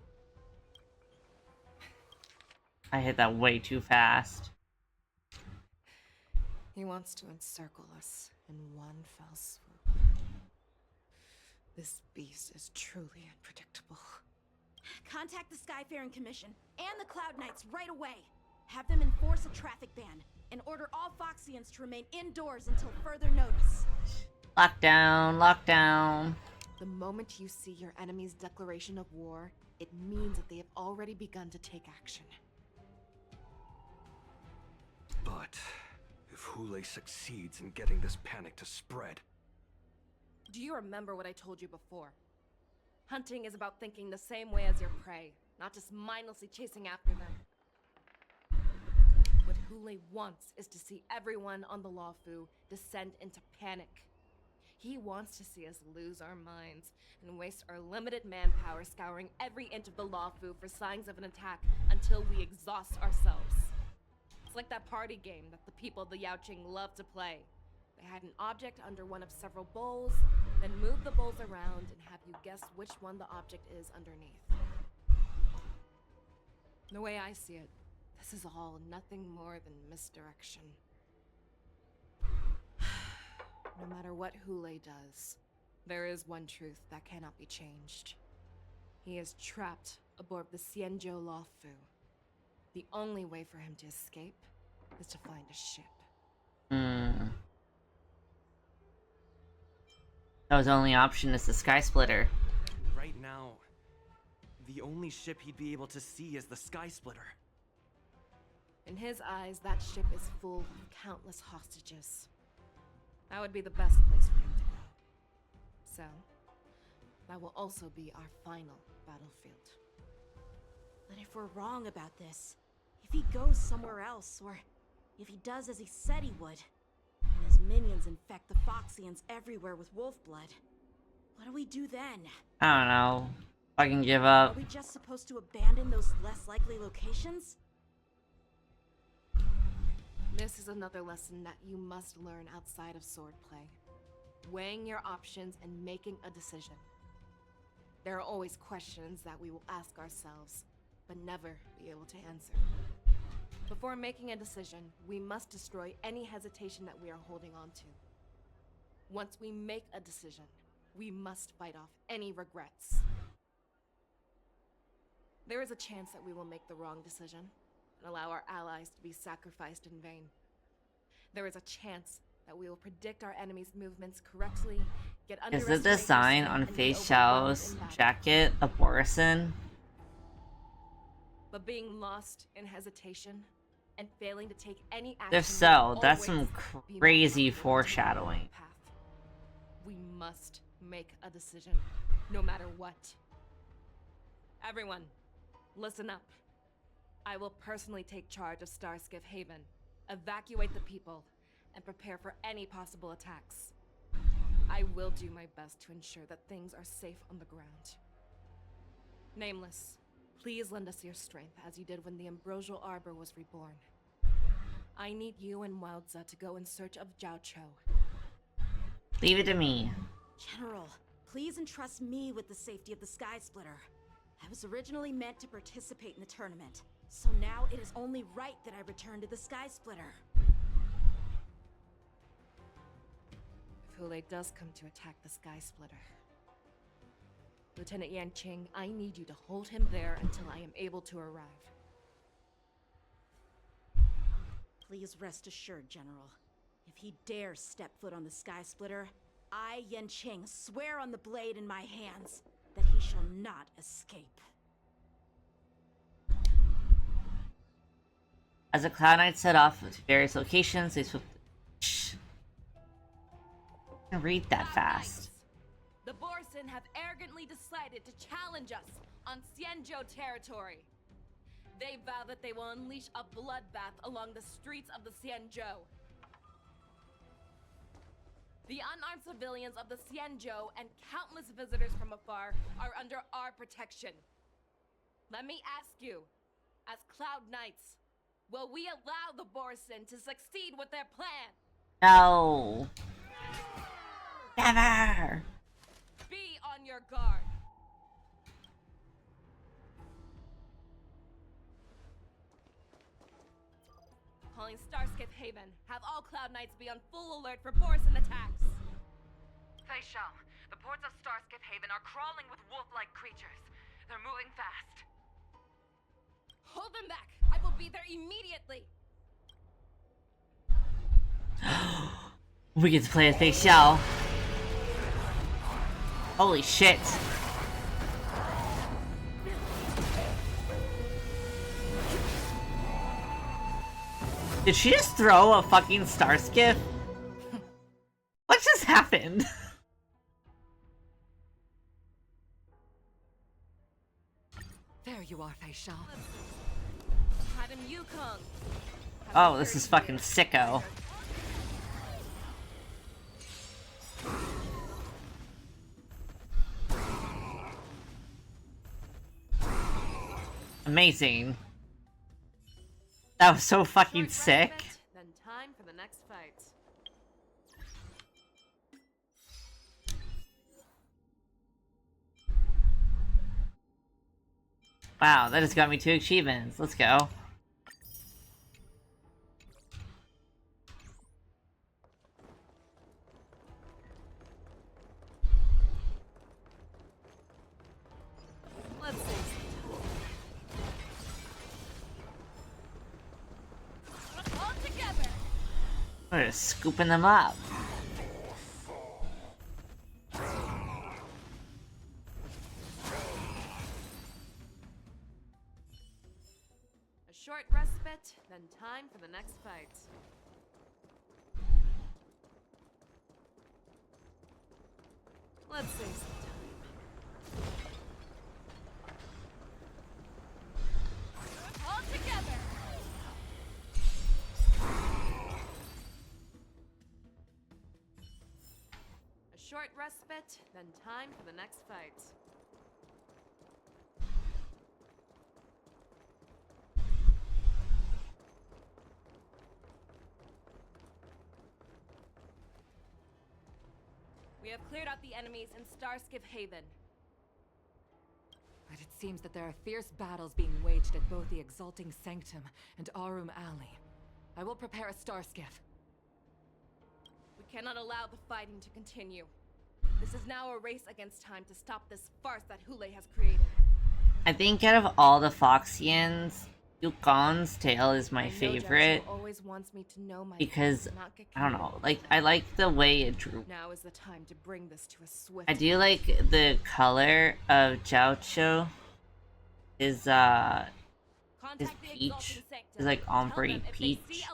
I hit that way too fast. He wants to encircle us in one fell swoop. This beast is truly unpredictable. Contact the Skyfaring Commission and the Cloud Knights right away. Have them enforce a traffic ban and order all Foxians to remain indoors until further notice. Lockdown, lockdown. The moment you see your enemy's declaration of war, it means that they have already begun to take action. But if Hule succeeds in getting this panic to spread... Do you remember what I told you before? Hunting is about thinking the same way as your prey, not just mindlessly chasing after them. What Hule wants is to see everyone on the Lawfu descend into panic. He wants to see us lose our minds and waste our limited manpower scouring every inch of the Lawfu for signs of an attack until we exhaust ourselves. It's like that party game that the people of the Yaoqing love to play. They hide an object under one of several bowls, then move the bowls around and have you guess which one the object is underneath. The way I see it, this is all nothing more than misdirection. No matter what Hule does, there is one truth that cannot be changed. He is trapped aboard the Xianzhou Lawfu. The only way for him to escape is to find a ship. So his only option is the Sky Splitter. Right now, the only ship he'd be able to see is the Sky Splitter. In his eyes, that ship is full of countless hostages. That would be the best place for him to go. So, that will also be our final battlefield. But if we're wrong about this, if he goes somewhere else, or if he does as he said he would, and his minions infect the Foxians everywhere with wolf blood, what do we do then? I don't know. I can give up. Are we just supposed to abandon those less likely locations? This is another lesson that you must learn outside of swordplay. Weighing your options and making a decision. There are always questions that we will ask ourselves, but never be able to answer. Before making a decision, we must destroy any hesitation that we are holding on to. Once we make a decision, we must fight off any regrets. There is a chance that we will make the wrong decision and allow our allies to be sacrificed in vain. There is a chance that we will predict our enemy's movements correctly, get Is the design on Fei Xiao's jacket a Borison? But being lost in hesitation and failing to take any action. If so, that's some crazy foreshadowing. We must make a decision, no matter what. Everyone, listen up. I will personally take charge of Starskiff Haven, evacuate the people, and prepare for any possible attacks. I will do my best to ensure that things are safe on the ground. Nameless, please lend us your strength as you did when the Ambrosial Arbor was reborn. I need you and Wildza to go in search of Zhao Cho. Leave it to me. General, please entrust me with the safety of the Sky Splitter. I was originally meant to participate in the tournament, so now it is only right that I return to the Sky Splitter. If Hule does come to attack the Sky Splitter, Lieutenant Yanqing, I need you to hold him there until I am able to arrive. Please rest assured, General. If he dares step foot on the Sky Splitter, I, Yanqing, swear on the blade in my hands that he shall not escape. As the Cloud Knights set off to various locations, they swooped. Shh. I can't read that fast. The Borson have arrogantly decided to challenge us on Xianzhou territory. They vow that they will unleash a bloodbath along the streets of the Xianzhou. The unarmed civilians of the Xianzhou and countless visitors from afar are under our protection. Let me ask you, as Cloud Knights, will we allow the Borson to succeed with their plan? No. Never. Be on your guard. Calling Starskiff Haven. Have all Cloud Knights be on full alert for Borson attacks. Fei Xiao, the ports of Starskiff Haven are crawling with wolf-like creatures. They're moving fast. Hold them back! I will be there immediately! We get to play as Fei Xiao. Holy shit. Did she just throw a fucking star skiff? What just happened? There you are, Fei Shao. Madam Yukong. Oh, this is fucking sicko. Amazing. That was so fucking sick. Then time for the next fight. Wow, that just got me 2 achievements. Let's go. Let's see. All together. We're just scooping them up. A short respite, then time for the next fight. Let's save some time. All together. A short respite, then time for the next fight. We have cleared out the enemies in Starskiff Haven. But it seems that there are fierce battles being waged at both the Exalting Sanctum and Arum Alley. I will prepare a star skiff. We cannot allow the fighting to continue. This is now a race against time to stop this farce that Hule has created. I think out of all the Foxians, Yukon's tail is my favorite. Always wants me to know my Because, not get I don't know, like, I like the way it drew. Now is the time to bring this to a swift. I do like the color of Jiaocho. Is peach. Is like ombre peach.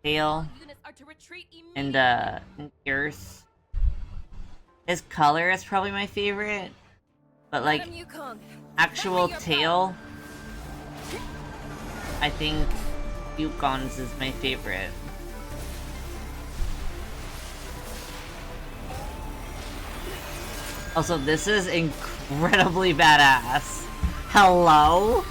Tail. And Pierce. His color is probably my favorite. But like, actual tail, I think Yukon's is my favorite. Also, this is incredibly badass. Hello?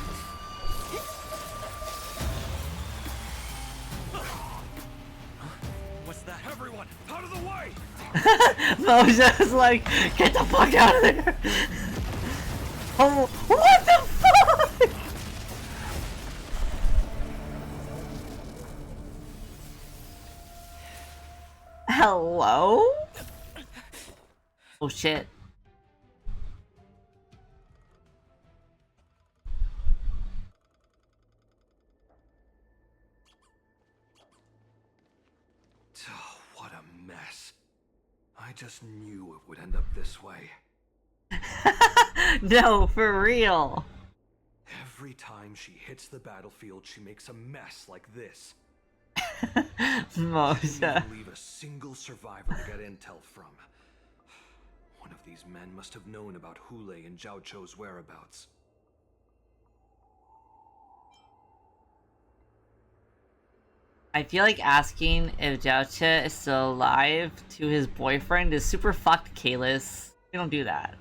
What's that? Everyone, out of the way! Moja's like, get the fuck out of there! Oh, what the fuck? Hello? Oh shit. Oh, what a mess. I just knew it would end up this way. No, for real. Every time she hits the battlefield, she makes a mess like this. Moja. She didn't leave a single survivor to get intel from. One of these men must have known about Hule and Zhao Chou's whereabouts. I feel like asking if Jiaoche is still alive to his boyfriend is super fucked, Kalis. We don't do that.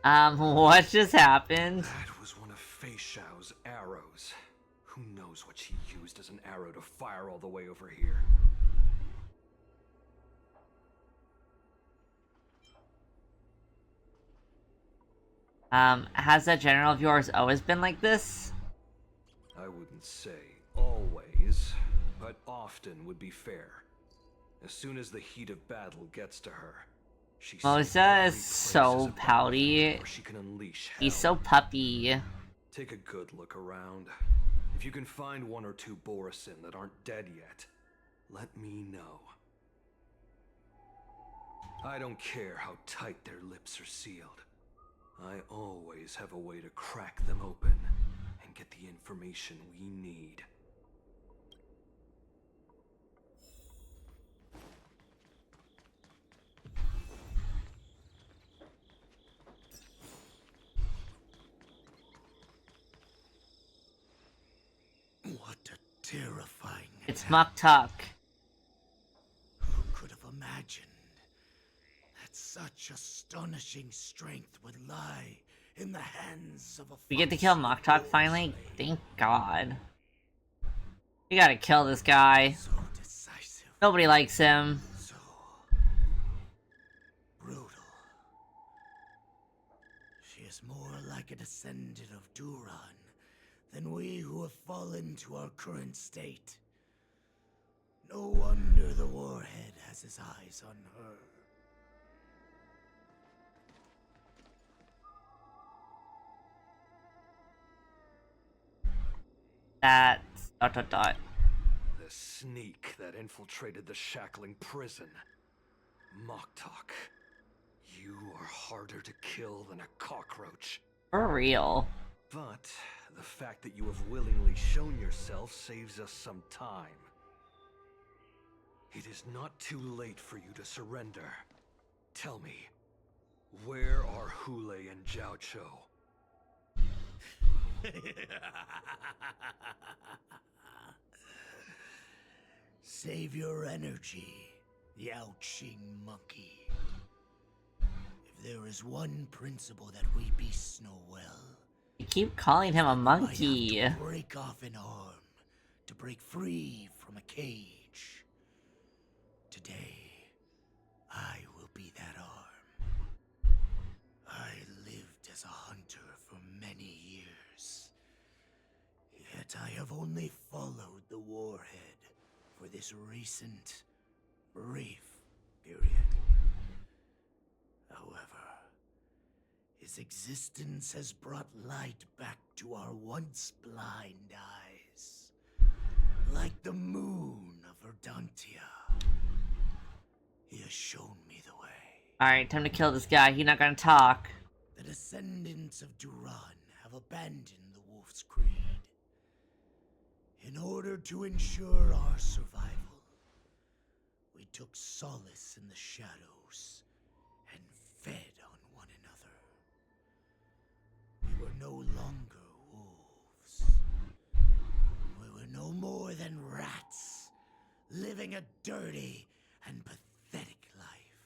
What just happened? That was one of Fei Shao's arrows. Who knows what she used as an arrow to fire all the way over here? Has that general of yours always been like this? I wouldn't say always, but often would be fair. As soon as the heat of battle gets to her, she Moja is so pouty. she can unleash hell. He's so puppy. Take a good look around. If you can find one or two Borisin that aren't dead yet, let me know. I don't care how tight their lips are sealed. I always have a way to crack them open and get the information we need. It's Mock Talk. Who could have imagined that such astonishing strength would lie in the hands of a We get to kill Mock Talk finally? Thank God. We gotta kill this guy. so decisive, Nobody likes him. so brutal? She is more like a descendant of Duran than we who have fallen to our current state. No wonder the Warhead has his eyes on her. That's... ... The sneak that infiltrated the shackling prison. Moktok. You are harder to kill than a cockroach. For real. But the fact that you have willingly shown yourself saves us some time. It is not too late for you to surrender. Tell me, where are Hule and Jiao Cho? Save your energy, Yao Qing monkey. If there is one principle that we beasts know well, You keep calling him a monkey. to break off an arm, to break free from a cage. Today, I will be that arm. I lived as a hunter for many years, yet I have only followed the Warhead for this recent, brief period. However, his existence has brought light back to our once blind eyes, like the moon of Verdantia. He has shown me the way. Alright, time to kill this guy. He's not gonna talk. The descendants of Duran have abandoned the Wolf's Creed. In order to ensure our survival, we took solace in the shadows and fed on one another. We were no longer wolves. We were no more than rats, living a dirty and pathetic life.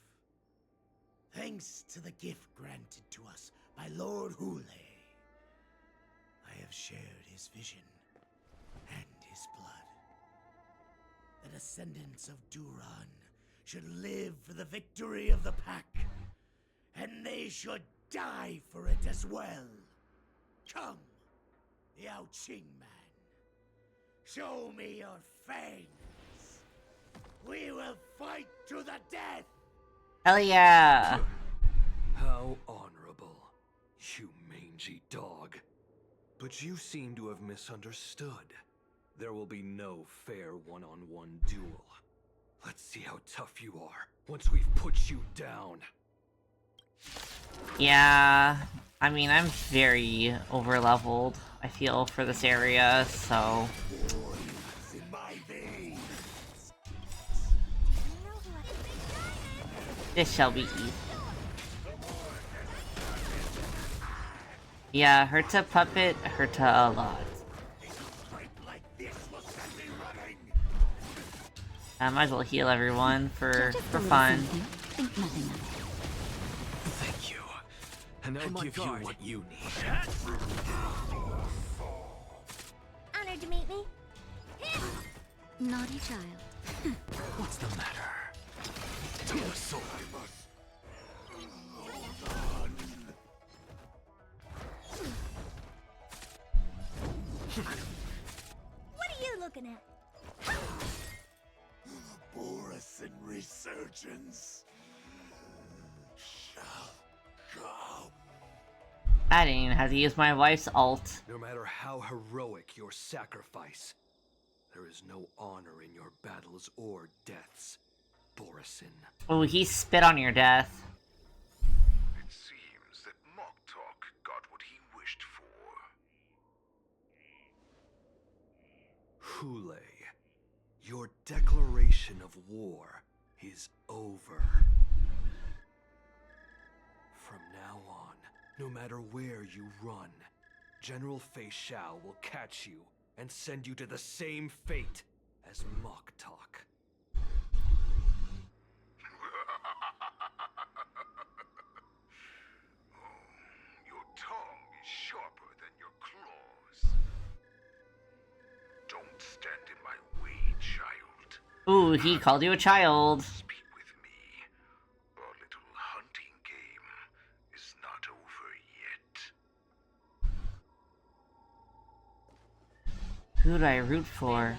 Thanks to the gift granted to us by Lord Hule, I have shared his vision and his blood. The descendants of Duran should live for the victory of the Pack, and they should die for it as well. Come, Yao Qing man. Show me your fangs. We will fight to the death. Hell yeah. How honorable, you mangy dog. But you seem to have misunderstood. There will be no fair one-on-one duel. Let's see how tough you are once we've put you down. Yeah, I mean, I'm very over-leveled, I feel, for this area, so... This shall be easy. Yeah, Herta Puppet, Herta a lot. I might as well heal everyone for fun. Think nothing of it. Thank you. And I'll give you what you need. Honored to meet me. Naughty child. What's the matter? To the soul. What are you looking at? Borisin resurgence shall come. I didn't even have to use my wife's ult. No matter how heroic your sacrifice, there is no honor in your battles or deaths, Borisin. Oh, he spit on your death. It seems that Moktok got what he wished for. Hule, your declaration of war is over. From now on, no matter where you run, General Fei Xiao will catch you and send you to the same fate as mock talk. Your tongue is sharper than your claws. Don't stand in my way, child. Ooh, he called you a child. Speak with me. Our little hunting game is not over yet. Who do I root for?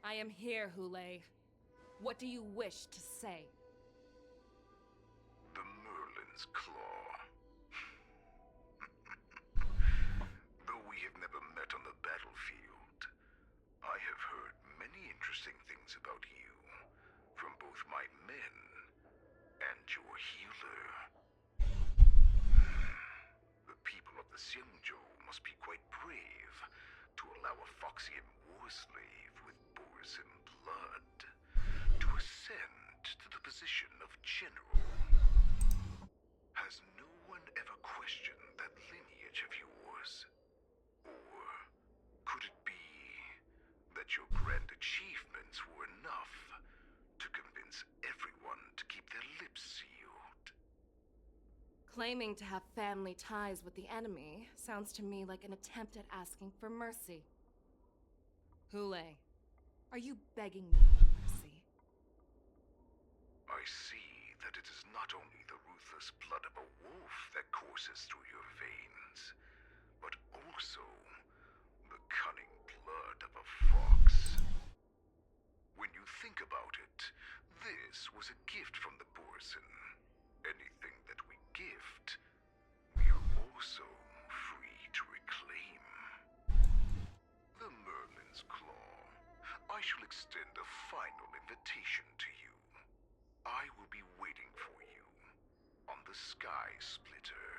I am here, Hule. What do you wish to say? The Merlin's Claw. Though we have never met on the battlefield, I have heard many interesting things about you from both my men and your healer. The people of the Xiangzhou must be quite brave to allow a Foxian war slave with Borisin blood to ascend to the position of general. Has no one ever questioned that lineage of yours? Or could it be that your grand achievements were enough to convince everyone to keep their lips sealed? Claiming to have family ties with the enemy sounds to me like an attempt at asking for mercy. Hule, are you begging me for mercy? I see that it is not only the ruthless blood of a wolf that courses through your veins, but also the cunning blood of a fox. When you think about it, this was a gift from the Borisin. Anything that we gift, we are also free to reclaim. The Merlin's Claw. I shall extend a final invitation to you. I will be waiting for you on the Sky Splitter.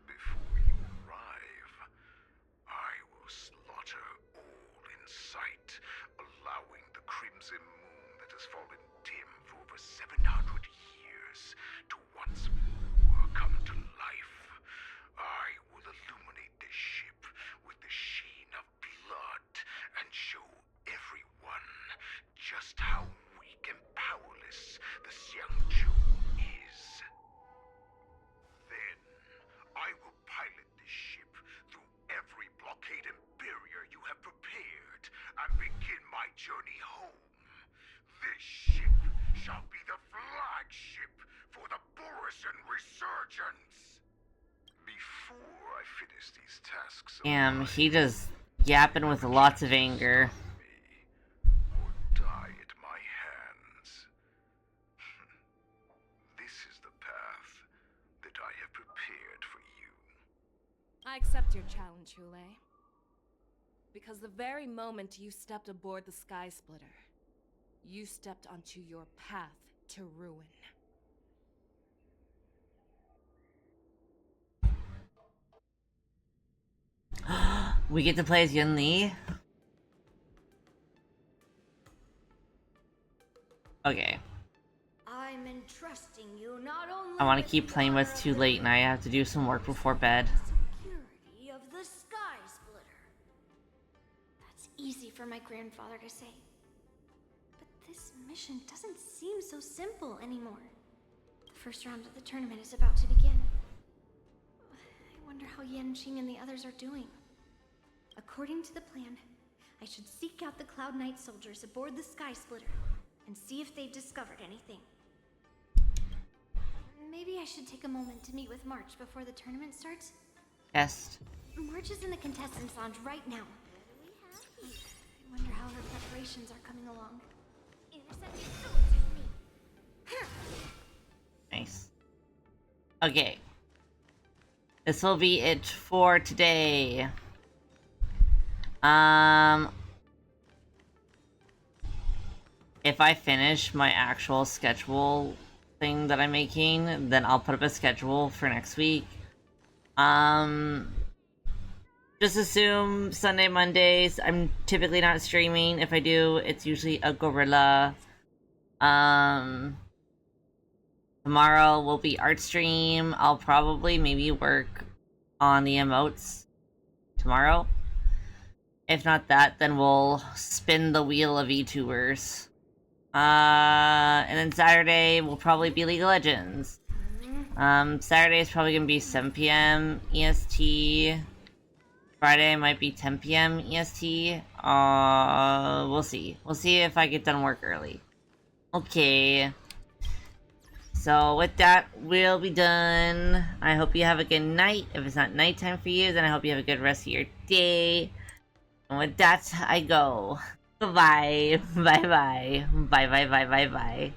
Before you arrive, I will slaughter all in sight, allowing the crimson moon that has fallen dim for over 700 years to once more come to life. I will illuminate this ship with the sheen of blood and show everyone just how weak and powerless the Xiangzhou is. Then, I will pilot this ship through every blockade and barrier you have prepared and begin my journey home. This ship shall be the flagship for the Borisin Resurgence. Before I finish these tasks, Damn, he just yapping with lots of anger. die at my hands. This is the path that I have prepared for you. I accept your challenge, Hule. Because the very moment you stepped aboard the Sky Splitter, you stepped onto your path to ruin. We get to play as Yun Li? Okay. I'm entrusting you not only I want to with keep the playing, but honor it's of too the late and I have to do some work before bed. security of the Sky Splitter. That's easy for my grandfather to say. But this mission doesn't seem so simple anymore. The first round of the tournament is about to begin. I wonder how Yanqing and the others are doing. According to the plan, I should seek out the Cloud Knight soldiers aboard the Sky Splitter and see if they've discovered anything. Maybe I should take a moment to meet with March before the tournament starts. Yes. March is in the contestants' lounge right now. I wonder how her preparations are coming along. Nice. Okay. This will be it for today. If I finish my actual schedule thing that I'm making, then I'll put up a schedule for next week. Just assume Sunday, Mondays. I'm typically not streaming. If I do, it's usually a gorilla. Tomorrow will be art stream. I'll probably maybe work on the emotes tomorrow. If not that, then we'll spin the wheel of VTubers. And then Saturday will probably be League of Legends. Saturday is probably gonna be 7 p.m. EST. Friday might be 10 p.m. EST. We'll see. We'll see if I get done work early. Okay. So with that, we'll be done. I hope you have a good night. If it's not nighttime for you, then I hope you have a good rest of your day. And with that, I go. Bye. Bye bye. Bye bye bye bye bye.